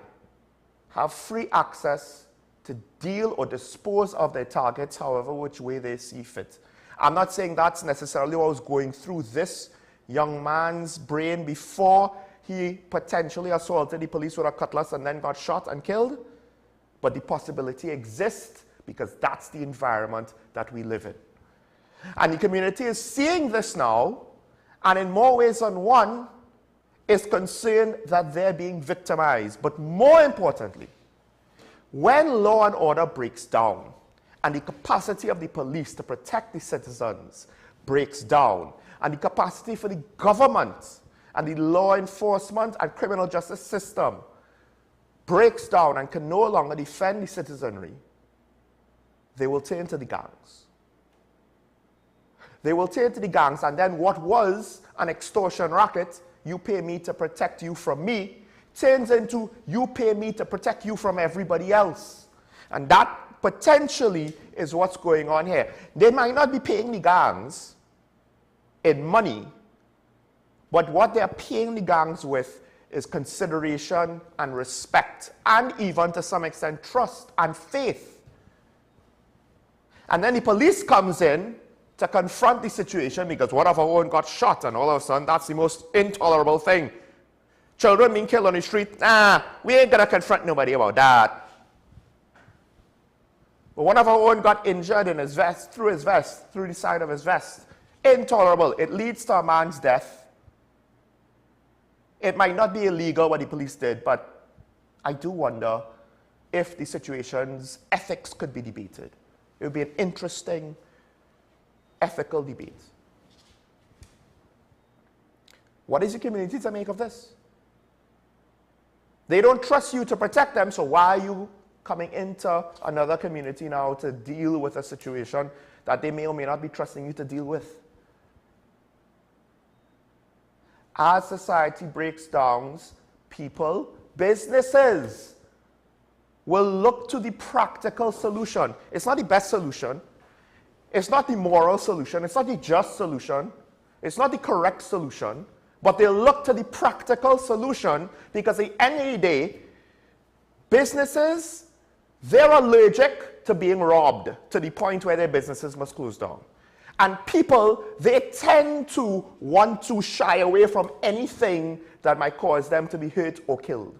have free access to deal or dispose of their targets however which way they see fit. I'm not saying that's necessarily what was going through this young man's brain before he potentially assaulted the police with a cutlass and then got shot and killed, but the possibility exists because that's the environment that we live in. And the community is seeing this now, and in more ways than one, is concerned that they're being victimized. But more importantly, when law and order breaks down, and the capacity of the police to protect the citizens breaks down, and the capacity for the government and the law enforcement and criminal justice system breaks down and can no longer defend the citizenry, they will turn to the gangs. They will turn to the gangs, and then what was an extortion racket, you pay me to protect you from me, turns into you pay me to protect you from everybody else. And that potentially is what's going on here. They might not be paying the gangs in money, but what they're paying the gangs with is consideration and respect, and even to some extent trust and faith. And then the police comes in to confront the situation because one of our own got shot, and all of a sudden that's the most intolerable thing. Children being killed on the street, we ain't gonna confront nobody about that. But one of our own got injured in his vest, through the side of his vest. Intolerable. It leads to a man's death. It might not be illegal what the police did, but I do wonder if the situation's ethics could be debated. It would be an interesting ethical debate. What is the community to make of this? They don't trust you to protect them, so why are you coming into another community now to deal with a situation that they may or may not be trusting you to deal with? As society breaks down, people, businesses will look to the practical solution. It's not the best solution. It's not the moral solution. It's not the just solution. It's not the correct solution. But they'll look to the practical solution because at the end of the day, businesses, they're allergic to being robbed to the point where their businesses must close down. And people, they tend to want to shy away from anything that might cause them to be hurt or killed.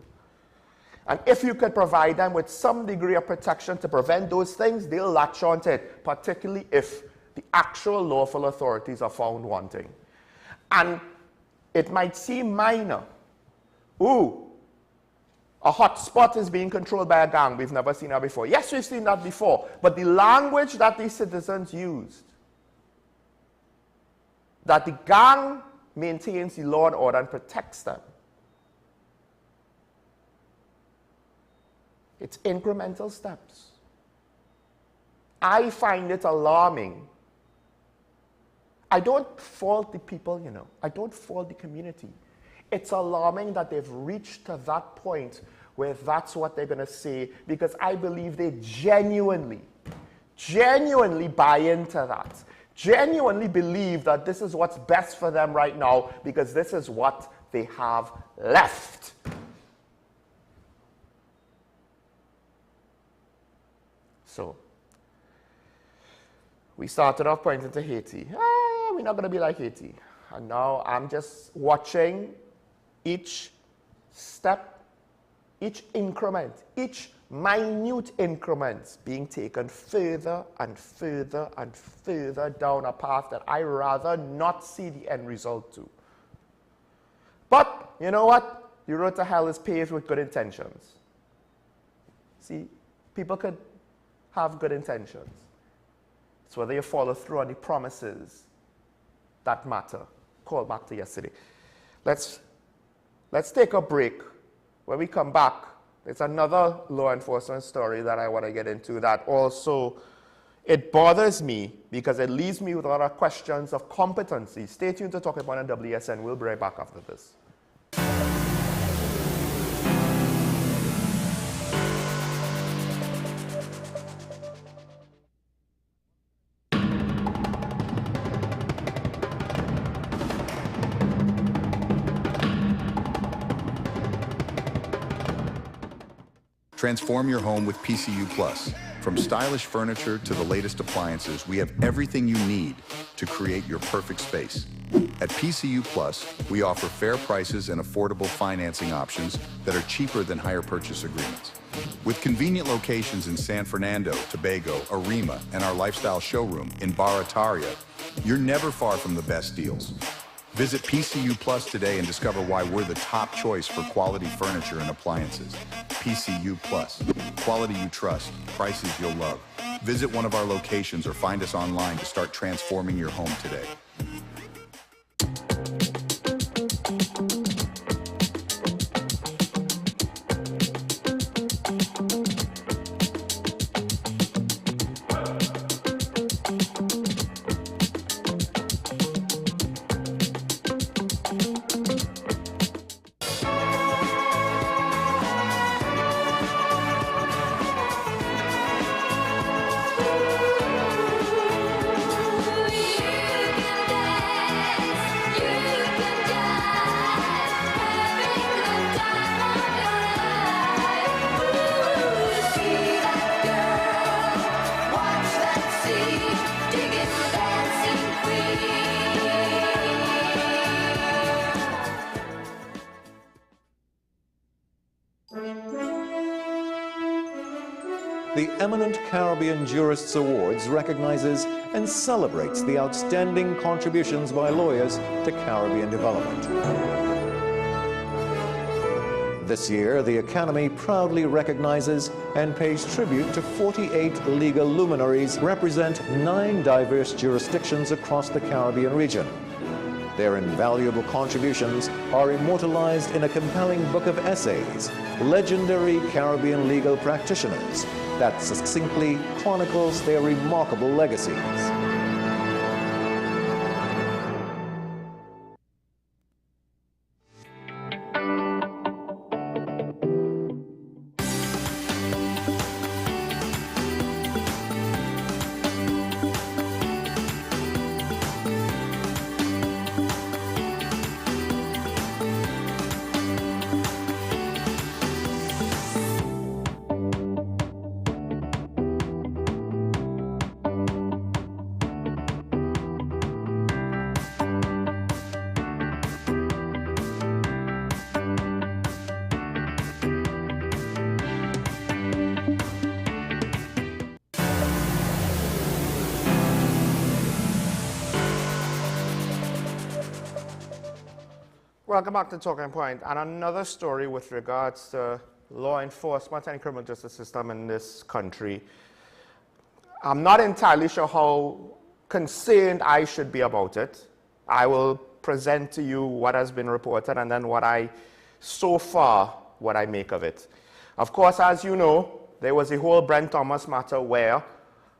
And if you could provide them with some degree of protection to prevent those things, they'll latch onto it, particularly if the actual lawful authorities are found wanting. And it might seem minor. Ooh, a hotspot is being controlled by a gang. We've never seen that before. Yes, we've seen that before. But the language that these citizens used, that the gang maintains the law and order and protects them. It's incremental steps. I find it alarming. I don't fault the people, you know. I don't fault the community. It's alarming that they've reached to that point where that's what they're going to say, because I believe they genuinely buy into that. Genuinely believe that this is what's best for them right now because this is what they have left. So, we started off pointing to Haiti. We're not going to be like Haiti. And now I'm just watching each step, each increment, each minute increments being taken further and further and further down a path that I rather not see the end result to. But, you know what? The road to hell is paved with good intentions. See, people could have good intentions. It's whether you follow through on the promises that matter. Call back to yesterday. Let's take a break. When we come back, there's another law enforcement story that I want to get into that also, it bothers me because it leaves me with a lot of questions of competency. Stay tuned to Talk About on WSN. We'll be right back after this. Transform your home with PCU Plus. From stylish furniture to the latest appliances, we have everything you need to create your perfect space. At PCU Plus, we offer fair prices and affordable financing options that are cheaper than hire purchase agreements. With convenient locations in San Fernando, Tobago, Arima, and our lifestyle showroom in Barataria, you're never far from the best deals. Visit PCU Plus today and discover why we're the top choice for quality furniture and appliances. PCU Plus. Quality you trust, prices you'll love. Visit one of our locations or find us online to start transforming your home today. The Eminent Caribbean Jurists Awards recognizes and celebrates the outstanding contributions by lawyers to Caribbean development. This year, the Academy proudly recognizes and pays tribute to 48 legal luminaries who represent 9 diverse jurisdictions across the Caribbean region. Their invaluable contributions are immortalized in a compelling book of essays, Legendary Caribbean Legal Practitioners, that succinctly chronicles their remarkable legacies. Welcome back to Talking Point. And another story with regards to law enforcement and criminal justice system in this country. I'm not entirely sure how concerned I should be about it. I will present to you what has been reported and then what I make of it. Of course, as you know, there was a whole Brent Thomas matter where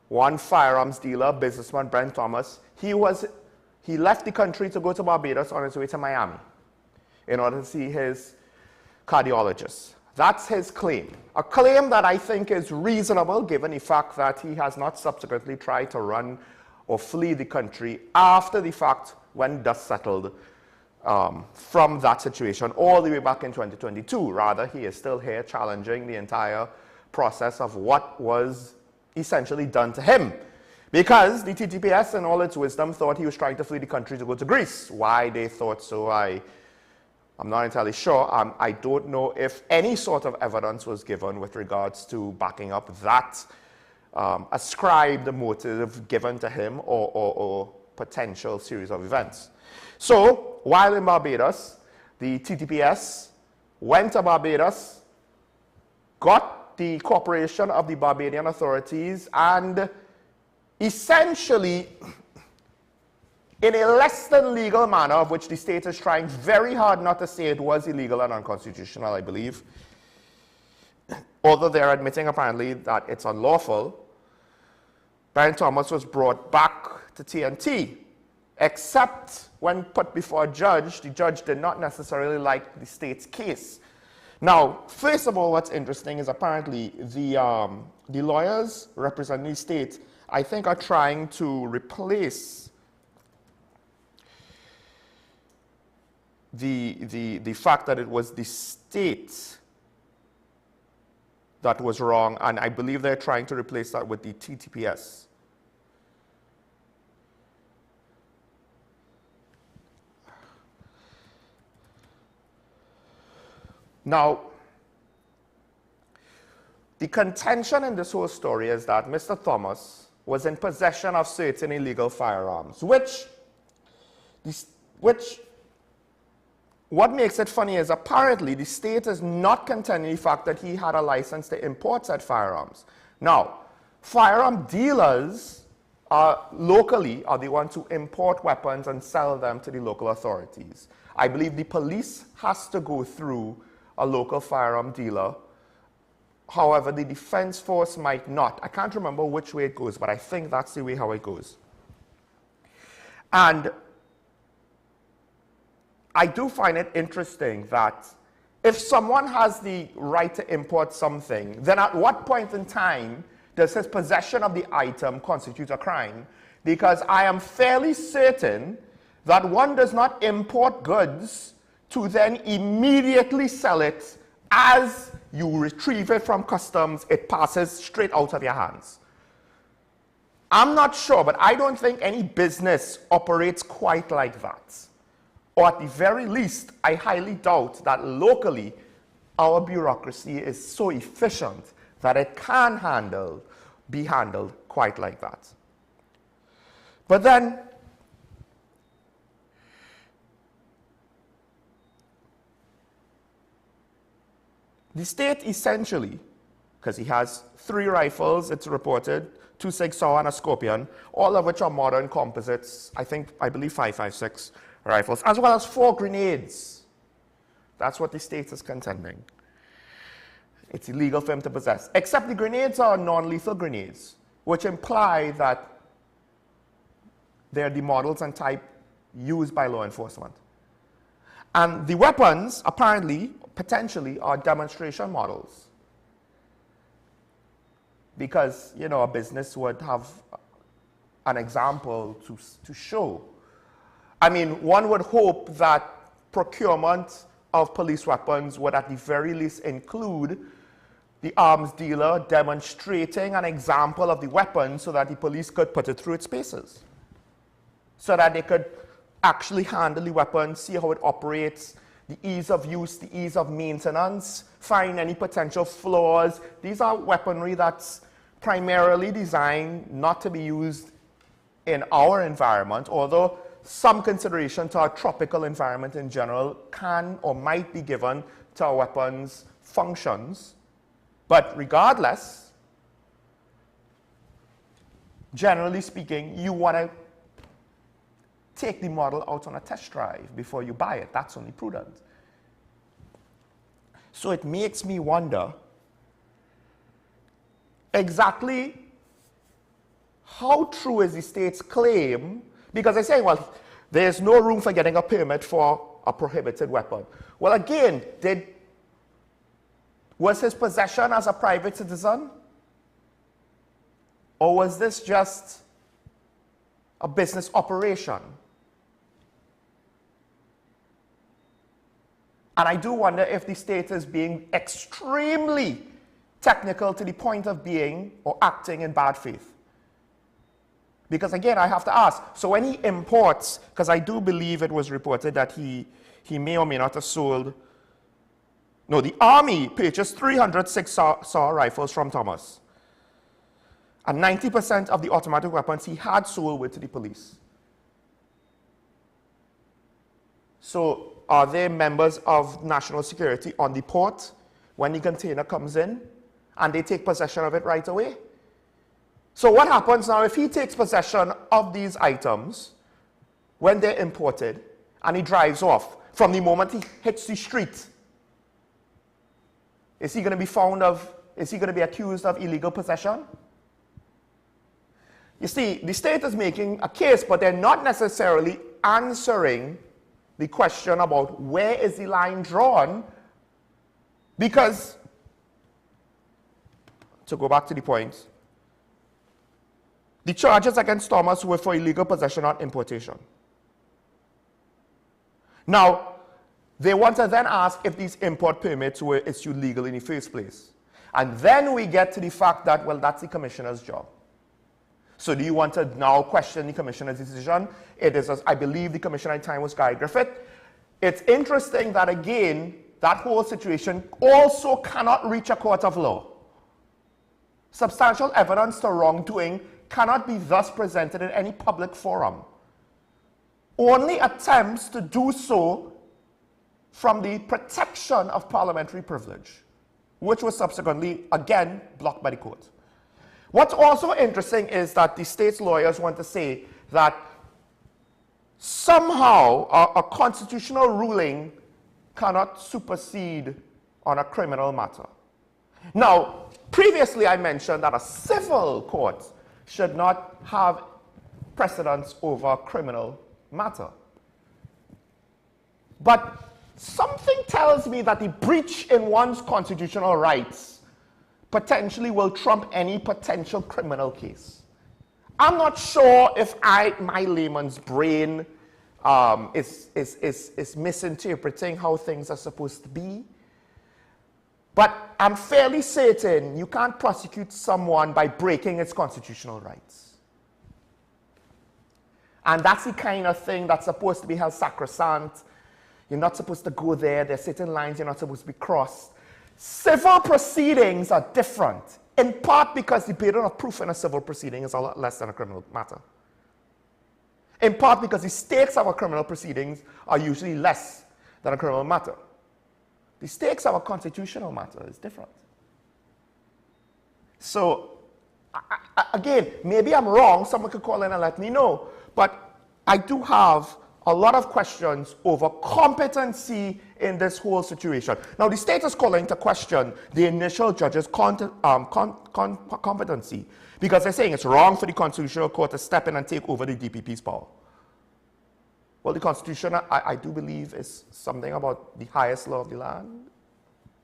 one firearms dealer, businessman Brent Thomas, he left the country to go to Barbados on his way to Miami in order to see his cardiologist. That's his claim. A claim that I think is reasonable given the fact that he has not subsequently tried to run or flee the country after the fact when dust settled from that situation all the way back in 2022. Rather, he is still here challenging the entire process of what was essentially done to him. Because the TTPS, in all its wisdom, thought he was trying to flee the country to go to Greece. Why they thought so, I'm not entirely sure. I don't know if any sort of evidence was given with regards to backing up that ascribed motive given to him or potential series of events. So, while in Barbados, the TTPS went to Barbados, got the cooperation of the Barbadian authorities, and essentially, in a less than legal manner, of which the state is trying very hard not to say it was illegal and unconstitutional, I believe, although they're admitting apparently that it's unlawful, Brent Thomas was brought back to TNT, except when put before a judge, the judge did not necessarily like the state's case. Now, first of all, what's interesting is apparently the lawyers representing the state, I think, are trying to replace the fact that it was the state that was wrong, and I believe they're trying to replace that with the TTPS. Now, the contention in this whole story is that Mr. Thomas was in possession of certain illegal firearms, which what makes it funny is apparently the state is not contending the fact that he had a license to import said firearms. Now, firearm dealers locally are the ones who import weapons and sell them to the local authorities. I believe the police has to go through a local firearm dealer. However, the defense force might not. I can't remember which way it goes, but I think that's the way how it goes. And I do find it interesting that if someone has the right to import something, then at what point in time does his possession of the item constitute a crime? Because I am fairly certain that one does not import goods to then immediately sell it as you retrieve it from customs, it passes straight out of your hands. I'm not sure, but I don't think any business operates quite like that. Or at the very least, I highly doubt that locally our bureaucracy is so efficient that it can be handled quite like that. But then, the state essentially, because he has 3 rifles, it's reported, 2 Sig Sauer and a Scorpion, all of which are modern composites, I believe 5.56 rifles, as well as 4 grenades. That's what the state is contending. It's illegal for him to possess. Except the grenades are non-lethal grenades, which imply that they're the models and type used by law enforcement. And the weapons, apparently, potentially, are demonstration models. Because, you know, a business would have an example to show. I mean, one would hope that procurement of police weapons would at the very least include the arms dealer demonstrating an example of the weapon so that the police could put it through its paces. So that they could actually handle the weapon, see how it operates, the ease of use, the ease of maintenance, find any potential flaws. These are weaponry that's primarily designed not to be used in our environment, although some consideration to our tropical environment in general can or might be given to our weapons functions. But regardless, generally speaking, you want to take the model out on a test drive before you buy it. That's only prudent. So it makes me wonder exactly how true is the state's claim, because they say, well, there's no room for getting a permit for a prohibited weapon. Well, again, was his possession as a private citizen? Or was this just a business operation? And I do wonder if the state is being extremely technical to the point of being or acting in bad faith. Because again, I have to ask, so when he imports, because I do believe it was reported that he may or may not have sold, no, the Army purchased 306 SAW rifles from Thomas. And 90% of the automatic weapons he had sold were to the police. So are they members of national security on the port when the container comes in and they take possession of it right away? So what happens now if he takes possession of these items when they're imported and he drives off from the moment he hits the street? Is he going to be accused of illegal possession? You see, the state is making a case, but they're not necessarily answering the question about where is the line drawn, because, to go back to the point, the charges against Thomas were for illegal possession or importation. Now, they want to then ask if these import permits were issued legally in the first place. And then we get to the fact that, well, that's the commissioner's job. So do you want to now question the commissioner's decision? It is, I believe the commissioner at the time was Guy Griffith. It's interesting that, again, that whole situation also cannot reach a court of law. Substantial evidence to wrongdoing cannot be thus presented in any public forum. Only attempts to do so from the protection of parliamentary privilege, which was subsequently, again, blocked by the court. What's also interesting is that the state's lawyers want to say that somehow a constitutional ruling cannot supersede on a criminal matter. Now, previously I mentioned that a civil court should not have precedence over a criminal matter. But something tells me that the breach in one's constitutional rights potentially will trump any potential criminal case. I'm not sure if my layman's brain is misinterpreting how things are supposed to be, but I'm fairly certain you can't prosecute someone by breaking its constitutional rights. And that's the kind of thing that's supposed to be held sacrosanct. You're not supposed to go there. There are certain lines you're not supposed to be crossed. Civil proceedings are different, in part because the burden of proof in a civil proceeding is a lot less than a criminal matter. In part because the stakes of a criminal proceedings are usually less than a criminal matter. The stakes of a constitutional matter is different. So, again, maybe I'm wrong. Someone could call in and let me know. But I do have a lot of questions over competency in this whole situation. Now, the state is calling to question the initial judge's competency because they're saying it's wrong for the Constitutional Court to step in and take over the DPP's power. Well, the Constitution, I do believe, is something about the highest law of the land,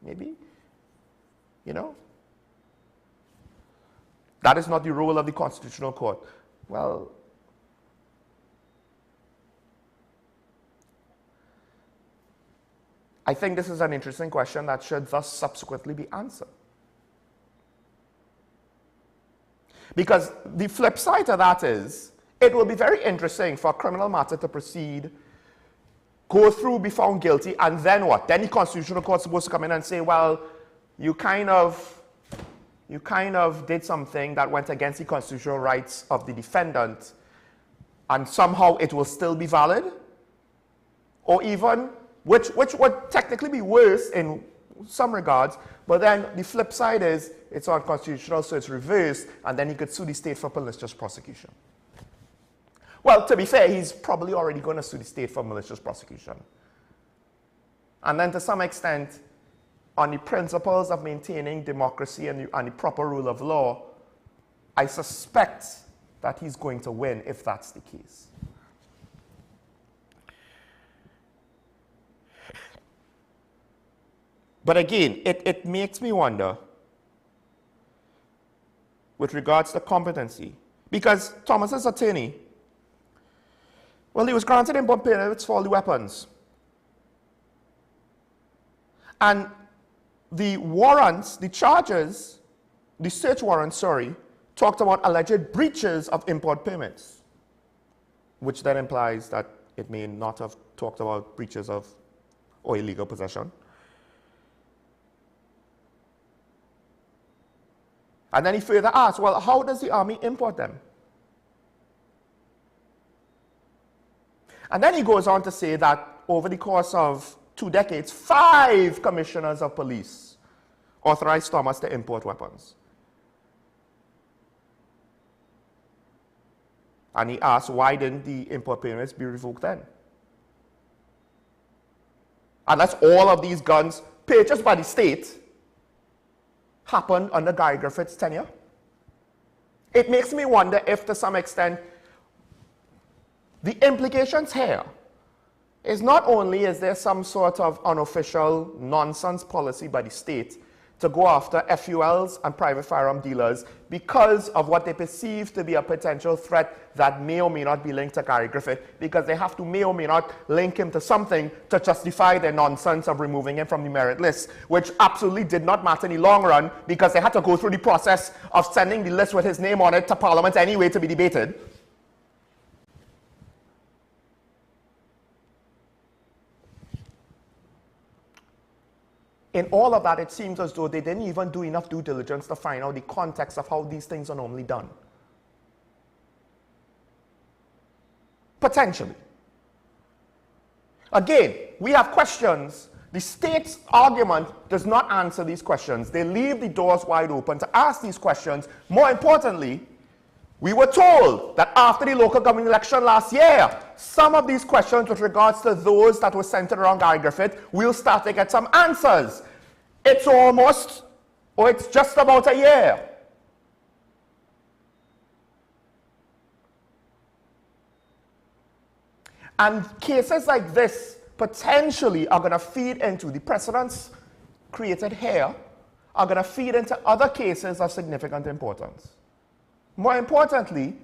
maybe, you know. That is not the role of the Constitutional Court. Well, I think this is an interesting question that should thus subsequently be answered. Because the flip side to that is, it will be very interesting for a criminal matter to proceed, go through, be found guilty, and then what? Then the Constitutional Court is supposed to come in and say, well, you kind of did something that went against the constitutional rights of the defendant. and somehow it will still be valid, or even, which would technically be worse in some regards, but then the flip side is it's unconstitutional, so it's reversed, and then he could sue the state for malicious prosecution. Well, to be fair, he's probably already going to sue the state for malicious prosecution. And then to some extent, on the principles of maintaining democracy and the proper rule of law, I suspect that he's going to win if that's the case. But again, it makes me wonder with regards to competency, because Thomas's attorney, well, he was granted import permits for all the weapons. And the warrants, the charges, the search warrants, sorry, talked about alleged breaches of import permits, which then implies that it may not have talked about breaches of or illegal possession. And then he further asked, well, how does the army import them? And then he goes on to say that over the course of 2 decades, 5 commissioners of police authorized Thomas to import weapons. And he asked, why didn't the import permits be revoked then? Unless all of these guns purchased by the state happened under Guy Griffith's tenure. It makes me wonder if, to some extent, the implications here is not only is there some sort of unofficial nonsense policy by the state to go after FULs and private firearm dealers because of what they perceive to be a potential threat that may or may not be linked to Gary Griffith, because they have to may or may not link him to something to justify their nonsense of removing him from the merit list, which absolutely did not matter in the long run because they had to go through the process of sending the list with his name on it to Parliament anyway to be debated. In all of that, it seems as though they didn't even do enough due diligence to find out the context of how these things are normally done. Potentially. Again, we have questions. The state's argument does not answer these questions. They leave the doors wide open to ask these questions. More importantly, we were told that after the local government election last year, some of these questions with regards to those that were centered around Gary Griffith, we'll start to get some answers. It's almost, or it's just about a year. And cases like this potentially are going to feed into the precedents created here, are going to feed into other cases of significant importance. More importantly,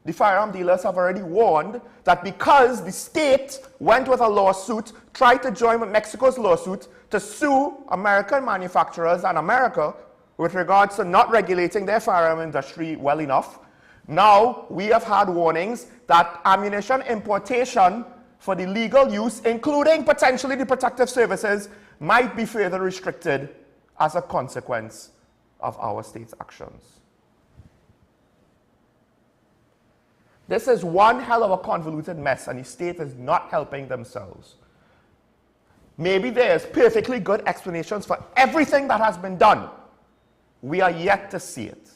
the firearm dealers have already warned that because the state went with a lawsuit, tried to join with Mexico's lawsuit to sue American manufacturers and America with regards to not regulating their firearm industry well enough, now we have had warnings that ammunition importation for the legal use, including potentially the protective services, might be further restricted as a consequence of our state's actions. This is one hell of a convoluted mess, and the state is not helping themselves. Maybe there's perfectly good explanations for everything that has been done. We are yet to see it.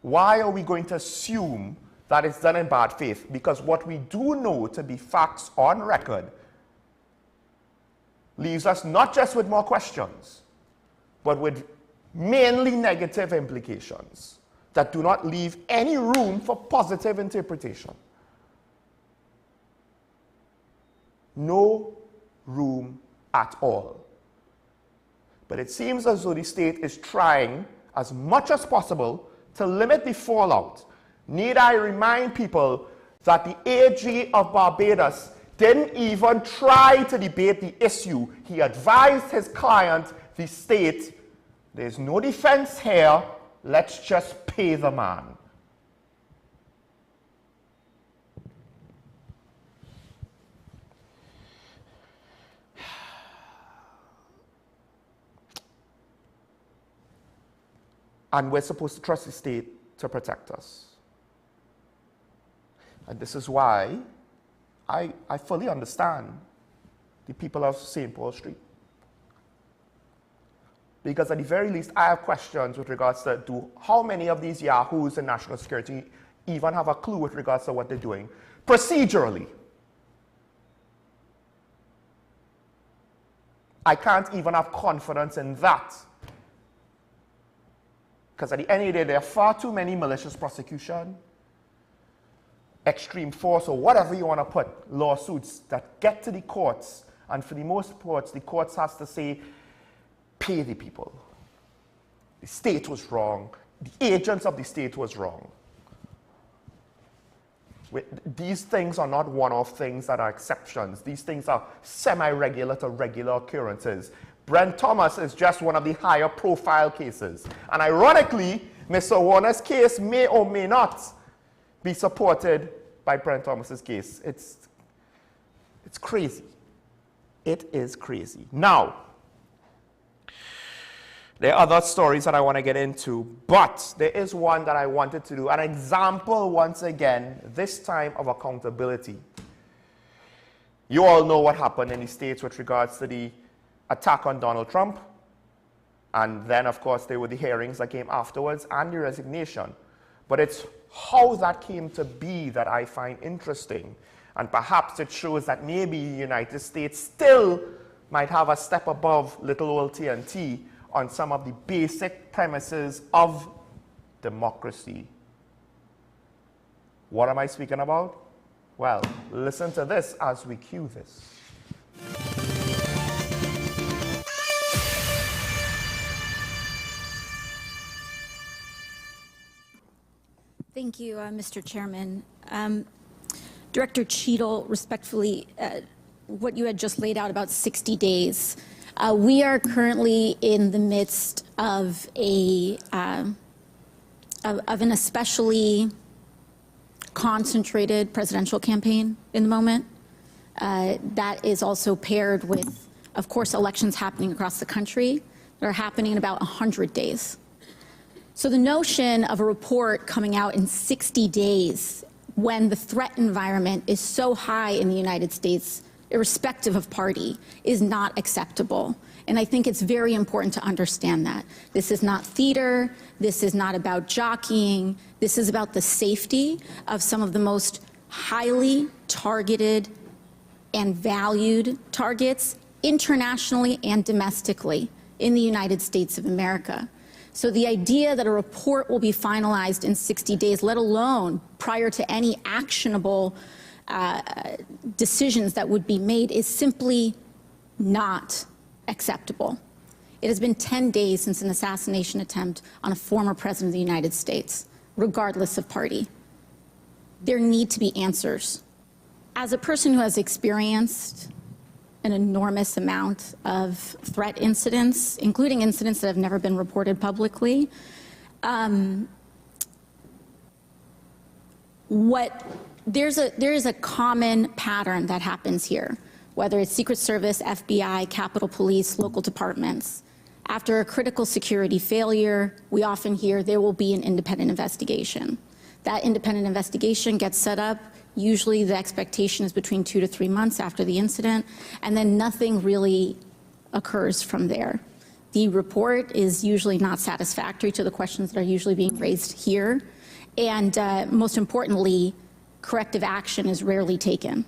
Why are we going to assume that it's done in bad faith? Because what we do know to be facts on record leaves us not just with more questions, but with mainly negative implications that do not leave any room for positive interpretation. No room at all. But it seems as though the state is trying as much as possible to limit the fallout. Need I remind people that the AG of Barbados didn't even try to debate the issue. He advised his client, the state, there's no defense here, let's just pay the man. And we're supposed to trust the state to protect us. And this is why I fully understand the people of St. Paul Street. Because at the very least, I have questions with regards to how many of these yahoos in national security even have a clue with regards to what they're doing procedurally. I can't even have confidence in that. Because at the end of the day, there are far too many malicious prosecution, extreme force, or whatever you want to put, lawsuits that get to the courts, and for the most parts, the courts has to say, pay the people. The state was wrong. The agents of the state was wrong. These things are not one-off things that are exceptions. These things are semi-regular to regular occurrences. Brent Thomas is just one of the higher profile cases. And ironically, Mr. Warner's case may or may not be supported by Brent Thomas's case. It's crazy. It is crazy. Now, there are other stories that I want to get into, but there is one that I wanted to do. An example, once again, this time of accountability. You all know what happened in the States with regards to the attack on Donald Trump. And then, of course, there were the hearings that came afterwards and the resignation. But it's how that came to be that I find interesting. And perhaps it shows that maybe the United States still might have a step above little old TNT on some of the basic premises of democracy. What am I speaking about? Well, listen to this as we cue this. Thank you, Mr. Chairman. Director Cheadle, respectfully, what you had just laid out about 60 days. We are currently in the midst of an especially concentrated presidential campaign in the moment. That is also paired with, of course, elections happening across the country that are happening in about 100 days. So the notion of a report coming out in 60 days when the threat environment is so high in the United States, irrespective of party, is not acceptable. And I think it's very important to understand that. This is not theater. This is not about jockeying. This is about the safety of some of the most highly targeted and valued targets internationally and domestically in the United States of America. So the idea that a report will be finalized in 60 days, let alone prior to any actionable decisions that would be made, is simply not acceptable. It has been 10 days since an assassination attempt on a former president of the United States, regardless of party. There need to be answers. As a person who has experienced an enormous amount of threat incidents, including incidents that have never been reported publicly, there is a common pattern that happens here, whether it's Secret Service, FBI, Capitol Police, local departments. After a critical security failure, we often hear there will be an independent investigation. That independent investigation gets set up. Usually the expectation is between 2 to 3 months after the incident, and then nothing really occurs from there. The report is usually not satisfactory to the questions that are usually being raised here, and most importantly, corrective action is rarely taken.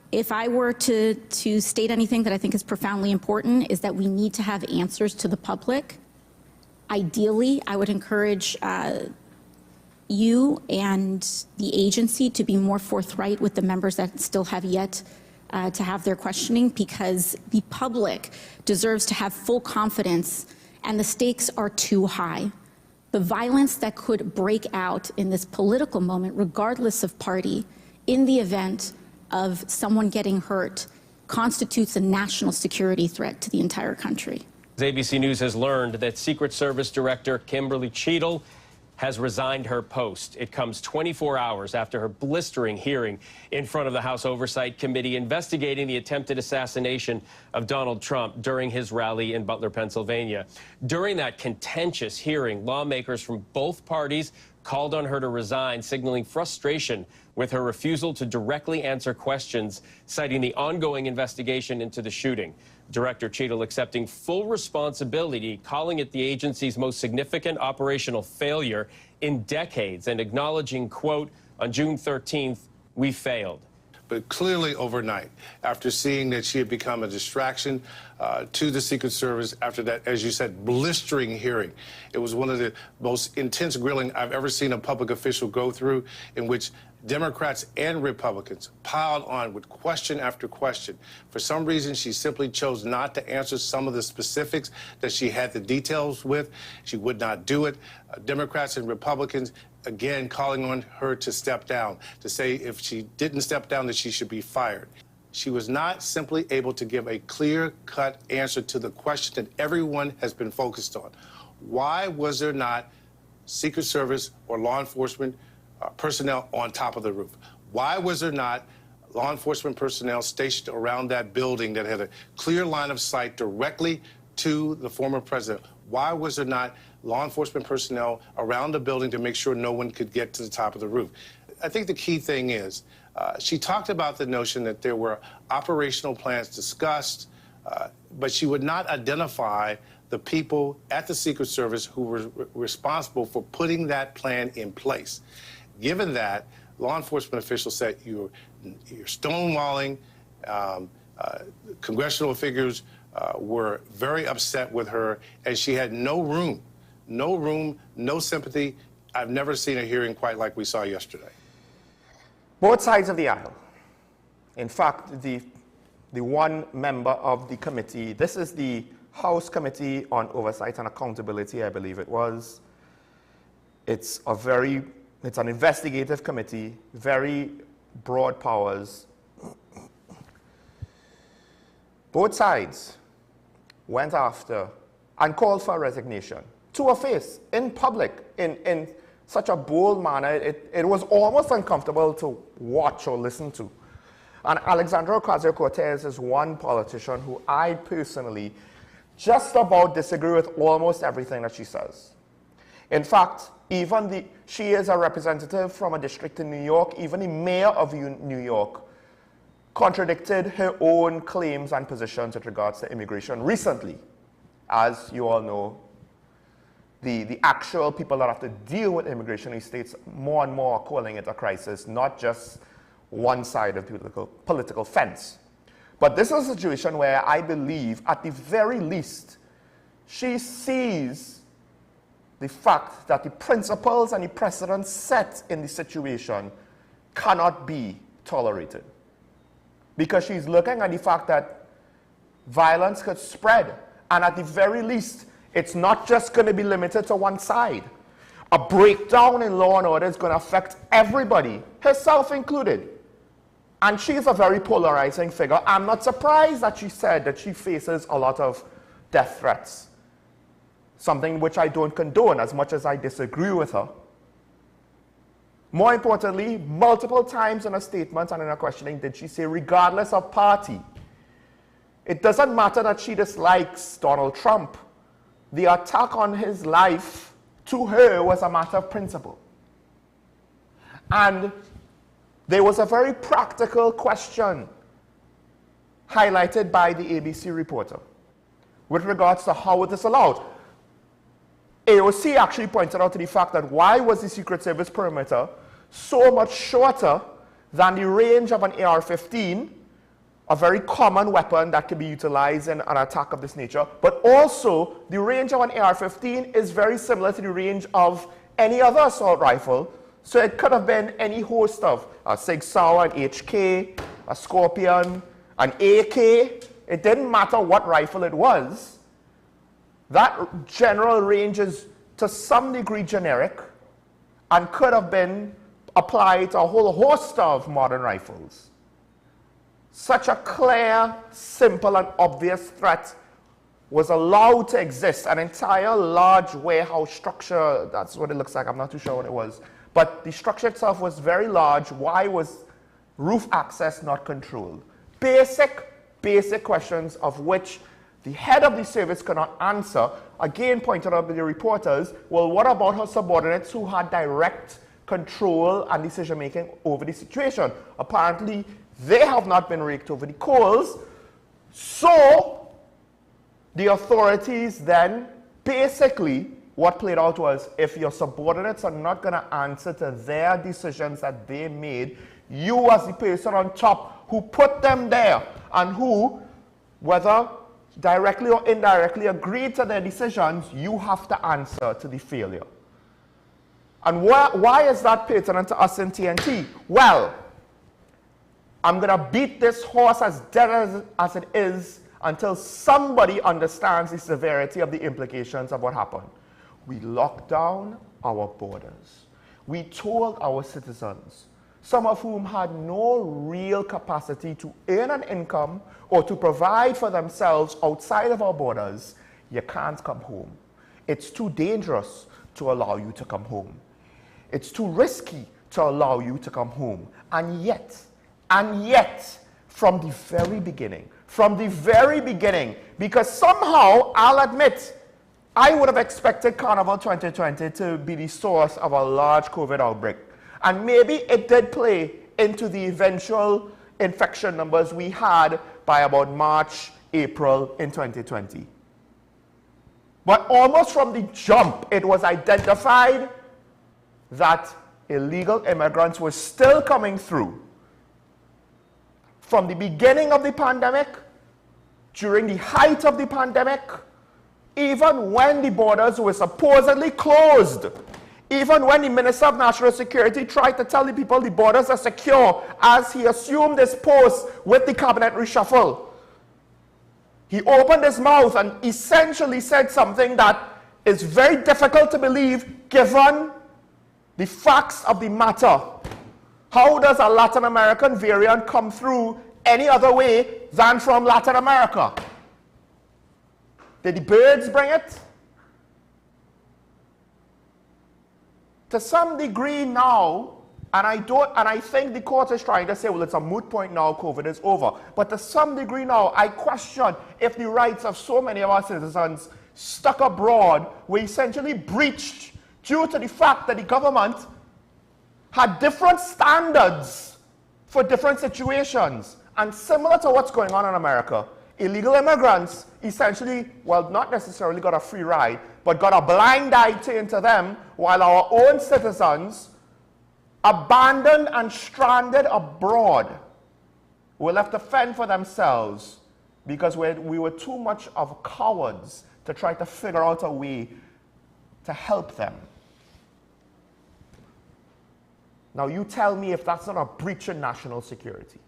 If I were to state anything that I think is profoundly important, is that we need to have answers to the public. Ideally, I would encourage you and the agency to be more forthright with the members that still have yet to have their questioning, because the public deserves to have full confidence, and the stakes are too high. The violence that could break out in this political moment, regardless of party, in the event of someone getting hurt, constitutes a national security threat to the entire country. ABC News has learned that Secret Service Director Kimberly Cheadle has resigned her post. It comes 24 hours after her blistering hearing in front of the House Oversight Committee investigating the attempted assassination of Donald Trump during his rally in Butler, Pennsylvania. During that contentious hearing, lawmakers from both parties called on her to resign, signaling frustration with her refusal to directly answer questions, citing the ongoing investigation into the shooting. Director Cheadle accepting full responsibility, calling it the agency's most significant operational failure in decades, and acknowledging, quote, on June 13th, we failed. But clearly overnight, after seeing that she had become a distraction to the Secret Service, after that, as you said, blistering hearing, it was one of the most intense grilling I've ever seen a public official go through, in which Democrats and Republicans piled on with question after question. For some reason, she simply chose not to answer some of the specifics that she had the details with. She would not do it. Democrats and Republicans, again, calling on her to step down, to say if she didn't step down, that she should be fired. She was not simply able to give a clear-cut answer to the question that everyone has been focused on. Why was there not Secret Service or law enforcement personnel on top of the roof? Why was there not law enforcement personnel stationed around that building that had a clear line of sight directly to the former president? Why was there not law enforcement personnel around the building to make sure no one could get to the top of the roof? I think the key thing is she talked about the notion that there were operational plans discussed, but she would not identify the people at the Secret Service who were responsible for putting that plan in place. Given that, law enforcement officials said you're stonewalling. Congressional figures were very upset with her, and she had no room, no sympathy. I've never seen a hearing quite like we saw yesterday. Both sides of the aisle. In fact, the one member of the committee, this is the House Committee on Oversight and Accountability, I believe it was. It's an investigative committee, very broad powers. Both sides went after and called for a resignation to her face, in public, in such a bold manner. It was almost uncomfortable to watch or listen to. And Alexandria Ocasio-Cortez is one politician who I personally just about disagree with almost everything that she says. In fact, she is a representative from a district in New York. Even the mayor of New York contradicted her own claims and positions with regards to immigration recently. As you all know, the actual people that have to deal with immigration in states more and more are calling it a crisis, not just one side of the political fence. But this is a situation where I believe, at the very least, she sees the fact that the principles and the precedents set in the situation cannot be tolerated. Because she's looking at the fact that violence could spread, and at the very least, it's not just going to be limited to one side. A breakdown in law and order is going to affect everybody, herself included. And she's a very polarizing figure. I'm not surprised that she said that she faces a lot of death threats. Something which I don't condone, as much as I disagree with her. More importantly, multiple times in her statements and in her questioning did she say, regardless of party, it doesn't matter that she dislikes Donald Trump. The attack on his life, to her, was a matter of principle. And there was a very practical question highlighted by the ABC reporter with regards to how it is allowed. AOC actually pointed out to the fact that why was the Secret Service perimeter so much shorter than the range of an AR-15, a very common weapon that can be utilized in an attack of this nature, but also the range of an AR-15 is very similar to the range of any other assault rifle, so it could have been any host of a Sig Sauer, an HK, a Scorpion, an AK. It didn't matter what rifle it was. That general range is to some degree generic and could have been applied to a whole host of modern rifles. Such a clear, simple, and obvious threat was allowed to exist. An entire large warehouse structure, that's what it looks like, I'm not too sure what it was. But the structure itself was very large. Why was roof access not controlled? Basic questions of which the head of the service cannot answer, again pointed out by the reporters, well, what about her subordinates who had direct control and decision-making over the situation? Apparently, they have not been raked over the coals. So, the authorities then, basically, what played out was, if your subordinates are not going to answer to their decisions that they made, you as the person on top who put them there and who, whether directly or indirectly, agreed to their decisions, you have to answer to the failure. And why is that pertinent to us in TNT? Well, I'm going to beat this horse as dead as it is until somebody understands the severity of the implications of what happened. We locked down our borders. We told our citizens, some of whom had no real capacity to earn an income or to provide for themselves outside of our borders, you can't come home. It's too dangerous to allow you to come home. It's too risky to allow you to come home. And yet, from the very beginning, because somehow, I'll admit, I would have expected Carnival 2020 to be the source of a large COVID outbreak. And maybe it did play into the eventual infection numbers we had by about March, April in 2020. But almost from the jump, it was identified that illegal immigrants were still coming through. From the beginning of the pandemic, during the height of the pandemic, even when the borders were supposedly closed, even when the Minister of National Security tried to tell the people the borders are secure as he assumed his post with the cabinet reshuffle, he opened his mouth and essentially said something that is very difficult to believe given the facts of the matter. How does a Latin American variant come through any other way than from Latin America? Did the birds bring it? To some degree now, and I think the court is trying to say, well, it's a moot point now, COVID is over. But to some degree now, I question if the rights of so many of our citizens stuck abroad were essentially breached due to the fact that the government had different standards for different situations. And similar to what's going on in America, illegal immigrants essentially, well, not necessarily got a free ride, but got a blind eye turned to them, while our own citizens, abandoned and stranded abroad, were left to fend for themselves because we were too much of cowards to try to figure out a way to help them. Now you tell me if that's not a breach in national security.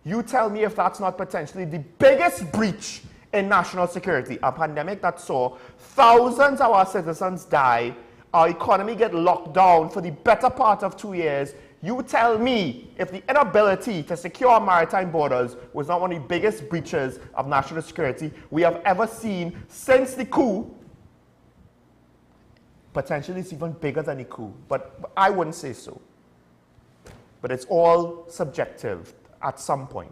You tell me if that's not potentially the biggest breach in national security, a pandemic that saw thousands of our citizens die, our economy get locked down for the better part of 2 years. You tell me if the inability to secure our maritime borders was not one of the biggest breaches of national security we have ever seen since the coup. Potentially it's even bigger than the coup, but I wouldn't say so. But it's all subjective at some point.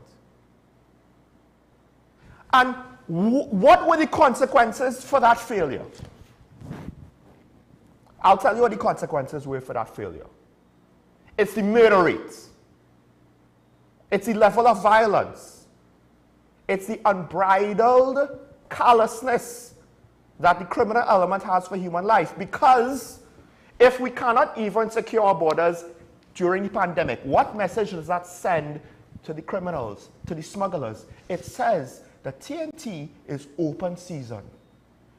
And what were the consequences for that failure? I'll tell you what the consequences were for that failure. It's the murder rates. It's the level of violence. It's the unbridled callousness that the criminal element has for human life. Because if we cannot even secure our borders during the pandemic, what message does that send to the criminals, to the smugglers? It says that TNT is open season.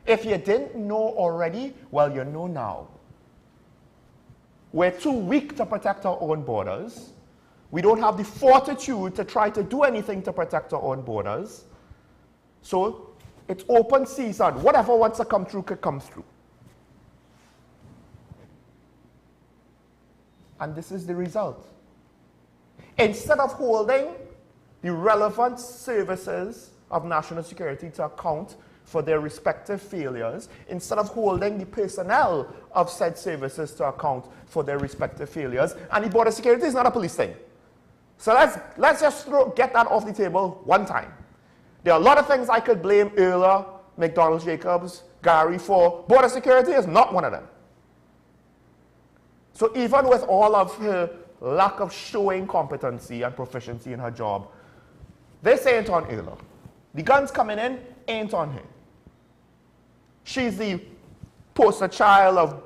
If you didn't know already, well, you know now. We're too weak to protect our own borders. We don't have the fortitude to try to do anything to protect our own borders. So it's open season. Whatever wants to come through could come through. And this is the result. Instead of holding the relevant services of national security to account for their respective failures, instead of holding the personnel of said services to account for their respective failures, and the border security is not a police thing. So let's just get that off the table one time. There are a lot of things I could blame Earler, McDonald Jacobs, Gary for. Border security is not one of them. So even with all of her lack of showing competency and proficiency in her job, this ain't on Earler. The guns coming in ain't on her. She's the poster child of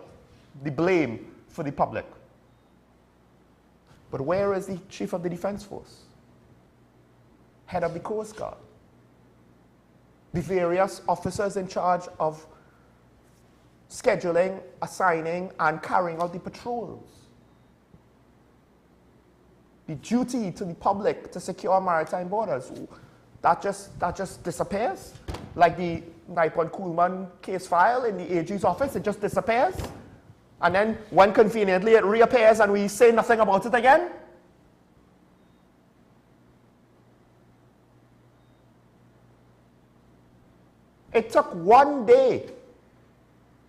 the blame for the public. But where is the Chief of the Defense Force? Head of the Coast Guard? The various officers in charge of scheduling, assigning, and carrying out the patrols? The duty to the public to secure maritime borders, that just disappears? Like the Nipon Kuhlman case file in the AG's office, it just disappears? And then, when conveniently, it reappears and we say nothing about it again? It took one day.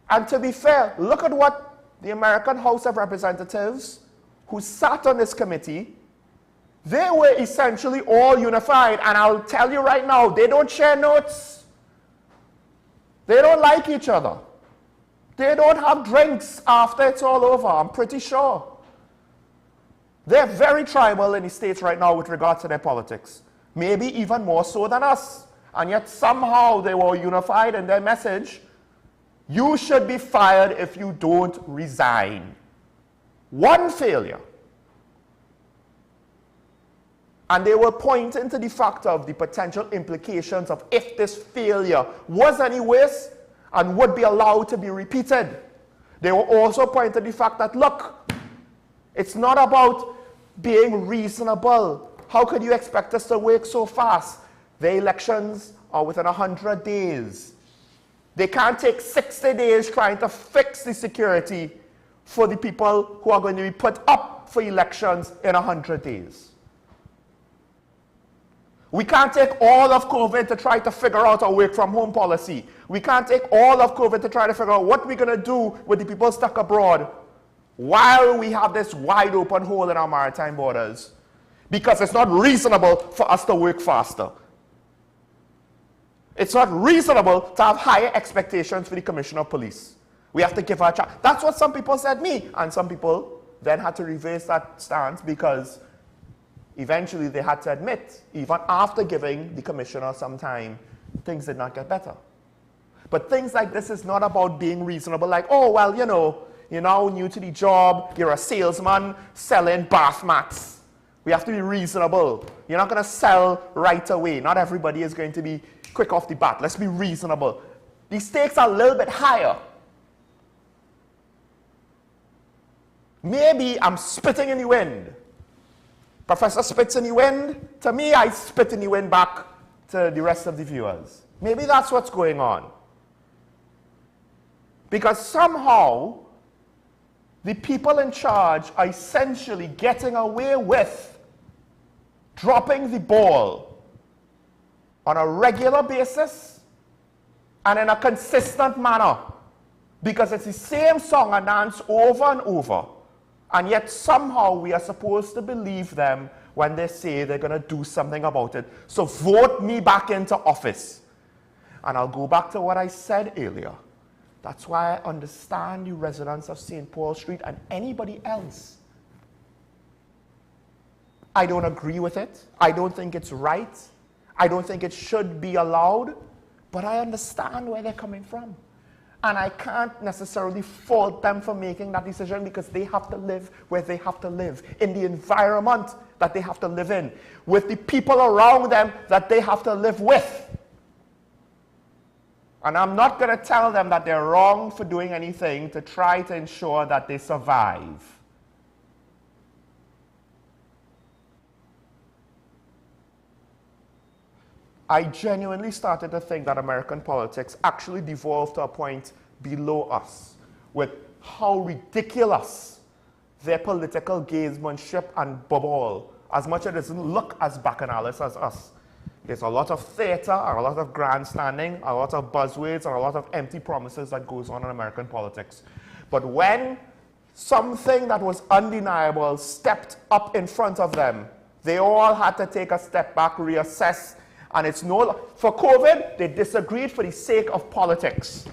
And to be fair, look at what the American House of Representatives, who sat on this committee, they were essentially all unified. And I'll tell you right now, they don't share notes. They don't like each other. They don't have drinks after it's all over, I'm pretty sure. They're very tribal in the States right now with regard to their politics. Maybe even more so than us. And yet somehow they were unified in their message. You should be fired if you don't resign. One failure. And they were pointing to the fact of the potential implications of if this failure was any worse and would be allowed to be repeated. They were also pointing to the fact that, look, it's not about being reasonable. How could you expect us to work so fast? The elections are within 100 days. They can't take 60 days trying to fix the security for the people who are going to be put up for elections in 100 days. We can't take all of COVID to try to figure out our work from home policy. We can't take all of COVID to try to figure out what we're going to do with the people stuck abroad while we have this wide open hole in our maritime borders, because it's not reasonable for us to work faster. It's not reasonable to have higher expectations for the Commissioner of Police. We have to give her a chance. That's what some people said me, and some people then had to reverse that stance because eventually they had to admit, even after giving the Commissioner some time, things did not get better. But things like this is not about being reasonable, like, oh, well, you know, you're now new to the job, you're a salesman selling bath mats. We have to be reasonable. You're not going to sell right away. Not everybody is going to be quick off the bat. Let's be reasonable. The stakes are a little bit higher. Maybe I'm spitting in the wind. Professor spits in the wind. To me, I spit in the wind back to the rest of the viewers. Maybe that's what's going on. Because somehow, the people in charge are essentially getting away with dropping the ball on a regular basis and in a consistent manner. Because it's the same song and dance over and over. And yet somehow we are supposed to believe them when they say they're going to do something about it. So vote me back into office. And I'll go back to what I said earlier. That's why I understand the residents of St. Paul Street and anybody else. I don't agree with it. I don't think it's right. I don't think it should be allowed. But I understand where they're coming from. And I can't necessarily fault them for making that decision because they have to live where they have to live, in the environment that they have to live in, with the people around them that they have to live with. And I'm not going to tell them that they're wrong for doing anything to try to ensure that they survive. I genuinely started to think that American politics actually devolved to a point below us with how ridiculous their political gamesmanship and bubble, as much as it doesn't look as bacchanalous as us. There's a lot of theater, a lot of grandstanding, a lot of buzzwords, and a lot of empty promises that goes on in American politics. But when something that was undeniable stepped up in front of them, they all had to take a step back, reassess, And it's for COVID, they disagreed for the sake of politics.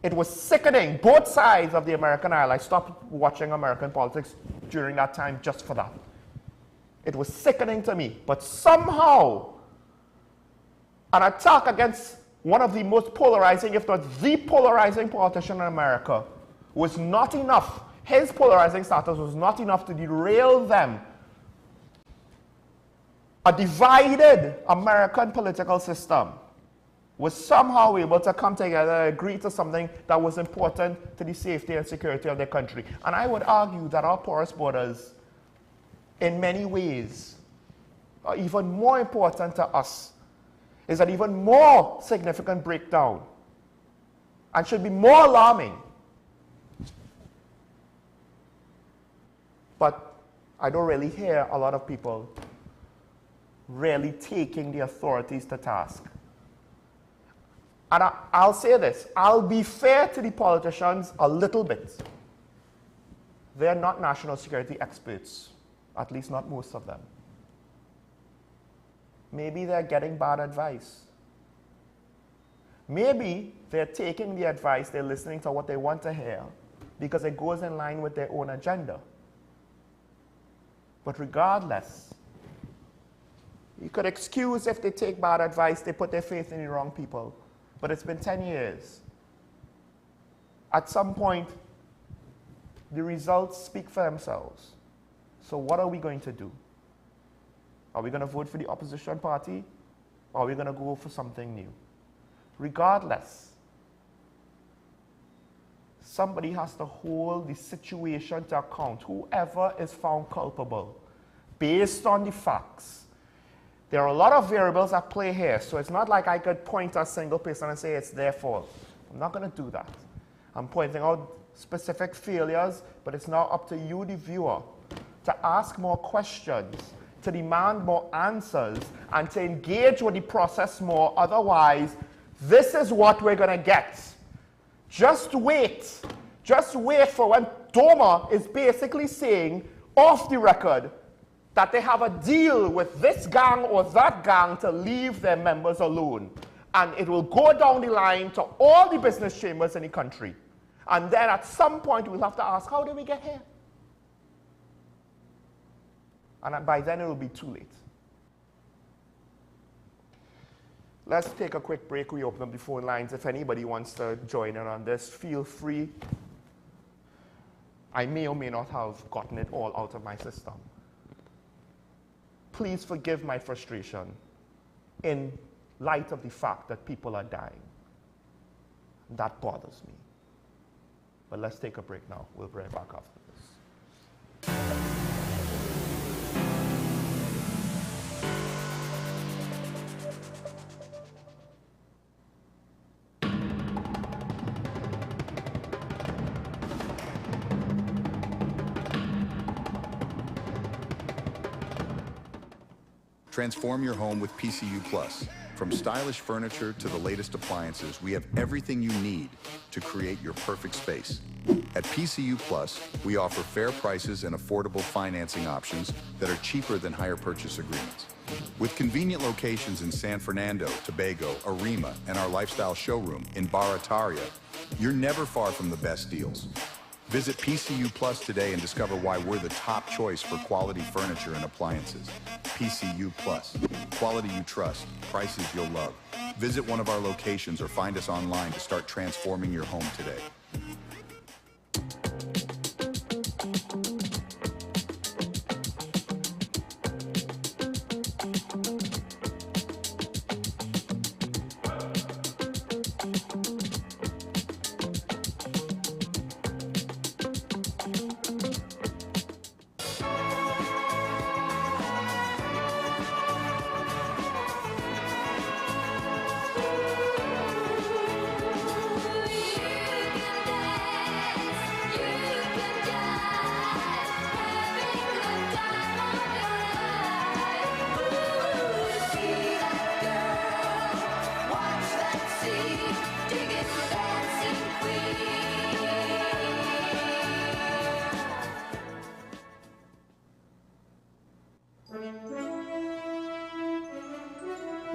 It was sickening. Both sides of the American aisle. I stopped watching American politics during that time just for that. It was sickening to me. But somehow, an attack against one of the most polarizing, if not the polarizing politician in America, was not enough. His polarizing status was not enough to derail them. A divided American political system was somehow able to come together and agree to something that was important to the safety and security of their country. And I would argue that our porous borders, in many ways, are even more important to us, is an even more significant breakdown, and should be more alarming. But I don't really hear a lot of people really taking the authorities to task. And I'll say this, I'll be fair to the politicians a little bit. They're not national security experts, at least not most of them. Maybe they're getting bad advice. Maybe they're taking the advice, they're listening to what they want to hear, because it goes in line with their own agenda. But regardless, you could excuse if they take bad advice, they put their faith in the wrong people. But it's been 10 years. At some point, the results speak for themselves. So what are we going to do? Are we going to vote for the opposition party? Or are we going to go for something new? Regardless, somebody has to hold the situation to account. Whoever is found culpable, based on the facts. There are a lot of variables at play here, so it's not like I could point at a single person and say it's their fault. I'm not going to do that. I'm pointing out specific failures, but it's now up to you, the viewer, to ask more questions, to demand more answers, and to engage with the process more. Otherwise, this is what we're going to get. Just wait. Just wait for when DOMA is basically saying, off the record, that they have a deal with this gang or that gang to leave their members alone. And it will go down the line to all the business chambers in the country. And then at some point, we'll have to ask, how did we get here? And by then, it will be too late. Let's take a quick break. We open up the phone lines. If anybody wants to join in on this, feel free. I may or may not have gotten it all out of my system. Please forgive my frustration in light of the fact that people are dying. That bothers me. But let's take a break now. We'll be right back after this. Transform your home with PCU Plus. From stylish furniture to the latest appliances, we have everything you need to create your perfect space. At PCU Plus, we offer fair prices and affordable financing options that are cheaper than hire purchase agreements. With convenient locations in San Fernando, Tobago, Arima, and our lifestyle showroom in Barataria, you're never far from the best deals. Visit PCU Plus today and discover why we're the top choice for quality furniture and appliances. PCU Plus. Quality you trust, prices you'll love. Visit one of our locations or find us online to start transforming your home today. Dig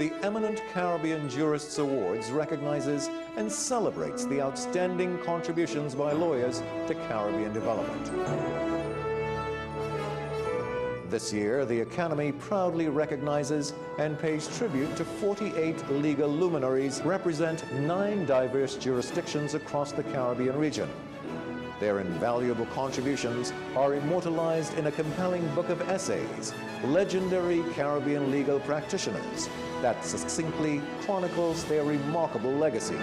the Eminent Caribbean Jurists Awards recognizes and celebrates the outstanding contributions by lawyers to Caribbean development. This year, the Academy proudly recognizes and pays tribute to 48 legal luminaries who represent 9 diverse jurisdictions across the Caribbean region. Their invaluable contributions are immortalized in a compelling book of essays, Legendary Caribbean Legal Practitioners, that succinctly chronicles their remarkable legacies.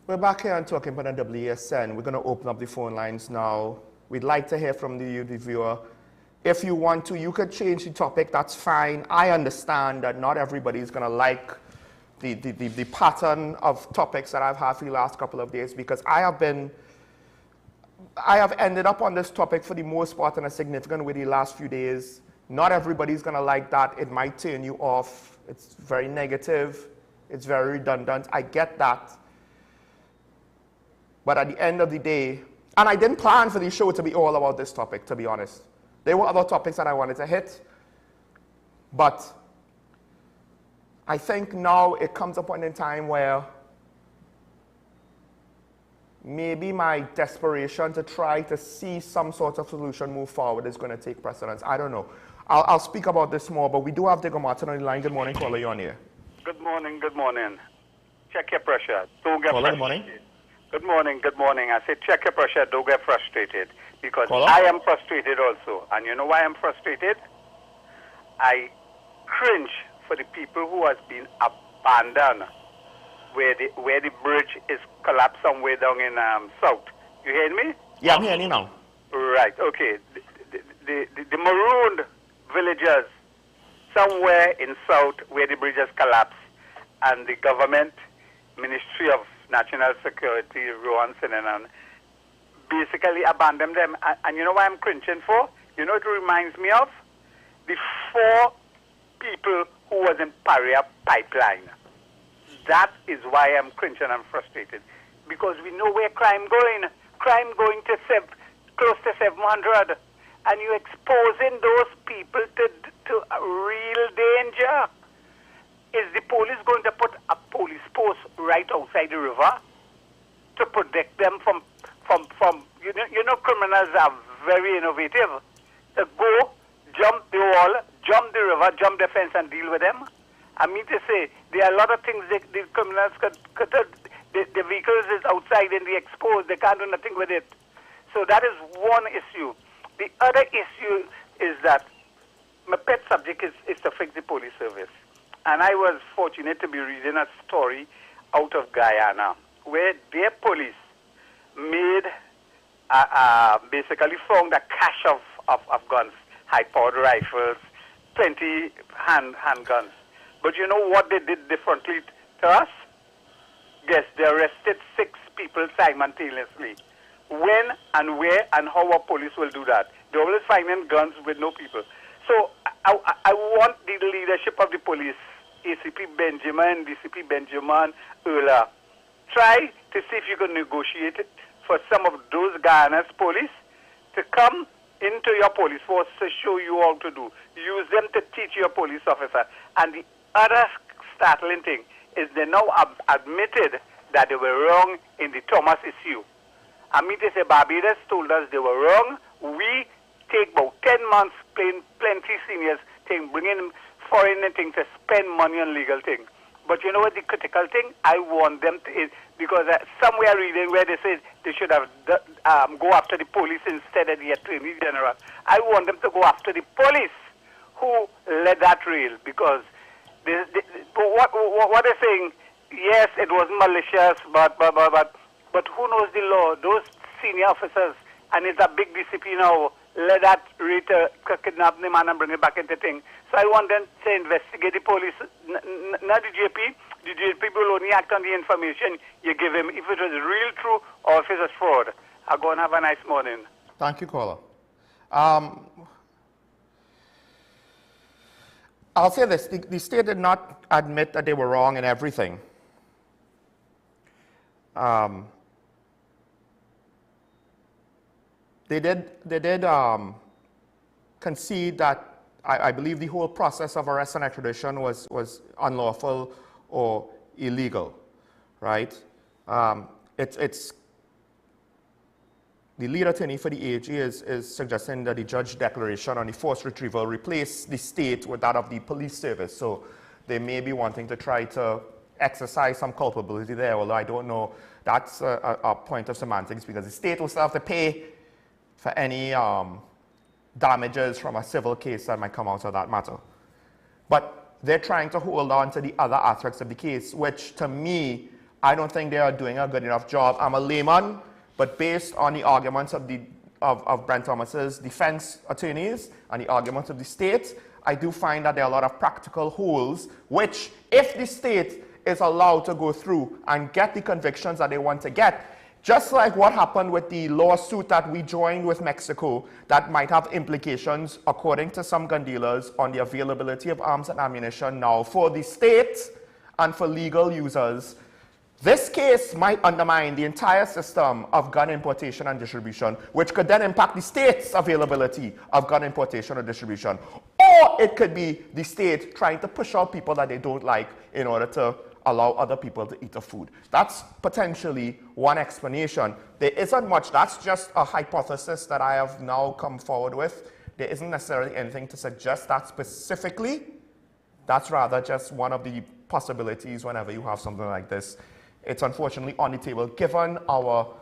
We're back here and talking about the WSN. We're going to open up the phone lines now. We'd like to hear from you, the viewer. If you want to, you could change the topic, that's fine. I understand that not everybody is going to like the pattern of topics that I've had for the last couple of days, because I have ended up on this topic for the most part in a significant way the last few days. Not everybody's going to like that. It might turn you off. It's very negative. It's very redundant. I get that. But at the end of the day, and I didn't plan for the show to be all about this topic, to be honest. There were other topics that I wanted to hit. But I think now it comes a point in time where maybe my desperation to try to see some sort of solution move forward is going to take precedence. I don't know. I'll speak about this more, but we do have Digger Martin on the line. Good morning, caller, you're on here. Good morning, good morning. Check your pressure. Don't get Caller, frustrated. good morning. Good morning, good morning. I say check your pressure, don't get frustrated. Because Caller? I am frustrated also. And you know why I'm frustrated? I cringe for the people who has been abandoned where the bridge is collapsed somewhere down in south. You hear me? Yeah, I'm hearing you now. Right, okay. The marooned villagers somewhere in south where the bridge has collapsed, and the government, Ministry of National Security, Rowan Sinenan, basically abandoned them. And you know why I'm cringing for? You know what it reminds me of? The 4 people who was in Paria pipeline. That is why I'm cringing and frustrated. Because we know where crime going. Crime going to close to 700. And you're exposing those people to a real danger. Is the police going to put a police post right outside the river to protect them from you know criminals are very innovative. To go, jump the wall, jump the river, jump the fence and deal with them. I mean to say, there are a lot of things the criminals could the vehicles is outside and they exposed, they can't do nothing with it. So that is one issue. The other issue is that my pet subject is to fix the police service. And I was fortunate to be reading a story out of Guyana where their police made, basically found a cache of guns, high-powered rifles, plenty handguns. But you know what they did differently to us? Yes, they arrested 6 people simultaneously. When and where and how our police will do that? They're always finding guns with no people. So I want the leadership of the police, ACP Benjamin, DCP Benjamin, Erla, try to see if you can negotiate it for some of those Guyana's police to come into your police force to show you how to do. Use them to teach your police officer. And the other startling thing is they now admitted that they were wrong in the Thomas issue. I mean to say Barbados told us they were wrong. We take about 10 months playing plenty seniors thing, bringing foreign things to spend money on legal things. But you know what the critical thing? I want them to, because somewhere reading where they say they should have go after the police instead of the Attorney General. I want them to go after the police who led that rail, because what they're saying, yes, it was malicious, but who knows the law? Those senior officers, and it's a big DCP now, let that rate kidnap the man and bring it back into thing. So I want them to investigate the police, not the JP. The JP will only act on the information you give him, if it was real true or if it was fraud. I'll go and have a nice morning. Thank you, caller. I'll say this, the state did not admit that they were wrong in everything. they did concede that I believe the whole process of arrest and extradition was unlawful or illegal, right? It's the lead attorney for the AG is suggesting that the judge declaration on the forced retrieval replace the state with that of the police service. So they may be wanting to try to exercise some culpability there, although I don't know. That's a point of semantics because the state will still have to pay for any damages from a civil case that might come out of that matter. But they're trying to hold on to the other aspects of the case, which to me, I don't think they are doing a good enough job. I'm a layman, but based on the arguments of Brent Thomas's defense attorneys and the arguments of the state, I do find that there are a lot of practical holes, which if the state is allowed to go through and get the convictions that they want to get, just like what happened with the lawsuit that we joined with Mexico that might have implications, according to some gun dealers, on the availability of arms and ammunition now for the state and for legal users. This case might undermine the entire system of gun importation and distribution, which could then impact the state's availability of gun importation or distribution. Or it could be the state trying to push out people that they don't like in order to allow other people to eat the food. That's potentially one explanation. There isn't much. That's just a hypothesis that I have now come forward with. There isn't necessarily anything to suggest that specifically. That's rather just one of the possibilities whenever you have something like this. It's unfortunately on the table given our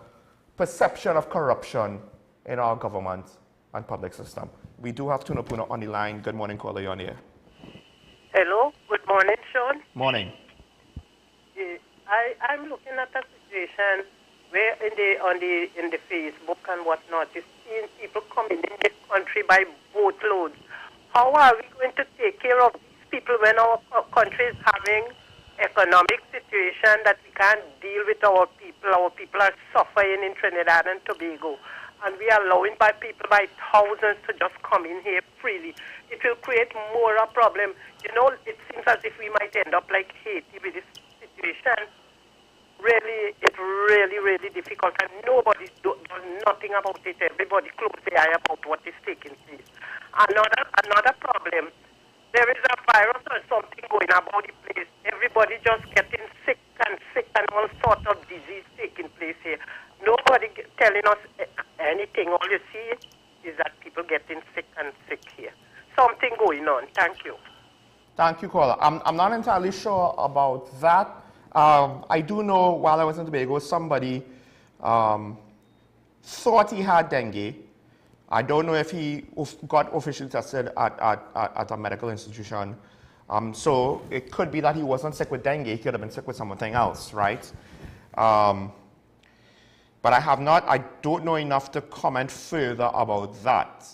perception of corruption in our government and public system. We do have Tunapuna on the line. Good morning, caller, you're on the air. Hello, good morning, Sean. Morning. I'm looking at a situation where in the Facebook and whatnot, you're seeing people coming in this country by boatloads. How are we going to take care of these people when our country is having economic situation that we can't deal with our people? Our people are suffering in Trinidad and Tobago, and we are allowing people by thousands to just come in here freely. It will create more a problem. You know, it seems as if we might end up like Haiti with this situation. Really, it's really difficult, and nobody does nothing about it. Everybody close their eye about what is taking place. Another problem, there is a virus or something going about the place. Everybody just getting sick and all sorts of disease taking place here. Nobody telling us anything. All you see is that people getting sick here. Something going on. Thank you. Thank you, caller. I'm not entirely sure about that. I do know while I was in Tobago, somebody thought he had dengue. I don't know if he got officially tested at a medical institution. So it could be that he wasn't sick with dengue. He could have been sick with something else, right? But I don't know enough to comment further about that.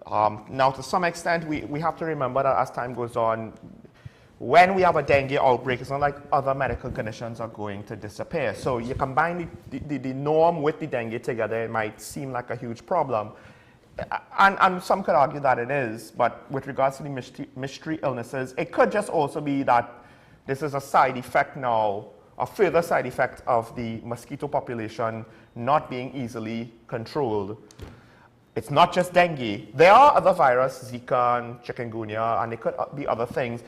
Now, to some extent, we have to remember that as time goes on, when we have a dengue outbreak, it's not like other medical conditions are going to disappear. So you combine the norm with the dengue together, it might seem like a huge problem. And some could argue that it is, but with regards to the mystery illnesses, it could just also be that this is a side effect now, a further side effect of the mosquito population not being easily controlled. It's not just dengue. There are other viruses, Zika and chikungunya, and it could be other things.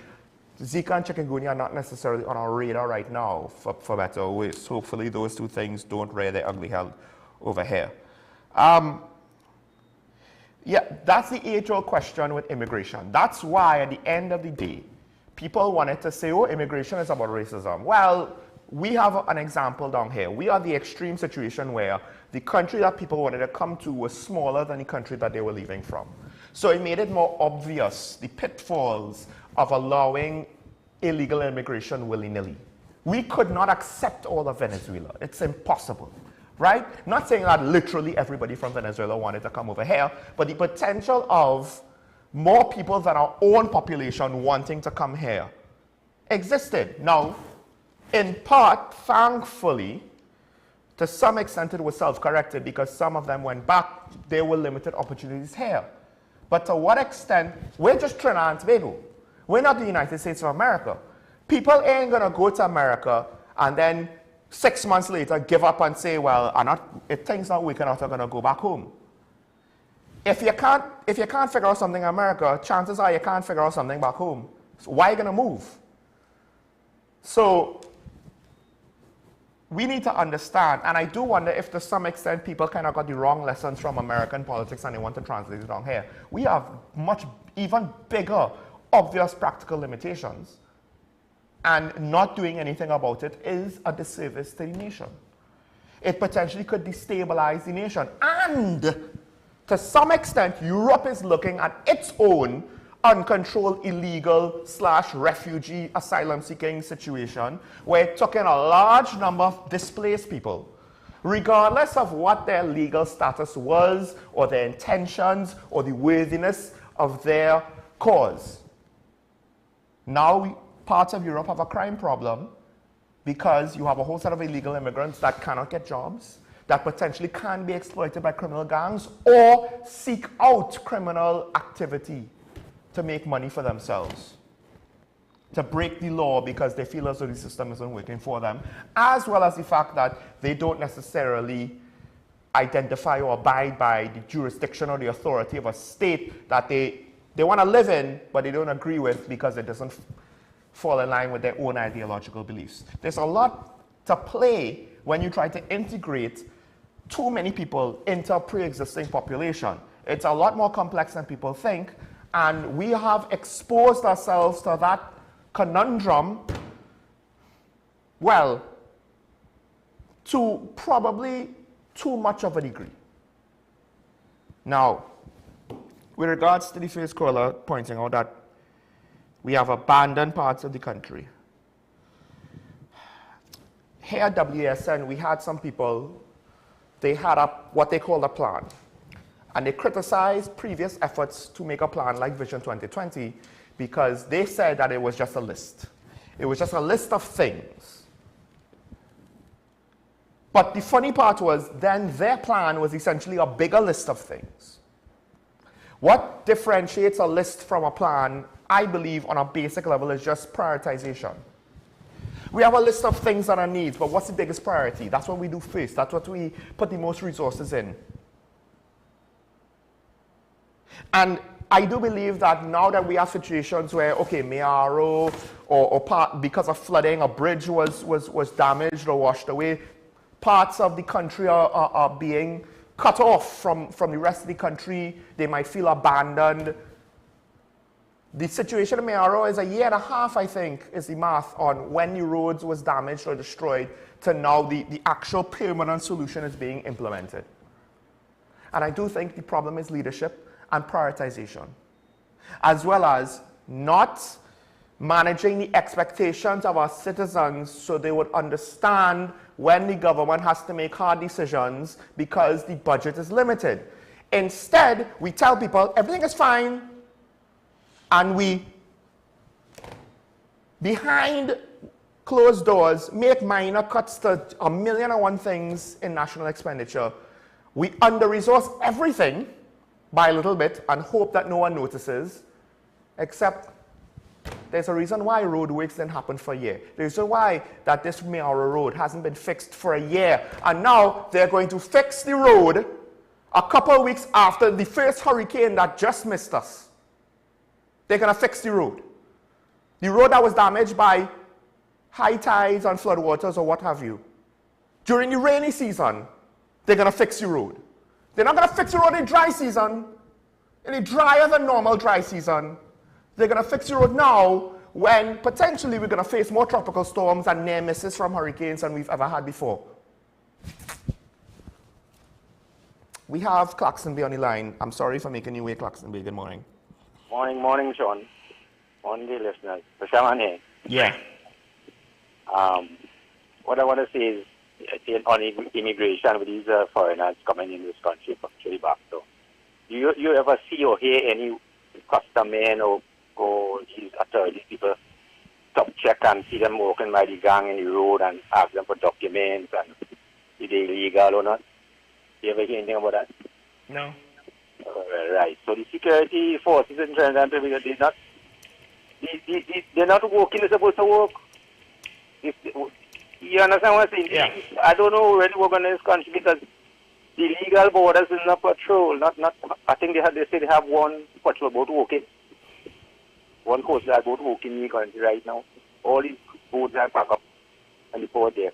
Zika and chikungunya are not necessarily on our radar right now, for better or worse. Hopefully those two things don't rear their ugly head over here. Yeah, that's the age-old question with immigration. That's why at the end of the day, people wanted to say, oh, immigration is about racism. Well, we have an example down here. We are the extreme situation where the country that people wanted to come to was smaller than the country that they were leaving from. So it made it more obvious, the pitfalls of allowing illegal immigration willy-nilly. We could not accept all of Venezuela. It's impossible, right? Not saying that literally everybody from Venezuela wanted to come over here, but the potential of more people than our own population wanting to come here existed. Now, in part, thankfully, to some extent it was self-corrected because some of them went back. There were limited opportunities here. But to what extent? We're just Trinidad and Tobago. We're not the United States of America. People ain't going to go to America and then 6 months later give up and say, well, if things not working out, I'm going to go back home. If you can't figure out something in America, chances are you can't figure out something back home. So why are you going to move? So we need to understand, and I do wonder if to some extent people kind of got the wrong lessons from American politics and they want to translate it down here. We have much, even bigger, obvious practical limitations. And not doing anything about it is a disservice to the nation. It potentially could destabilize the nation. And to some extent, Europe is looking at its own uncontrolled illegal / refugee asylum seeking situation where it took in a large number of displaced people, regardless of what their legal status was or their intentions or the worthiness of their cause. Now parts of Europe have a crime problem because you have a whole set of illegal immigrants that cannot get jobs, that potentially can be exploited by criminal gangs or seek out criminal activity to make money for themselves, to break the law because they feel as though the system isn't working for them, as well as the fact that they don't necessarily identify or abide by the jurisdiction or the authority of a state that they want to live in, but they don't agree with because it doesn't fall in line with their own ideological beliefs. There's a lot to play when you try to integrate too many people into a pre-existing population. It's a lot more complex than people think, and we have exposed ourselves to that conundrum, well, to probably too much of a degree. Now, with regards to the first caller pointing out that we have abandoned parts of the country. Here at WSN, we had some people, they had what they called a plan. And they criticized previous efforts to make a plan like Vision 2020 because they said that it was just a list. It was just a list of things. But the funny part was then their plan was essentially a bigger list of things. What differentiates a list from a plan, I believe, on a basic level is just prioritization. We have a list of things that are needs, but what's the biggest priority? That's what we do first. That's what we put the most resources in. And I do believe that now that we have situations where, okay, Mayaro or because of flooding, a bridge was damaged or washed away, parts of the country are being cut off from the rest of the country. They might feel abandoned. The situation in Mayaro is 1.5 years, I think, is the math on when the roads was damaged or destroyed to now the actual permanent solution is being implemented. And I do think the problem is leadership and prioritization, as well as not managing the expectations of our citizens so they would understand when the government has to make hard decisions because the budget is limited. Instead, we tell people everything is fine, and we, behind closed doors, make minor cuts to 1,000,001 things in national expenditure. We under-resource everything by a little bit and hope that no one notices, except there's a reason why road works didn't happen for a year. There's a reason why that this Mayaro road hasn't been fixed for a year. And now they're going to fix the road a couple of weeks after the first hurricane that just missed us. They're going to fix the road. The road that was damaged by high tides and floodwaters or what have you. During the rainy season, they're going to fix the road. They're not going to fix the road in dry season, in a drier than normal dry season. They're going to fix the road now when potentially we're going to face more tropical storms and near misses from hurricanes than we've ever had before. We have Claxton Bay on the line. I'm sorry for making you wait, Claxton Bay. Good morning. Morning, Sean. Morning, dear listeners. Shaman here. Yeah. What I want to say is, on immigration with these foreigners coming in this country from Chile back. So, do you ever see or hear any customers or these authorities people stop check and see them walking by the gang in the road and ask them for documents and if they're illegal or not? Do you ever hear anything about that? No. Right. So the security forces in Trinidad, they're not working. They're supposed to work. You understand what I'm saying? Yeah. I don't know where to work on this country because the legal borders is not patrol. I think they say they have one patrol boat working. One coast guard boat working in the country right now. All these boats are packed up and the port there.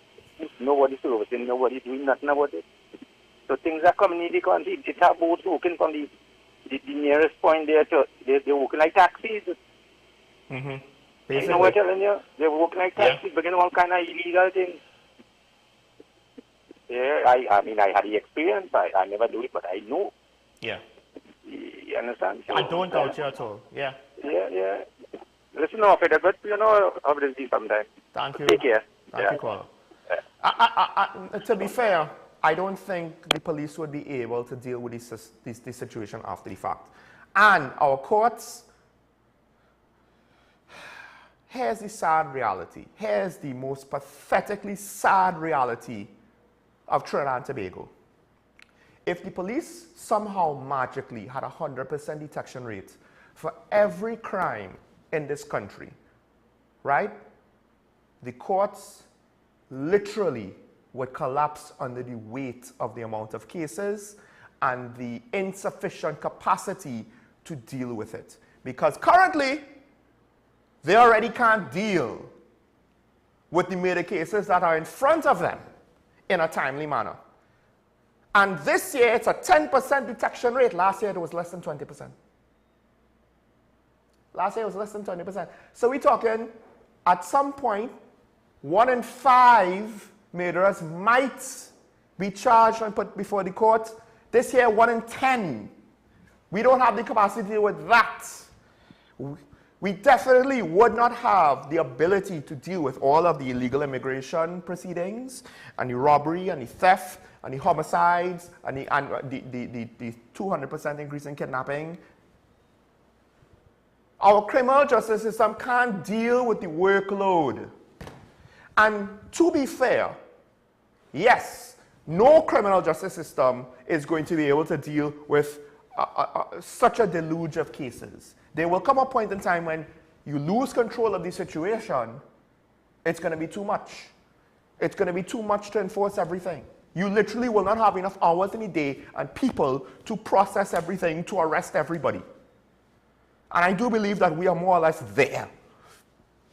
Nobody servicing, nobody doing nothing about it. So things are coming in the country. They have boats working from the nearest point there to they're working like taxis. Mm-hmm. You know what I'm telling you? They're working like taxis, bringing all kind of illegal things. Yeah, I mean, I had the experience. I never do it, but I know. Yeah. You understand? I don't doubt you at all. Yeah. Yeah. Listen off it, but you know how it is sometimes. Thank you. Take care. Thank you, caller. To be fair, I don't think the police would be able to deal with this situation after the fact. And our courts, here's the sad reality. Here's the most pathetically sad reality of Trinidad and Tobago. If the police somehow magically had a 100% detection rate for every crime in this country, right? The courts literally would collapse under the weight of the amount of cases and the insufficient capacity to deal with it. Because currently, they already can't deal with the murder cases that are in front of them in a timely manner. And this year, it's a 10% detection rate. Last year, it was less than 20%. Last year, it was less than 20%. So we're talking, at some point, 1 in 5 murderers might be charged and put before the court. This year, 1 in 10. We don't have the capacity to deal with that. We definitely would not have the ability to deal with all of the illegal immigration proceedings and the robbery and the theft and the homicides and the 200% increase in kidnapping. Our criminal justice system can't deal with the workload. And to be fair, yes, no criminal justice system is going to be able to deal with such a deluge of cases. There will come a point in time when you lose control of the situation, it's going to be too much. It's going to be too much to enforce everything. You literally will not have enough hours in a day and people to process everything, to arrest everybody. And I do believe that we are more or less there.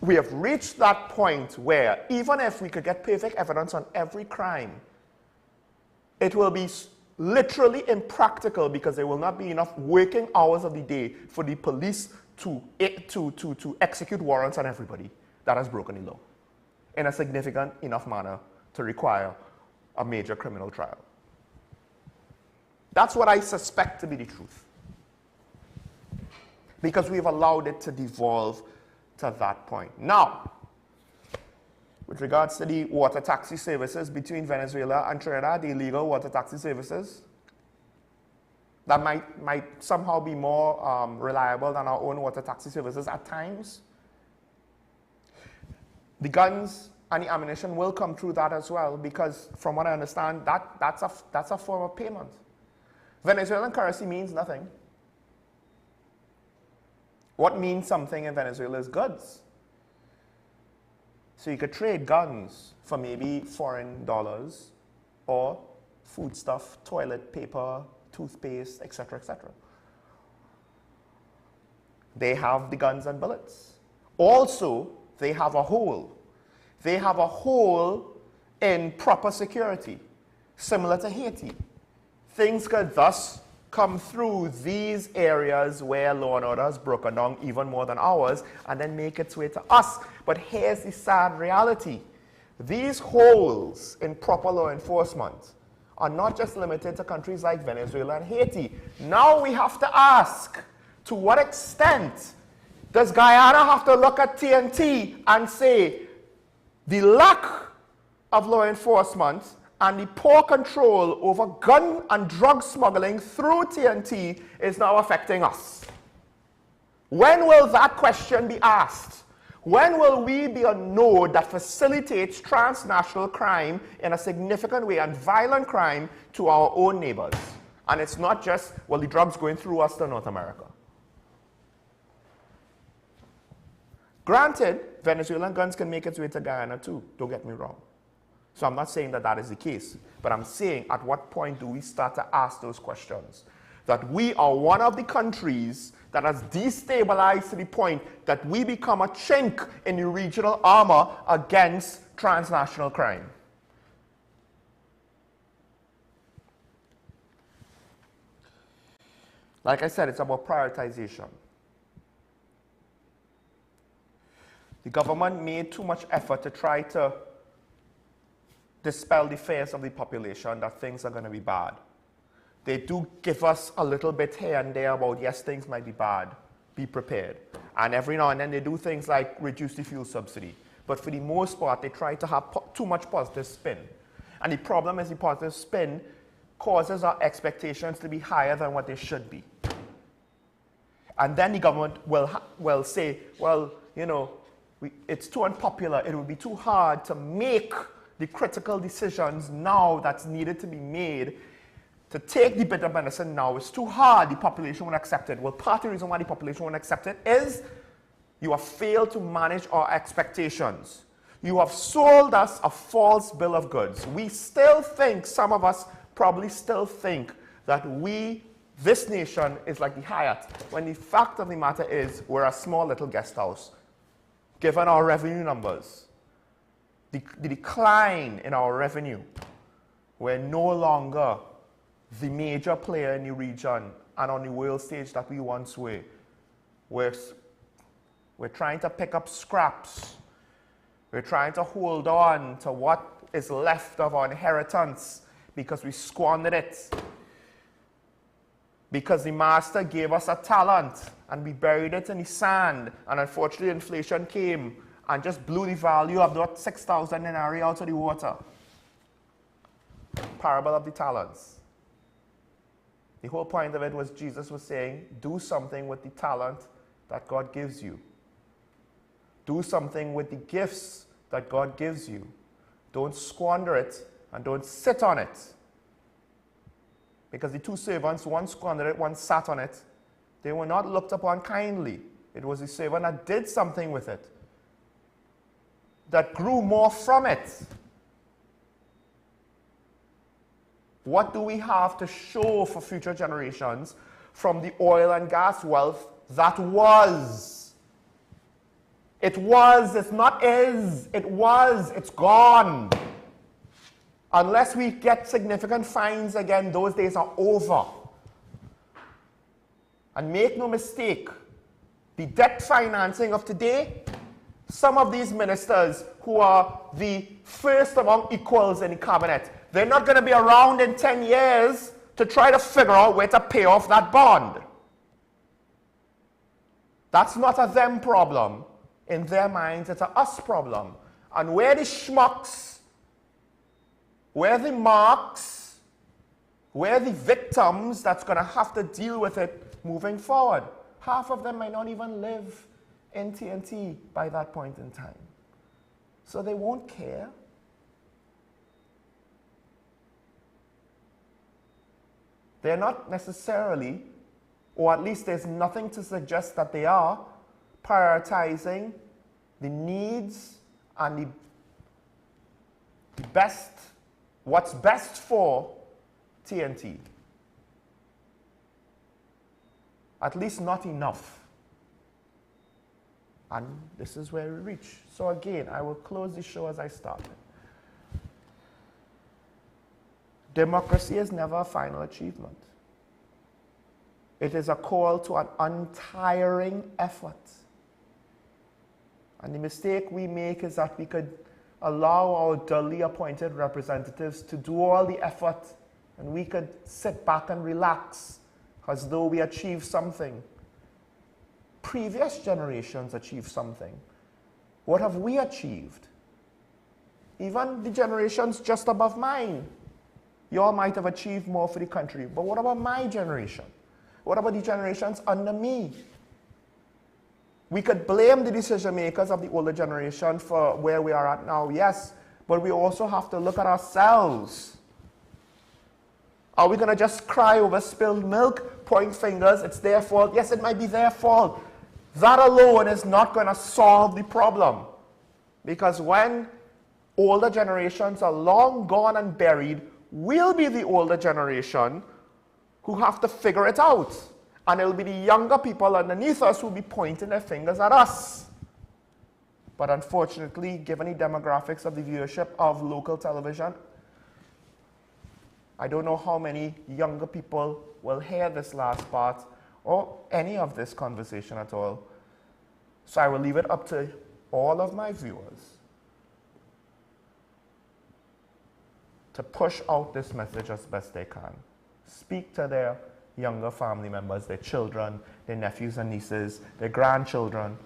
We have reached that point where even if we could get perfect evidence on every crime, it will be literally impractical because there will not be enough working hours of the day for the police to execute warrants on everybody that has broken the law in a significant enough manner to require a major criminal trial. That's what I suspect to be the truth, because we've allowed it to devolve to that point. Now, with regards to the water taxi services between Venezuela and Trinidad, the illegal water taxi services, that might somehow be more reliable than our own water taxi services at times. The guns and the ammunition will come through that as well, because from what I understand, that's a form of payment. Venezuelan currency means nothing. What means something in Venezuela is goods. So you could trade guns for maybe foreign dollars or foodstuff, toilet paper, toothpaste, etc., etc. They have the guns and bullets. Also, they have a hole. They have a hole in proper security, similar to Haiti. Things could thus come through these areas where law and order is broken down even more than ours, and then make its way to us. But here's the sad reality. These holes in proper law enforcement are not just limited to countries like Venezuela and Haiti. Now we have to ask, to what extent does Guyana have to look at TNT and say the lack of law enforcement and the poor control over gun and drug smuggling through TNT is now affecting us? When will that question be asked? When will we be a node that facilitates transnational crime in a significant way and violent crime to our own neighbors? And it's not just, well, the drugs going through us to North America. Granted, Venezuelan guns can make its way to Guyana too, don't get me wrong. So I'm not saying that that is the case, but I'm saying at what point do we start to ask those questions? That we are one of the countries that has destabilized to the point that we become a chink in the regional armor against transnational crime. Like I said, it's about prioritization. The government made too much effort to try to dispel the fears of the population that things are going to be bad. They do give us a little bit here and there about, yes, things might be bad, be prepared. And every now and then they do things like reduce the fuel subsidy. But for the most part, they try to have too much positive spin. And the problem is the positive spin causes our expectations to be higher than what they should be. And then the government will say, well, you know, it's too unpopular, it would be too hard to make the critical decisions now that's needed to be made. To take the bitter medicine now is too hard, the population won't accept it. Well, part of the reason why the population won't accept it is you have failed to manage our expectations. You have sold us a false bill of goods. We still think, some of us probably still think, that this nation is like the Hyatt, when the fact of the matter is we're a small little guest house. Given our revenue numbers, the decline in our revenue, we're no longer the major player in the region and on the world stage that we once were. We're trying to pick up scraps. We're trying to hold on to what is left of our inheritance because we squandered it. Because the master gave us a talent and we buried it in the sand, and unfortunately inflation came and just blew the value of that 6,000 denarii out of the water. Parable of the talents. The whole point of it was Jesus was saying, do something with the talent that God gives you. Do something with the gifts that God gives you. Don't squander it and don't sit on it. Because the two servants, one squandered it, one sat on it. They were not looked upon kindly. It was the servant that did something with it, that grew more from it. What do we have to show for future generations from the oil and gas wealth that was? It was, it's not is, it was, it's gone. Unless we get significant fines again, those days are over. And make no mistake, the debt financing of today, some of these ministers who are the first among equals in the cabinet, they're not going to be around in 10 years to try to figure out where to pay off that bond. That's not a them problem. In their minds, it's a us problem. And where the schmucks, where the marks, where the victims that's going to have to deal with it moving forward, half of them might not even live in TNT by that point in time. So they won't care. They're not necessarily, or at least there's nothing to suggest that they are, prioritizing the needs and the best, what's best for TNT. At least not enough. And this is where we reach. So again, I will close the show as I started. Democracy is never a final achievement. It is a call to an untiring effort. And the mistake we make is that we could allow our dully appointed representatives to do all the effort, and we could sit back and relax as though we achieved something. Previous generations achieved something. What have we achieved? Even the generations just above mine. You all might have achieved more for the country, but what about my generation? What about the generations under me? We could blame the decision makers of the older generation for where we are at now, yes, but we also have to look at ourselves. Are we going to just cry over spilled milk, point fingers, it's their fault? Yes, it might be their fault. That alone is not going to solve the problem. Because when older generations are long gone and buried. We'll be the older generation who have to figure it out. And it'll be the younger people underneath us who will be pointing their fingers at us. But unfortunately, given the demographics of the viewership of local television, I don't know how many younger people will hear this last part or any of this conversation at all. So I will leave it up to all of my viewers to push out this message as best they can. Speak to their younger family members, their children, their nephews and nieces, their grandchildren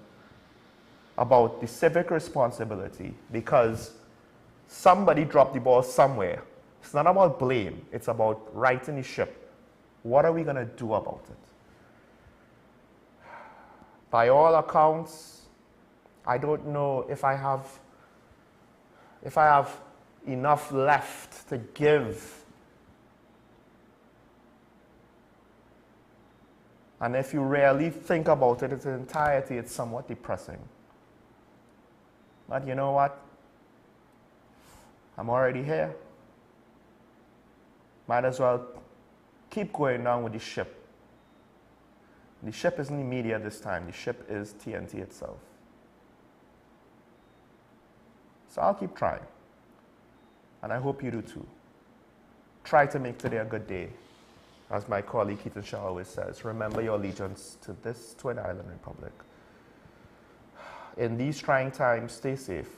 about the civic responsibility, because somebody dropped the ball somewhere. It's not about blame, it's about righting the ship. What are we going to do about it? By all accounts, I don't know if I have enough left to give. And if you really think about it in its entirety, it's somewhat depressing. But you know what? I'm already here. Might as well keep going down with the ship. The ship isn't the media this time. The ship is TNT itself. So I'll keep trying. And I hope you do too. Try to make today a good day. As my colleague Keaton Shaw always says, remember your allegiance to this Twin Island Republic. In these trying times, stay safe.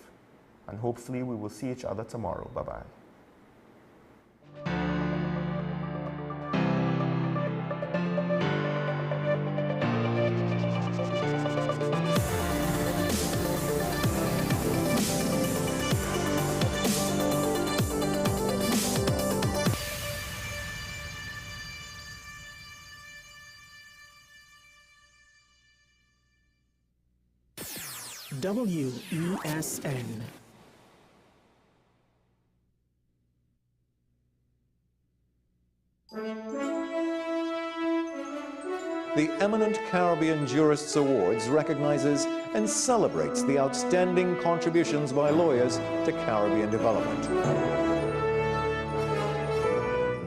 And hopefully we will see each other tomorrow. Bye-bye. WESN. The Eminent Caribbean Jurists Awards recognizes and celebrates the outstanding contributions by lawyers to Caribbean development.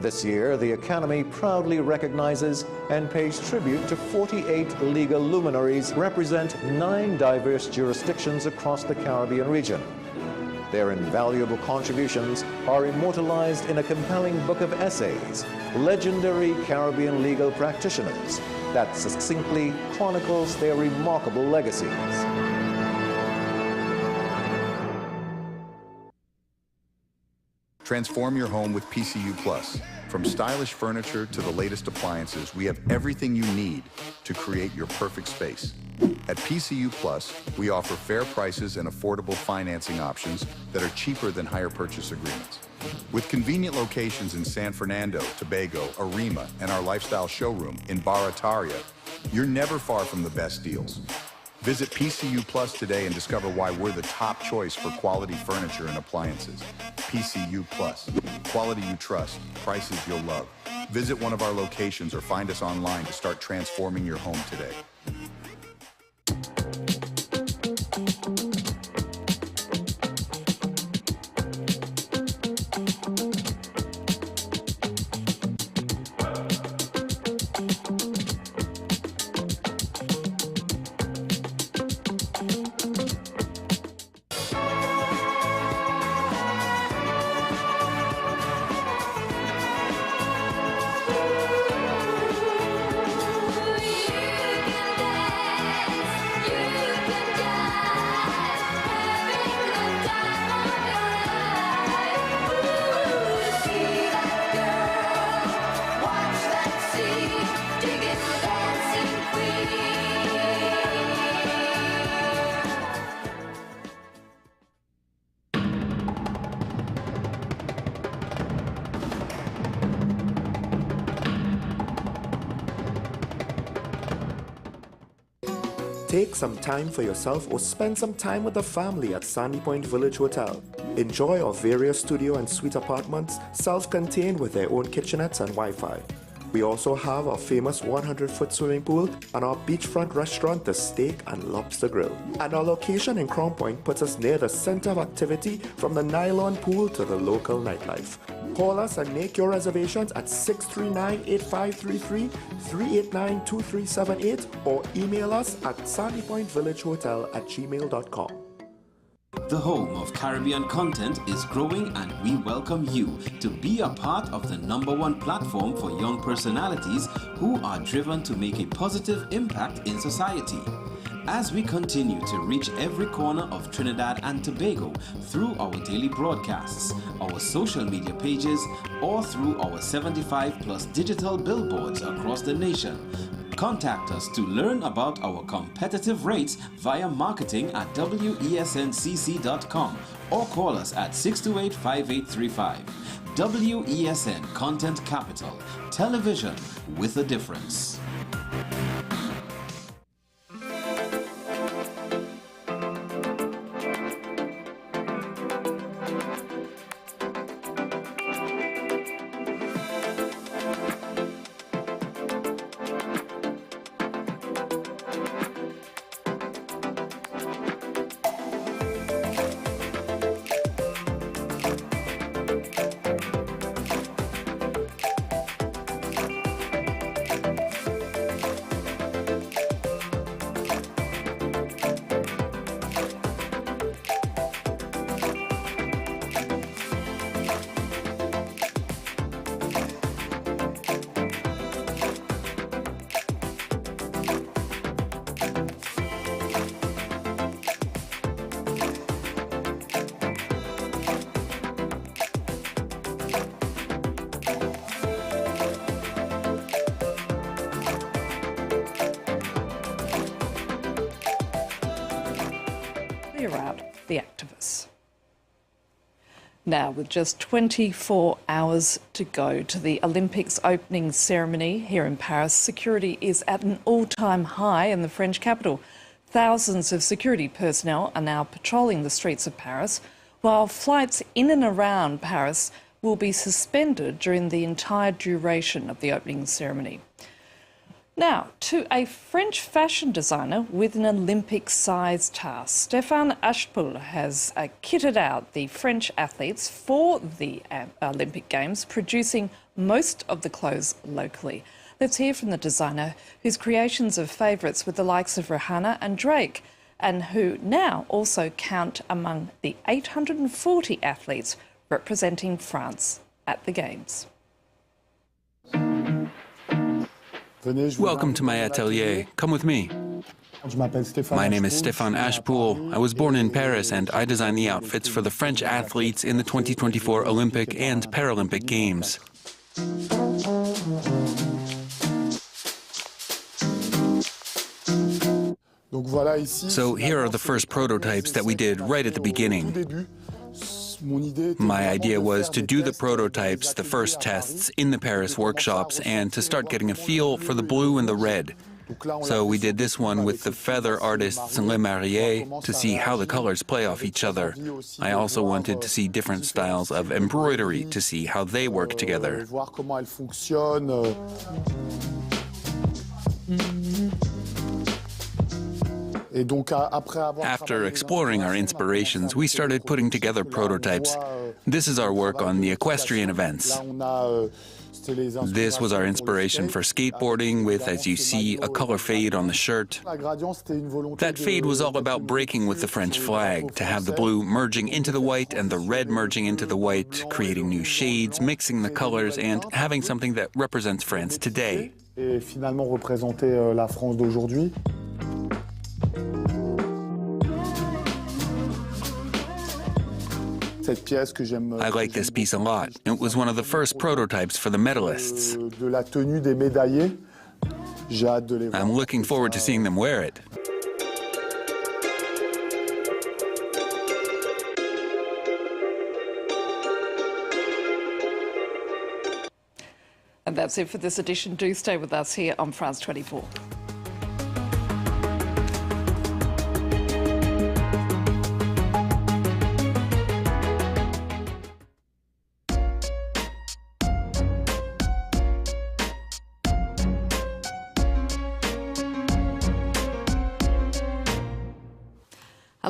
This year, the Academy proudly recognizes and pays tribute to 48 legal luminaries who represent 9 diverse jurisdictions across the Caribbean region. Their invaluable contributions are immortalized in a compelling book of essays, Legendary Caribbean Legal Practitioners, that succinctly chronicles their remarkable legacies. Transform your home with PCU Plus. From stylish furniture to the latest appliances, we have everything you need to create your perfect space. At PCU Plus, we offer fair prices and affordable financing options that are cheaper than hire purchase agreements. With convenient locations in San Fernando, Tobago, Arima, and our lifestyle showroom in Barataria, you're never far from the best deals. Visit PCU Plus today and discover why we're the top choice for quality furniture and appliances. PCU Plus. Quality you trust, prices you'll love. Visit one of our locations or find us online to start transforming your home today. Take some time for yourself or spend some time with the family at Sandy Point Village Hotel. Enjoy our various studio and suite apartments, self-contained with their own kitchenettes and Wi-Fi. We also have our famous 100-foot swimming pool and our beachfront restaurant, the Steak and Lobster Grill. And our location in Crown Point puts us near the center of activity from the nylon pool to the local nightlife. Call us and make your reservations at 639-8533, 389-2378, or email us at sandypointvillagehotel@gmail.com. The home of Caribbean content is growing, and we welcome you to be a part of the #1 platform for young personalities who are driven to make a positive impact in society. As we continue to reach every corner of Trinidad and Tobago through our daily broadcasts, our social media pages, or through our 75+ digital billboards across the nation, contact us to learn about our competitive rates via marketing at wesncc.com or call us at 628-5835. WESN Content Capital, television with a difference. Around the activists. Now, with just 24 hours to go to the Olympics opening ceremony here in Paris, security is at an all-time high in the French capital. Thousands of security personnel are now patrolling the streets of Paris, while flights in and around Paris will be suspended during the entire duration of the opening ceremony. Now, to a French fashion designer with an Olympic-sized task. Stéphane Achpoul has kitted out the French athletes for the Olympic Games, producing most of the clothes locally. Let's hear from the designer, whose creations are favourites with the likes of Rihanna and Drake, and who now also count among the 840 athletes representing France at the Games. Welcome to my atelier. Come with me. My name is Stéphane Achpoul. I was born in Paris and I design the outfits for the French athletes in the 2024 Olympic and Paralympic Games. So here are the first prototypes that we did right at the beginning. My idea was to do the prototypes, the first tests, in the Paris workshops and to start getting a feel for the blue and the red. So we did this one with the feather artists Le Marier to see how the colors play off each other. I also wanted to see different styles of embroidery to see how they work together. After exploring our inspirations, we started putting together prototypes. This is our work on the equestrian events. This was our inspiration for skateboarding with, as you see, a color fade on the shirt. That fade was all about breaking with the French flag, to have the blue merging into the white and the red merging into the white, creating new shades, mixing the colors, and having something that represents France today. I like this piece a lot. It was one of the first prototypes for the medalists. I'm looking forward to seeing them wear it. And that's it for this edition. Do stay with us here on France 24.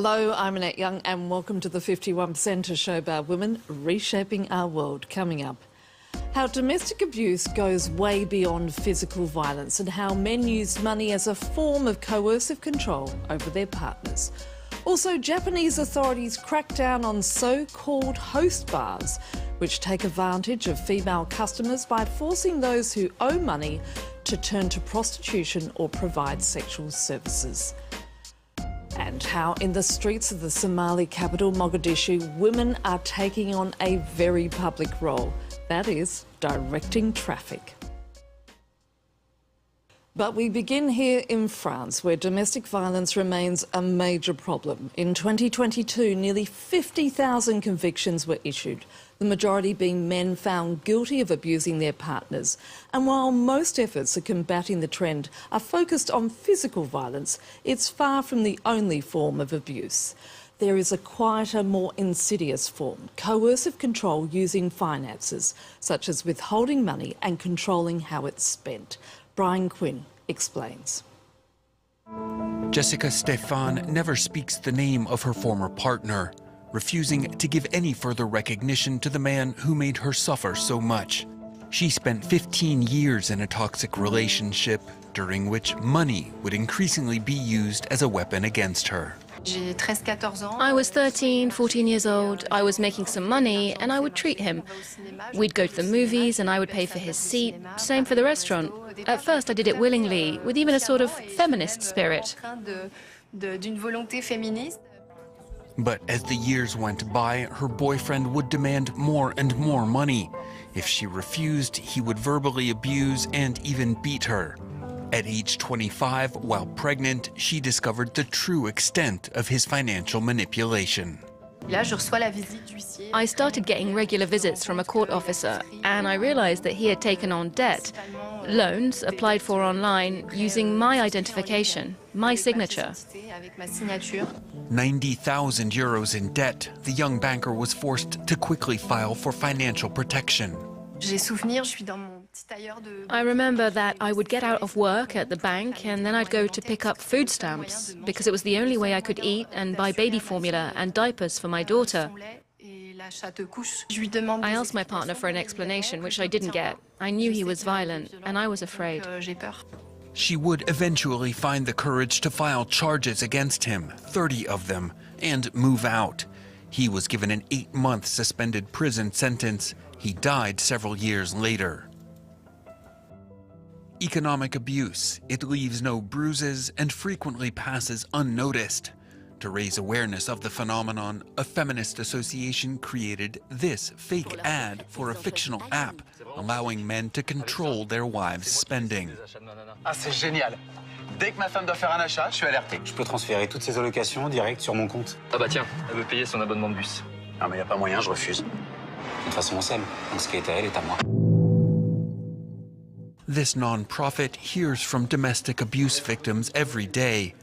Hello, I'm Annette Young and welcome to the 51%, a show about women reshaping our world. Coming up, how domestic abuse goes way beyond physical violence and how men use money as a form of coercive control over their partners. Also, Japanese authorities crack down on so-called host bars, which take advantage of female customers by forcing those who owe money to turn to prostitution or provide sexual services. And how in the streets of the Somali capital, Mogadishu, women are taking on a very public role. That is, directing traffic. But we begin here in France, where domestic violence remains a major problem. In 2022, nearly 50,000 convictions were issued, the majority being men found guilty of abusing their partners. And while most efforts at combating the trend are focused on physical violence, it's far from the only form of abuse. There is a quieter, more insidious form, coercive control using finances, such as withholding money and controlling how it's spent. Brian Quinn explains. Jessica Stefan never speaks the name of her former partner, refusing to give any further recognition to the man who made her suffer so much. She spent 15 years in a toxic relationship, during which money would increasingly be used as a weapon against her. I was 13, 14 years old. I was making some money and I would treat him. We'd go to the movies and I would pay for his seat. Same for the restaurant. At first I did it willingly, with even a sort of feminist spirit. But as the years went by, her boyfriend would demand more and more money. If she refused, he would verbally abuse and even beat her. At age 25, while pregnant, she discovered the true extent of his financial manipulation. I started getting regular visits from a court officer, and I realized that he had taken on debt. Loans applied for online using my identification, my signature. 90,000 euros in debt, the young banker was forced to quickly file for financial protection. I remember that I would get out of work at the bank and then I'd go to pick up food stamps because it was the only way I could eat and buy baby formula and diapers for my daughter. I asked my partner for an explanation, which I didn't get. I knew he was violent and I was afraid. She would eventually find the courage to file charges against him, 30 of them, and move out. He was given an 8-month suspended prison sentence. He died several years later. Economic abuse. It leaves no bruises and frequently passes unnoticed. To raise awareness of the phenomenon, a feminist association created this fake ad for a fictional app, allowing men to control their wives' spending. Ah, c'est génial. Dès que ma femme doit faire un achat, je suis alerté. Je peux transférer toutes ses allocations direct sur mon compte. Ah bah tiens, elle veut payer son abonnement de bus. Non mais y a pas moyen, je refuse. De toute façon, on s'aime. Donc ce qui est à elle est à moi. This non-profit hears from domestic abuse victims every day,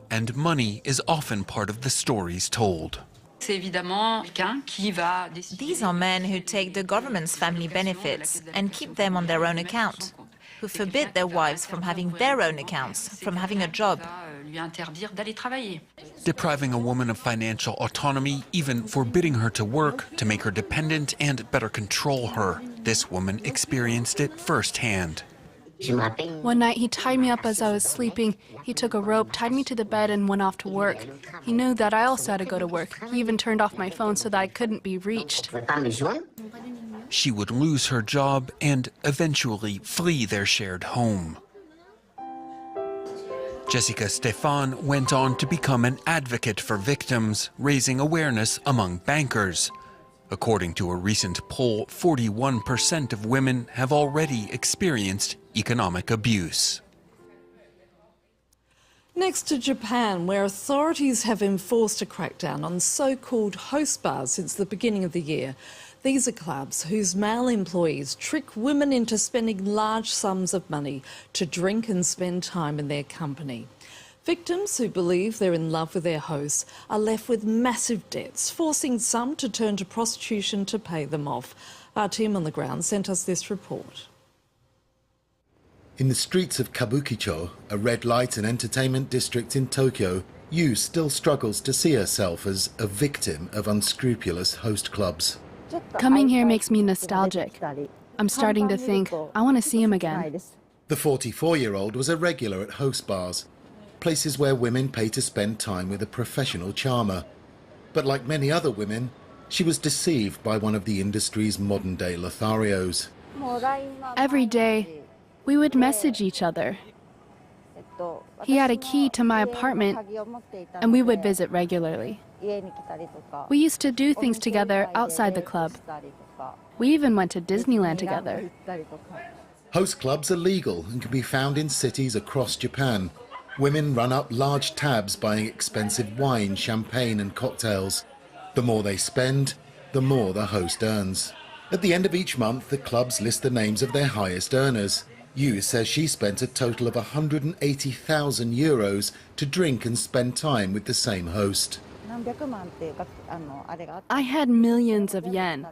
and money is often part of the stories told. These are men who take the government's family benefits and keep them on their own account, who forbid their wives from having their own accounts, from having a job. Depriving a woman of financial autonomy, even forbidding her to work, to make her dependent and better control her. This woman experienced it firsthand. One night he tied me up as I was sleeping. He took a rope, tied me to the bed and went off to work. He knew that I also had to go to work. He even turned off my phone so that I couldn't be reached. She would lose her job and eventually flee their shared home. Jessica Stefan went on to become an advocate for victims, raising awareness among bankers. According to a recent poll, 41% of women have already experienced economic abuse. Next to Japan, where authorities have enforced a crackdown on so-called host bars since the beginning of the year. These are clubs whose male employees trick women into spending large sums of money to drink and spend time in their company. Victims who believe they're in love with their hosts are left with massive debts, forcing some to turn to prostitution to pay them off. Our team on the ground sent us this report. In the streets of Kabukicho, a red light and entertainment district in Tokyo, Yu still struggles to see herself as a victim of unscrupulous host clubs. Coming here makes me nostalgic. I'm starting to think, I want to see him again. The 44-year-old was a regular at host bars, places where women pay to spend time with a professional charmer. But like many other women, she was deceived by one of the industry's modern-day Lotharios. Every day, we would message each other. He had a key to my apartment, and we would visit regularly. We used to do things together outside the club. We even went to Disneyland together. Host clubs are legal and can be found in cities across Japan. Women run up large tabs buying expensive wine, champagne and cocktails. The more they spend, the more the host earns. At the end of each month, the clubs list the names of their highest earners. Yu says she spent a total of 180,000 euros to drink and spend time with the same host. I had millions of yen,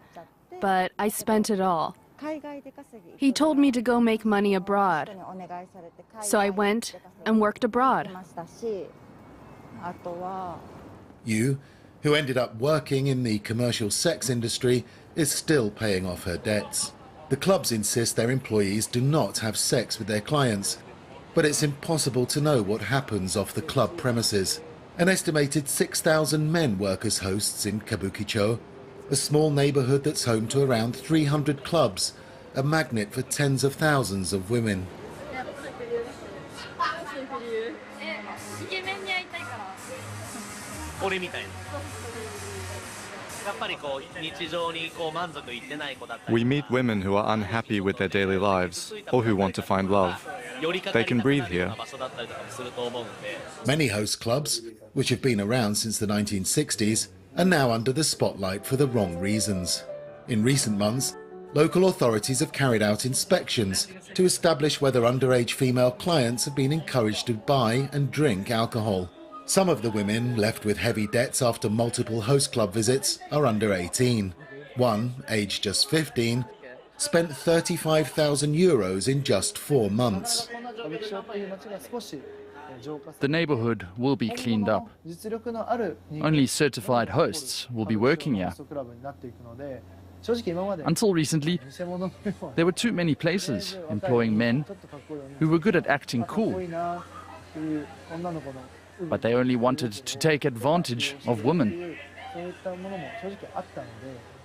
but I spent it all. He told me to go make money abroad, so I went and worked abroad. Yu, who ended up working in the commercial sex industry, is still paying off her debts. The clubs insist their employees do not have sex with their clients, but it's impossible to know what happens off the club premises. An estimated 6,000 men work as hosts in Kabukicho, a small neighborhood that's home to around 300 clubs, a magnet for tens of thousands of women. We meet women who are unhappy with their daily lives or who want to find love. They can breathe here. Many host clubs, which have been around since the 1960s, are now under the spotlight for the wrong reasons. In recent months, local authorities have carried out inspections to establish whether underage female clients have been encouraged to buy and drink alcohol. Some of the women left with heavy debts after multiple host club visits are under 18. One, aged just 15, spent 35,000 euros in just 4 months. The neighborhood will be cleaned up. Only certified hosts will be working here. Until recently, there were too many places employing men who were good at acting cool, but they only wanted to take advantage of women.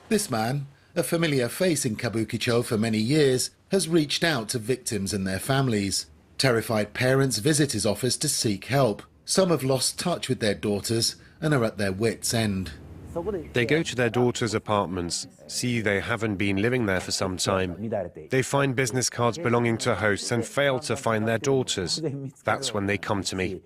This man, a familiar face in Kabukicho for many years, has reached out to victims and their families. Terrified parents visit his office to seek help. Some have lost touch with their daughters and are at their wits' end. They go to their daughters' apartments, see they haven't been living there for some time. They find business cards belonging to hosts and fail to find their daughters. That's when they come to me.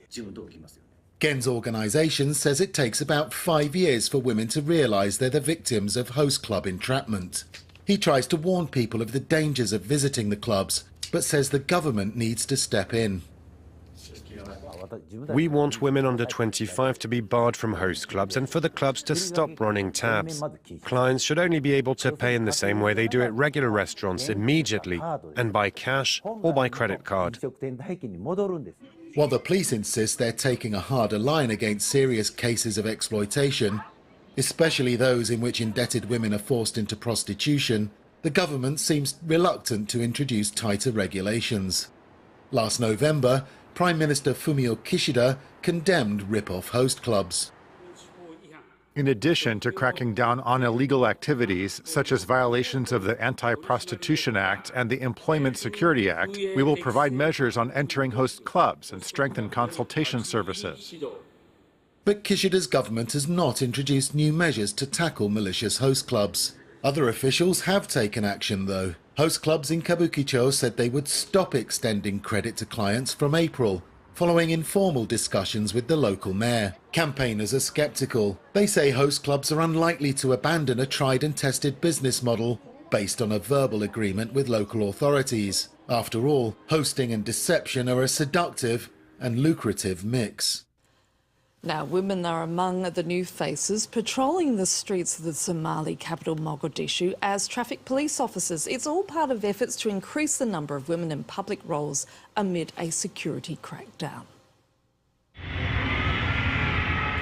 Gen's organisation says it takes about 5 years for women to realise they're the victims of host club entrapment. He tries to warn people of the dangers of visiting the clubs, but says the government needs to step in. We want women under 25 to be barred from host clubs and for the clubs to stop running tabs. Clients should only be able to pay in the same way they do at regular restaurants immediately, and by cash or by credit card. While the police insist they're taking a harder line against serious cases of exploitation, especially those in which indebted women are forced into prostitution, the government seems reluctant to introduce tighter regulations. Last November, Prime Minister Fumio Kishida condemned rip-off host clubs. In addition to cracking down on illegal activities, such as violations of the Anti-Prostitution Act and the Employment Security Act, we will provide measures on entering host clubs and strengthen consultation services. But Kishida's government has not introduced new measures to tackle malicious host clubs. Other officials have taken action, though. Host clubs in Kabukicho said they would stop extending credit to clients from April, following informal discussions with the local mayor. Campaigners are sceptical. They say host clubs are unlikely to abandon a tried and tested business model based on a verbal agreement with local authorities. After all, hosting and deception are a seductive and lucrative mix. Now, women are among the new faces patrolling the streets of the Somali capital Mogadishu as traffic police officers. It's all part of efforts to increase the number of women in public roles amid a security crackdown.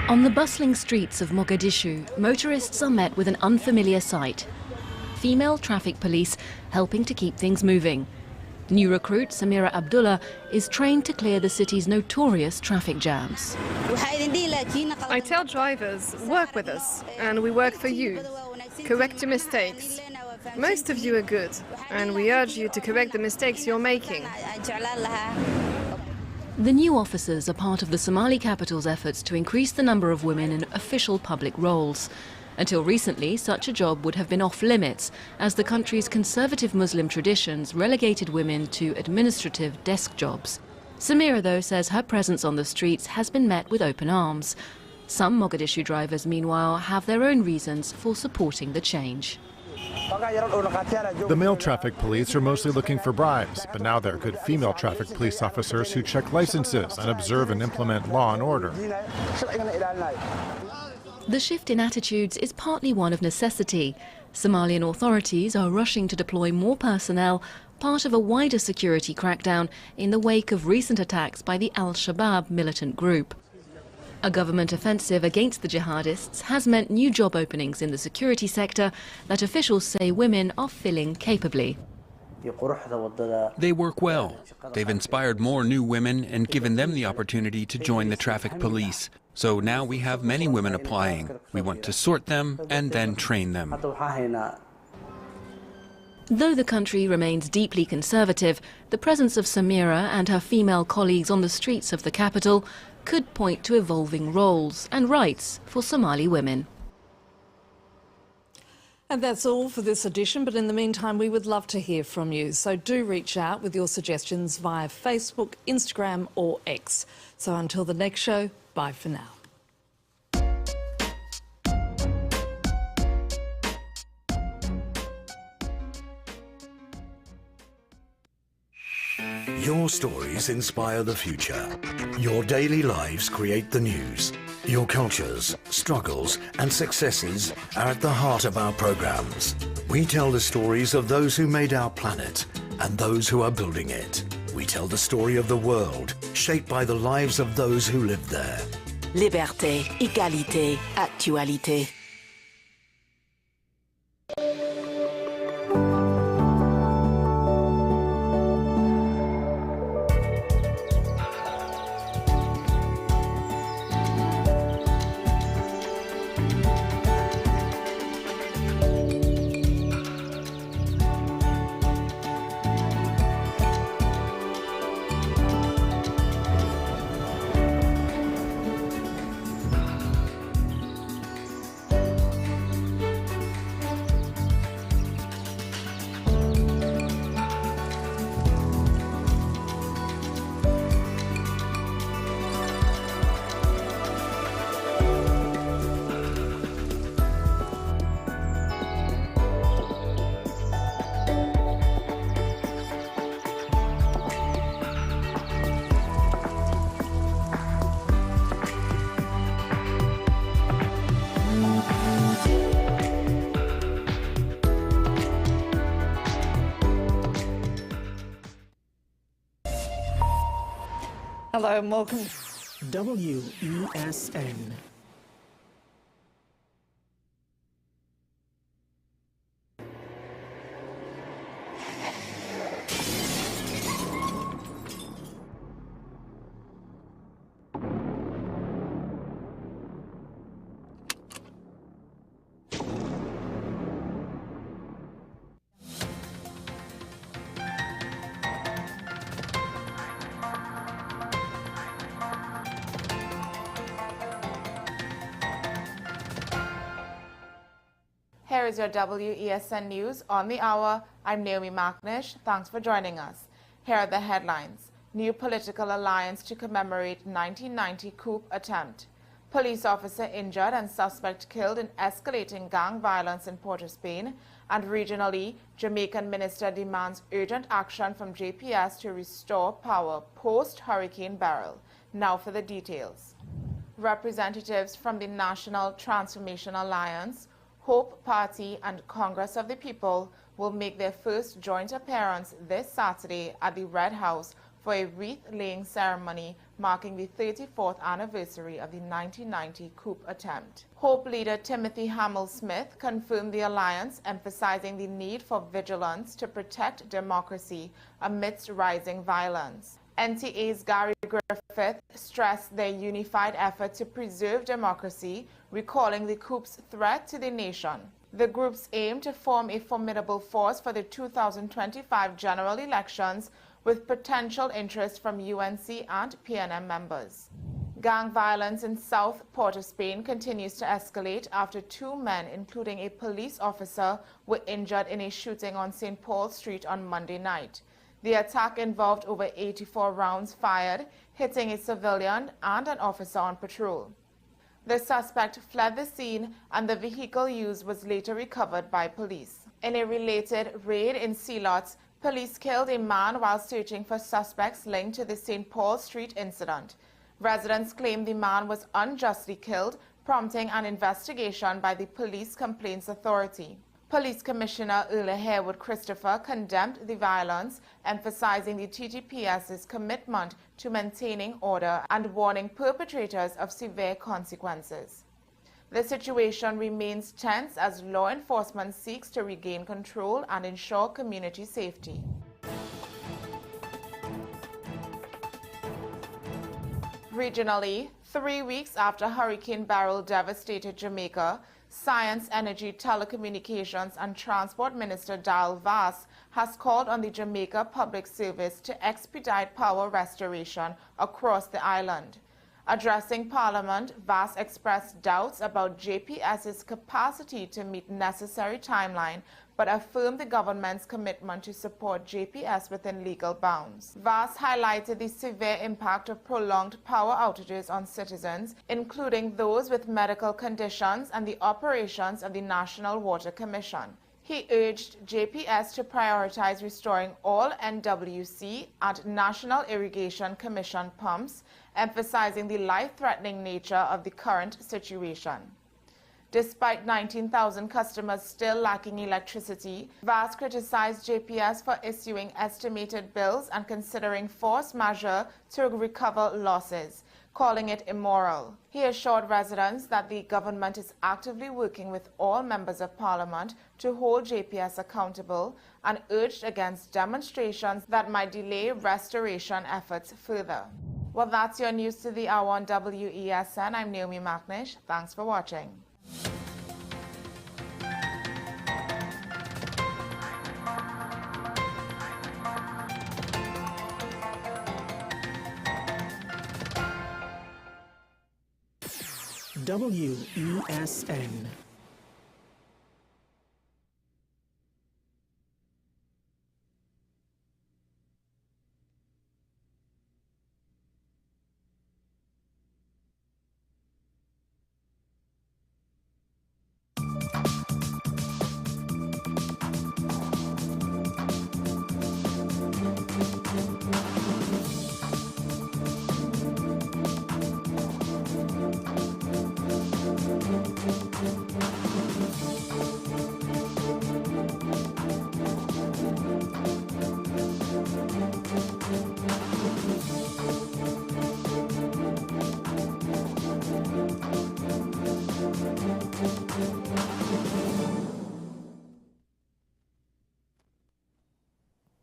On the bustling streets of Mogadishu, motorists are met with an unfamiliar sight. Female traffic police helping to keep things moving. New recruit Samira Abdullah is trained to clear the city's notorious traffic jams. I tell drivers, work with us, and we work for you. Correct your mistakes. Most of you are good, and we urge you to correct the mistakes you're making. The new officers are part of the Somali capital's efforts to increase the number of women in official public roles. Until recently, such a job would have been off limits, as the country's conservative Muslim traditions relegated women to administrative desk jobs. Samira, though, says her presence on the streets has been met with open arms. Some Mogadishu drivers, meanwhile, have their own reasons for supporting the change. The male traffic police are mostly looking for bribes, but now there are good female traffic police officers who check licenses and observe and implement law and order. The shift in attitudes is partly one of necessity. Somalian authorities are rushing to deploy more personnel, part of a wider security crackdown in the wake of recent attacks by the Al-Shabaab militant group. A government offensive against the jihadists has meant new job openings in the security sector that officials say women are filling capably. They work well. They've inspired more new women and given them the opportunity to join the traffic police. So now we have many women applying. We want to sort them and then train them. Though the country remains deeply conservative, the presence of Samira and her female colleagues on the streets of the capital could point to evolving roles and rights for Somali women. And that's all for this edition, but in the meantime we would love to hear from you. So do reach out with your suggestions via Facebook, Instagram or X. So until the next show, bye for now. Your stories inspire the future. Your daily lives create the news. Your cultures, struggles and successes are at the heart of our programs. We tell the stories of those who made our planet and those who are building it. We tell the story of the world, shaped by the lives of those who live there. Liberté, égalité, actualité. Hello and welcome. WESN. Here is your WESN News on the hour. I'm Naomi Macnish. Thanks for joining us. Here are the headlines. New political alliance to commemorate 1990 coup attempt. Police officer injured and suspect killed in escalating gang violence in Port of Spain. And regionally, Jamaican minister demands urgent action from JPS to restore power post-Hurricane Beryl. Now for the details. Representatives from the National Transformation Alliance, Hope Party and Congress of the People will make their first joint appearance this Saturday at the Red House for a wreath-laying ceremony marking the 34th anniversary of the 1990 coup attempt. Hope leader Timothy Hamel-Smith confirmed the alliance, emphasizing the need for vigilance to protect democracy amidst rising violence. NTA's Gary Griffith stressed their unified effort to preserve democracy, recalling the coup's threat to the nation. The groups aim to form a formidable force for the 2025 general elections, with potential interest from UNC and PNM members. Gang violence in South Port-of-Spain continues to escalate after 2 men, including a police officer, were injured in a shooting on St. Paul Street on Monday night. The attack involved over 84 rounds fired, hitting a civilian and an officer on patrol. The suspect fled the scene, and the vehicle used was later recovered by police. In a related raid in Sealot, police killed a man while searching for suspects linked to the St. Paul Street incident. Residents claim the man was unjustly killed, prompting an investigation by the Police Complaints Authority. Police Commissioner Earle Harewood Christopher condemned the violence, emphasizing the TTPS's commitment to maintaining order and warning perpetrators of severe consequences. The situation remains tense as law enforcement seeks to regain control and ensure community safety. Regionally, 3 weeks after Hurricane Beryl devastated Jamaica, Science, Energy, Telecommunications and Transport Minister Darrell Vass has called on the Jamaica Public Service to expedite power restoration across the island. Addressing Parliament, Vass expressed doubts about JPS's capacity to meet necessary timeline, but affirmed the government's commitment to support JPS within legal bounds. Vass highlighted the severe impact of prolonged power outages on citizens, including those with medical conditions and the operations of the National Water Commission. He urged JPS to prioritize restoring all NWC and National Irrigation Commission pumps, emphasizing the life-threatening nature of the current situation. Despite 19,000 customers still lacking electricity, Vass criticized JPS for issuing estimated bills and considering force majeure to recover losses, calling it immoral. He assured residents that the government is actively working with all members of Parliament to hold JPS accountable and urged against demonstrations that might delay restoration efforts further. Well, that's your news to the hour on WESN. I'm Naomi McNish. Thanks for watching. WESN.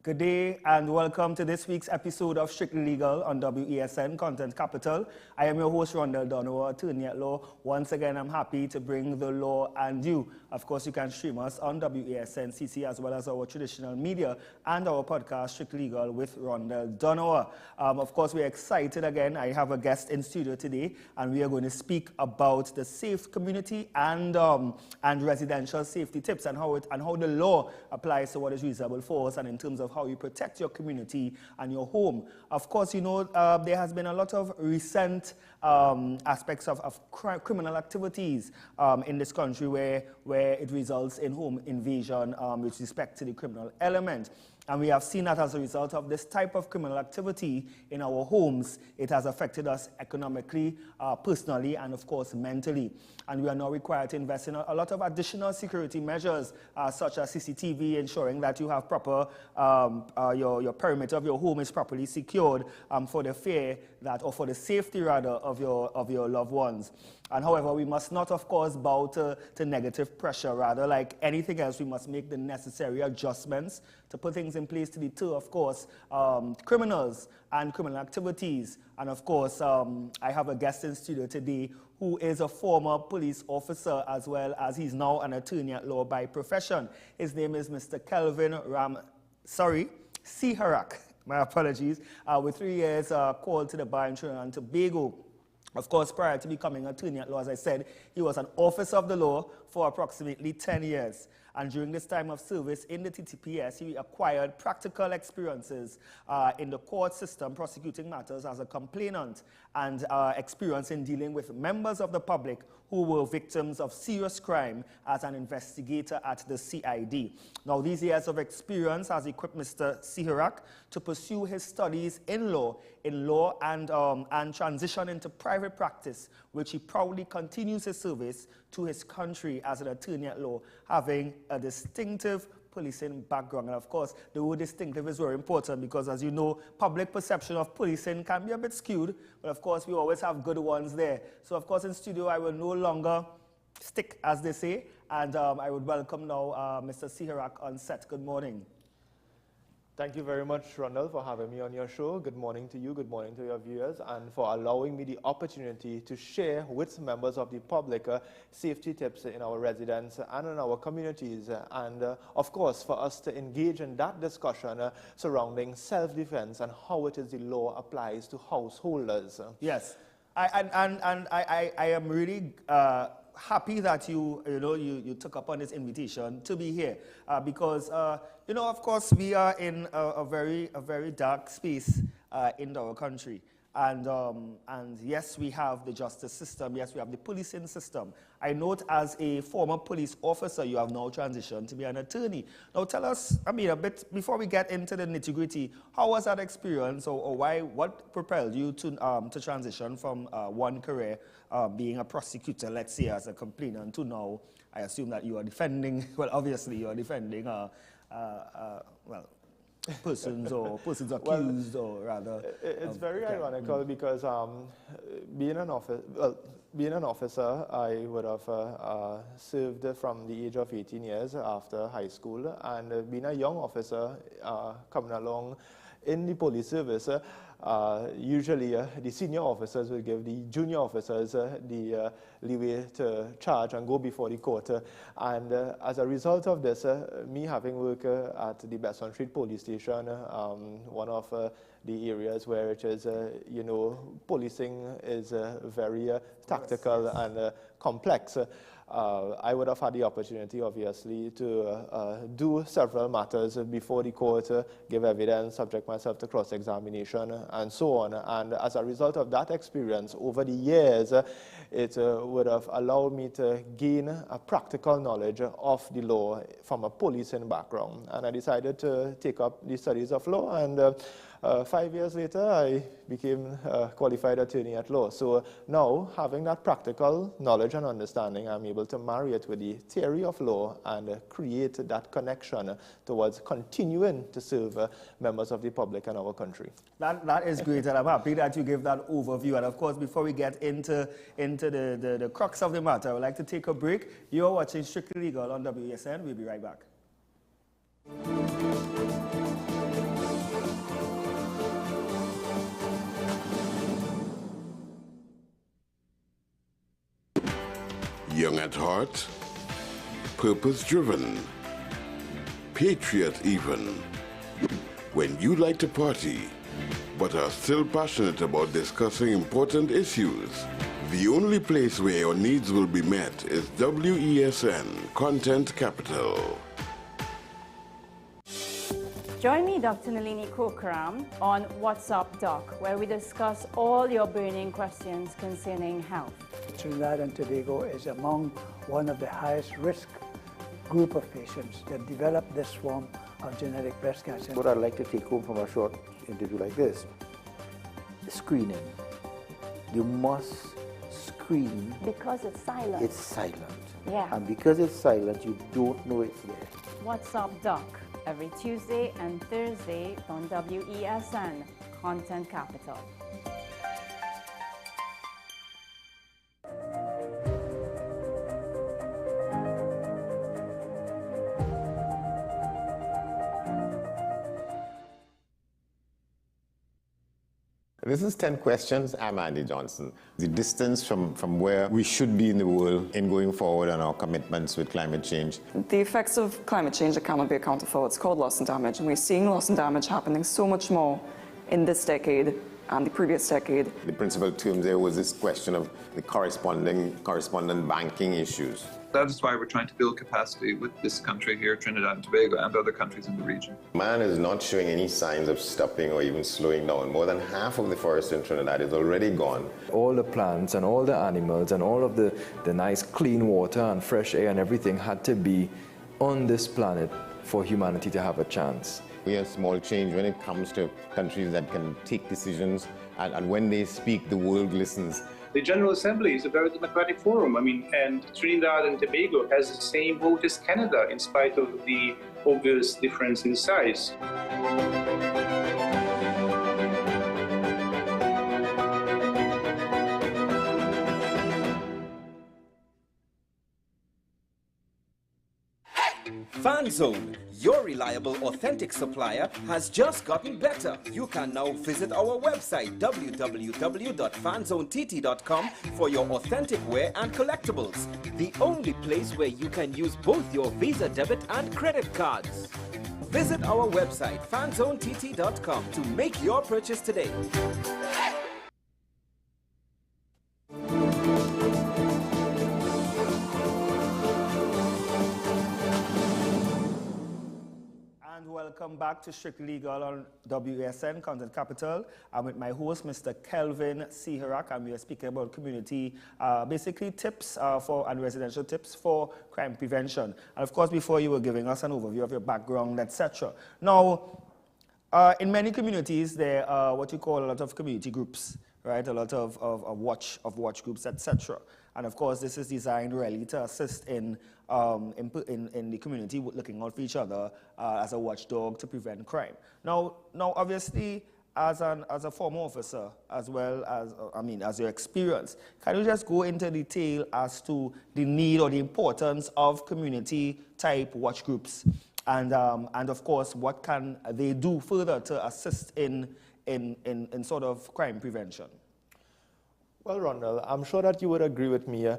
Good day and welcome to this week's episode of Strictly Legal on WESN Content Capital. I am your host, Rondell Donowa, attorney at law. Once again, I'm happy to bring the law and you. Of course, you can stream us on WESN CC as well as our traditional media and our podcast, Strictly Legal with Rondell Donowa. Of course, we're excited again. I have a guest in studio today, and we are going to speak about the safe community and residential safety tips and how the law applies to what is reasonable force and in terms of how you protect your community and your home. Of course, you know, there has been a lot of recent aspects of criminal activities in this country where it results in home invasion with respect to the criminal element. And we have seen that as a result of this type of criminal activity in our homes, it has affected us economically, personally, and of course mentally. And we are now required to invest in a lot of additional security measures, such as CCTV, ensuring that you have proper, your perimeter of your home is properly secured for the fear that, or for the safety rather, of your loved ones. And however, we must not, of course, bow to negative pressure. Rather, like anything else, we must make the necessary adjustments to put things in place to deter, of course, criminals and criminal activities. And of course, I have a guest in studio today who is a former police officer, as well as he's now an attorney at law by profession. His name is Mr. Kelvin Siharak. My apologies. With 3 years called to the bar in Trinidad and Tobago. Of course, prior to becoming attorney at law, as I said, he was an officer of the law for approximately 10 years. And during this time of service in the TTPS, he acquired practical experiences in the court system, prosecuting matters as a complainant, and experience in dealing with members of the public who were victims of serious crime as an investigator at the CID. Now, these years of experience has equipped Mr. Siharak to pursue his studies in law and transition into private practice, which he proudly continues his service to his country as an attorney at law, having a distinctive policing background. And of course, the word distinctive is very important because, as you know, public perception of policing can be a bit skewed, but of course, we always have good ones there. So of course, in studio, I will no longer stick, as they say, and I would welcome now Mr. Siharak on set. Good morning. Thank you very much, Ronald, for having me on your show. Good morning to you, good morning to your viewers, and for allowing me the opportunity to share with members of the public safety tips in our residence and in our communities, and of course, for us to engage in that discussion surrounding self-defense and how it is the law applies to householders. Yes, I am really happy that you took upon this invitation to be here because of course we are in a very dark space in our country, and yes, we have the justice system, yes, we have the policing system. I note, as a former police officer, you have now transitioned to be an attorney. Now tell us, a bit before we get into the nitty-gritty, how was that experience, or what propelled you to transition from one career, being a prosecutor, let's say, as a complainant, to now, I assume that you are defending, well, obviously you are defending, persons accused, or rather. It's very ironical because being an officer, I would have served from the age of 18 years after high school, and being a young officer coming along in the police service, usually the senior officers will give the junior officers the leeway to charge and go before the court. And as a result of this, me having worked at the Besson Street Police Station, one of the areas where it is, policing is very tactical and complex. I would have had the opportunity, obviously, to do several matters before the court, give evidence, subject myself to cross-examination, and so on. And as a result of that experience, over the years, it would have allowed me to gain a practical knowledge of the law from a policing background. And I decided to take up the studies of law, and 5 years later, I became a qualified attorney at law. So now, having that practical knowledge and understanding, I'm able to marry it with the theory of law and create that connection towards continuing to serve members of the public in our country. That is great, and I'm happy that you gave that overview. And of course, before we get into the crux of the matter, I would like to take a break. You're watching Strictly Legal on WESN. We'll be right back. Young at heart, purpose-driven, patriot even. When you like to party, but are still passionate about discussing important issues, the only place where your needs will be met is WESN Content Capital. Join me, Dr. Nalini Kokaram, on What's Up Doc, where we discuss all your burning questions concerning health. Trinidad and Tobago is among one of the highest risk group of patients that develop this form genetic breast cancer. What I'd like to take home from a short interview like this, screening. You must screen. Because it's silent. It's silent. Yeah. And because it's silent, you don't know it's there. What's Up Doc, every Tuesday and Thursday on WESN, Content Capital. This is 10 Questions. I'm Andy Johnson. The distance from where we should be in the world in going forward on our commitments with climate change. The effects of climate change that cannot be accounted for, it's called loss and damage, and we're seeing loss and damage happening so much more in this decade and the previous decade. The principal term there was this question of the correspondent banking issues. That is why we're trying to build capacity with this country here, Trinidad and Tobago, and other countries in the region. Man is not showing any signs of stopping or even slowing down. More than half of the forest in Trinidad is already gone. All the plants and all the animals and all of the nice clean water and fresh air and everything had to be on this planet for humanity to have a chance. We have small change when it comes to countries that can take decisions, and when they speak, the world listens. The General Assembly is a very democratic forum. And Trinidad and Tobago has the same vote as Canada, in spite of the obvious difference in size. FanZone, your reliable, authentic supplier, has just gotten better. You can now visit our website, www.fanzonett.com, for your authentic wear and collectibles. The only place where you can use both your Visa debit and credit cards. Visit our website, fanzonett.com, to make your purchase today. Welcome back to Strictly Legal on WESN Content Capital. I'm with my host, Mr. Kelvin Siharak, and we are speaking about community, basically tips and residential tips for crime prevention. And of course, before you were giving us an overview of your background, etc. Now, in many communities, there are what you call a lot of community groups, right? A lot of watch groups, etc. And of course, this is designed really to assist in the community looking out for each other as a watchdog to prevent crime. Now, obviously, as a former officer, as well as as your experience, can you just go into detail as to the need or the importance of community-type watch groups, and of course, what can they do further to assist in sort of crime prevention? Well, Ronald, I'm sure that you would agree with me.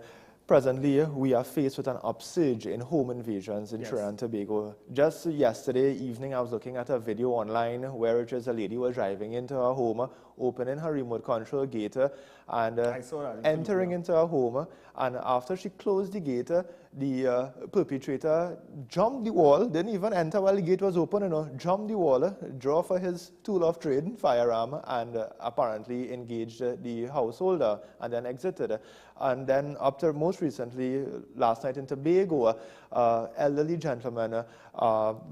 Presently, we are faced with an upsurge in home invasions in Trinidad and Tobago. Just yesterday evening, I was looking at a video online where it was a lady was driving into her home, opening her remote control gate, and entering into her home. And after she closed the gate, the perpetrator jumped the wall, didn't even enter while the gate was open, jumped the wall, drew for his tool of trade, firearm, and apparently engaged the householder and then exited. And then up to most recently, last night in Tobago, elderly gentleman,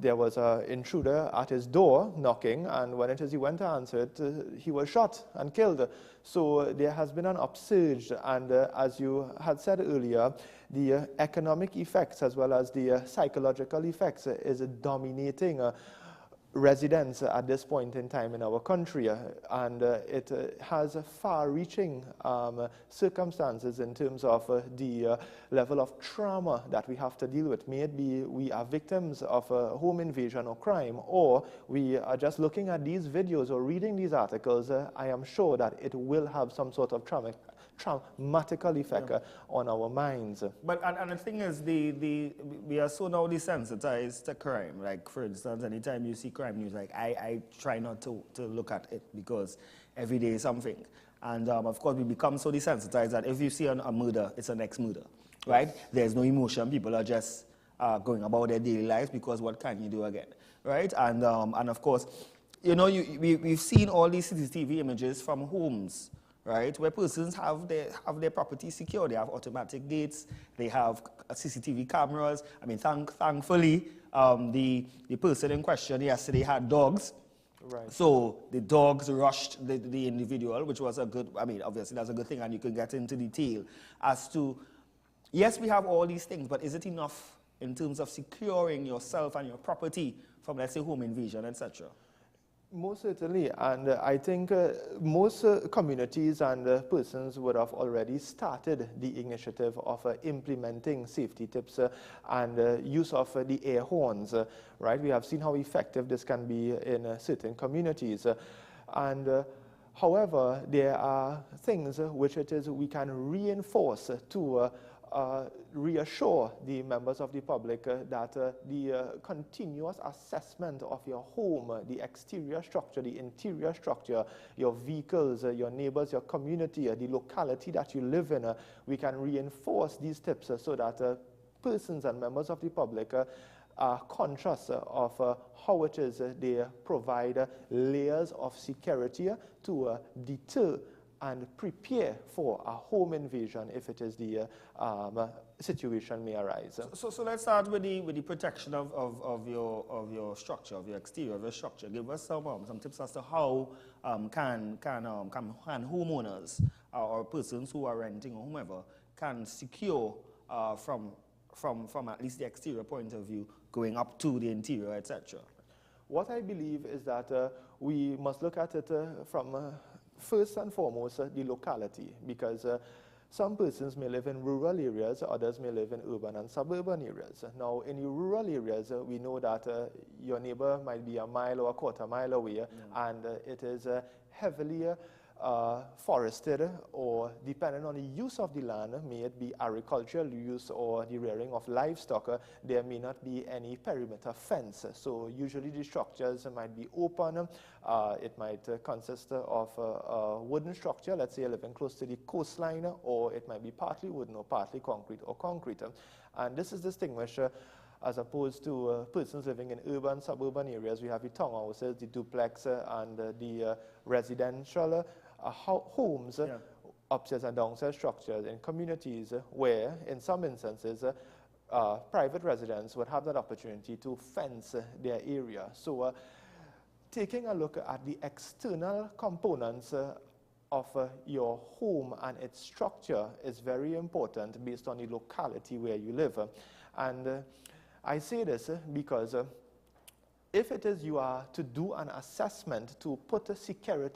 there was an intruder at his door knocking, and when he went to answer it, he was shot and killed. So there has been an upsurge, and as you had said earlier, the economic effects as well as the psychological effects is dominating residents at this point in time in our country, and it has far-reaching circumstances in terms of the level of trauma that we have to deal with. May it be we are victims of a home invasion or crime, or we are just looking at these videos or reading these articles, I am sure that it will have some sort of traumatical effect on our minds. But and the thing is, we are so now desensitized to crime. Like, for instance, anytime you see crime news, like I try not to look at it because every day is something. And of course, we become so desensitized that if you see a murder, it's a next murder, right? There's no emotion. People are just going about their daily lives because what can you do again, right? And of course, we've seen all these CCTV images from homes, right, where persons have their property secure. They have automatic gates, they have CCTV cameras. I mean, thankfully, the person in question yesterday had dogs. Right. So the dogs rushed the individual, which was a good, I mean, obviously that's a good thing, and you can get into detail as to, yes, we have all these things, but is it enough in terms of securing yourself and your property from, let's say, home invasion, etc.? Most certainly, and I think most communities and persons would have already started the initiative of implementing safety tips and use of the air horns, right? We have seen how effective this can be in certain communities. However, there are things which we can reinforce to reassure the members of the public that the continuous assessment of your home, the exterior structure, the interior structure, your vehicles, your neighbors, your community, the locality that you live in, we can reinforce these tips so that persons and members of the public are conscious of how it is they provide layers of security to deter and prepare for a home invasion if it is the situation may arise. So let's start with the protection of your structure, of your exterior, of your structure. Give us some tips as to how can homeowners or persons who are renting or whomever can secure from at least the exterior point of view going up to the interior, etc. What I believe is that we must look at it from first and foremost, the locality, because some persons may live in rural areas, others may live in urban and suburban areas. Now, in the rural areas, we know that your neighbor might be a mile or a quarter mile away, and it is heavily forested, or depending on the use of the land, may it be agricultural use or the rearing of livestock, there may not be any perimeter fence. So usually the structures might be open. It might consist of a wooden structure, let's say living close to the coastline, or it might be partly wooden or partly concrete. And this is distinguished as opposed to persons living in urban, suburban areas. We have the townhouses, the duplex, and the residential homes, upstairs and downstairs structures in communities where, in some instances, private residents would have that opportunity to fence their area. So taking a look at the external components of your home and its structure is very important based on the locality where you live. And I say this because if it is you are to do an assessment to put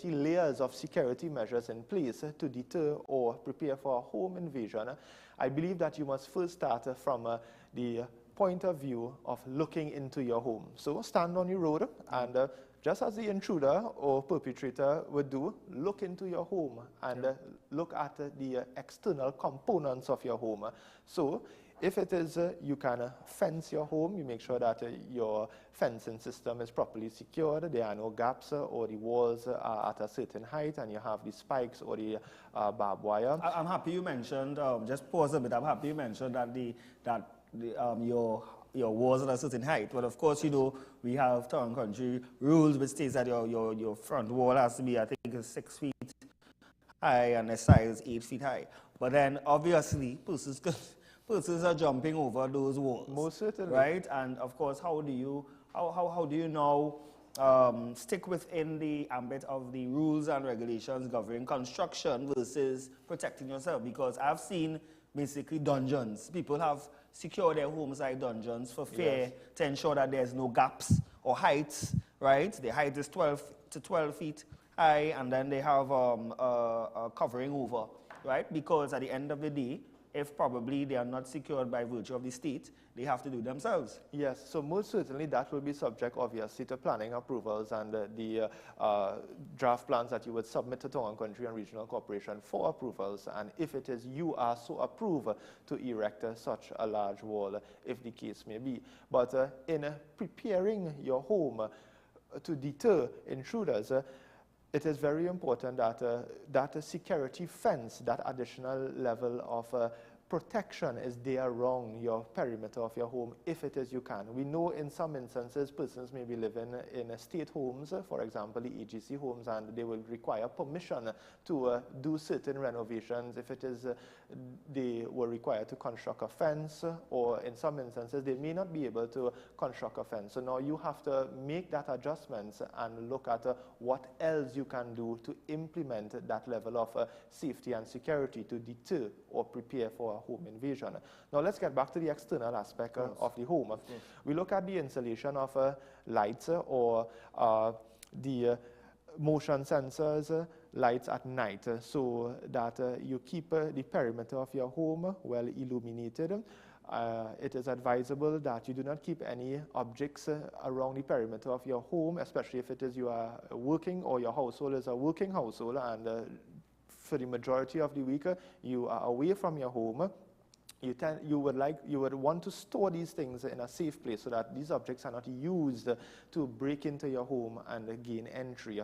layers of security measures in place to deter or prepare for a home invasion, I believe that you must first start from the point of view of looking into your home. So stand on your road and just as the intruder or perpetrator would do, look into your home and look at the external components of your home. So if it is you can fence your home, you make sure that your fencing system is properly secured, there are no gaps or the walls are at a certain height, and you have the spikes or the barbed wire. I'm happy you mentioned, just pause a bit, I'm happy you mentioned that your walls at a certain height. But of course, you know, we have town country rules which states that your front wall has to be, I think, 6 feet high and the side is 8 feet high. But then obviously persons are jumping over those walls. Most certainly. Right? And of course, how do you now stick within the ambit of the rules and regulations governing construction versus protecting yourself? Because I've seen basically dungeons. People have secured their homes like dungeons for fear to ensure that there's no gaps or heights, right? The height is 12 to 12 feet high, and then they have a covering over, right? Because at the end of the day, if probably they are not secured by virtue of the state, they have to do themselves. Yes, so most certainly that will be subject, obviously, to planning approvals and the draft plans that you would submit to Town and Country and Regional Corporation for approvals. And if it is you are so approved to erect such a large wall, if the case may be. But in preparing your home to deter intruders, it is very important that that security fence, that additional level of protection is there around your perimeter of your home if it is you can. We know in some instances persons may be living in estate homes, for example the AGC homes, and they will require permission to do certain renovations. If it is they were required to construct a fence, or in some instances they may not be able to construct a fence. So now you have to make that adjustments and look at what else you can do to implement that level of safety and security to deter or prepare for a home invasion. Now let's get back to the external aspect of the home. We look at the installation of lights or the motion sensors, lights at night, so that you keep the perimeter of your home well illuminated. It is advisable that you do not keep any objects around the perimeter of your home, especially if it is you are working or your household is a working household, and for the majority of the week you are away from your home. You would want to store these things in a safe place so that these objects are not used to break into your home and gain entry.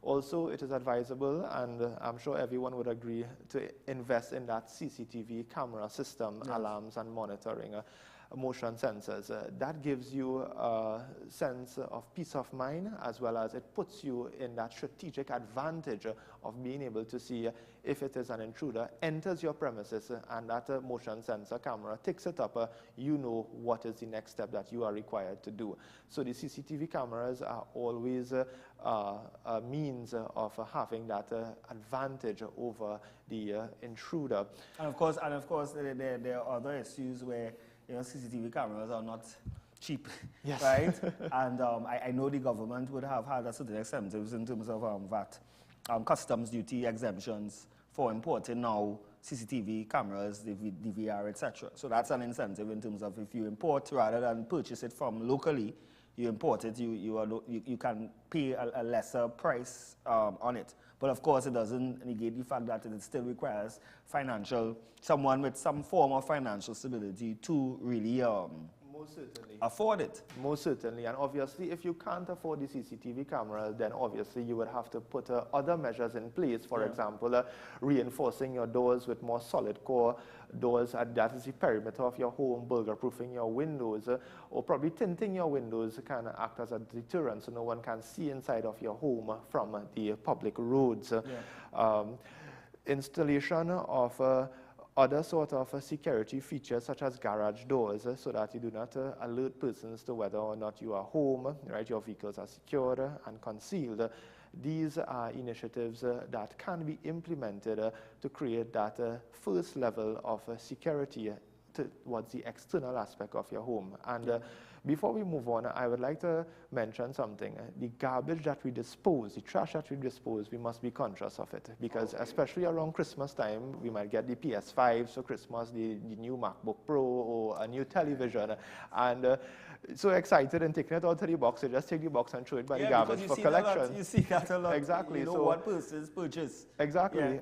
Also, it is advisable, and I'm sure everyone would agree, to invest in that CCTV camera system, alarms and monitoring, motion sensors. That gives you a sense of peace of mind, as well as it puts you in that strategic advantage of being able to see if it is an intruder enters your premises and that motion sensor camera takes it up, you know what is the next step that you are required to do. So the CCTV cameras are always a means of having that advantage over the intruder. And of course, there are other issues where CCTV cameras are not cheap, yes. Right? And I know the government would have had a certain incentives in terms of VAT, customs duty exemptions for importing now CCTV cameras, DVR, etc. So that's an incentive in terms of if you import rather than purchase it from locally, you import it, you can pay a lesser price on it. But of course, it doesn't negate the fact that it still requires someone with some form of financial stability to really Most certainly. afford it. Most certainly. And obviously, if you can't afford the CCTV cameras, then obviously you would have to put other measures in place. For example, reinforcing your doors with more solid core doors that is the perimeter of your home, burglar-proofing your windows, or probably tinting your windows can act as a deterrent so no one can see inside of your home from the public roads. Installation of other sort of security features such as garage doors, so that you do not alert persons to whether or not you are home, right? Your vehicles are secured and concealed. These are initiatives that can be implemented to create that first level of security towards the external aspect of your home. And before we move on, I would like to mention something. The garbage that we dispose, the trash that we dispose, we must be conscious of it, because especially around Christmas time, we might get the PS5 for Christmas, the new MacBook Pro, or a new television, and so excited and taking it out of the box, you just take the box and throw it by the garbage for collection. You see that a lot. Exactly. You know so what persons purchase. Exactly. And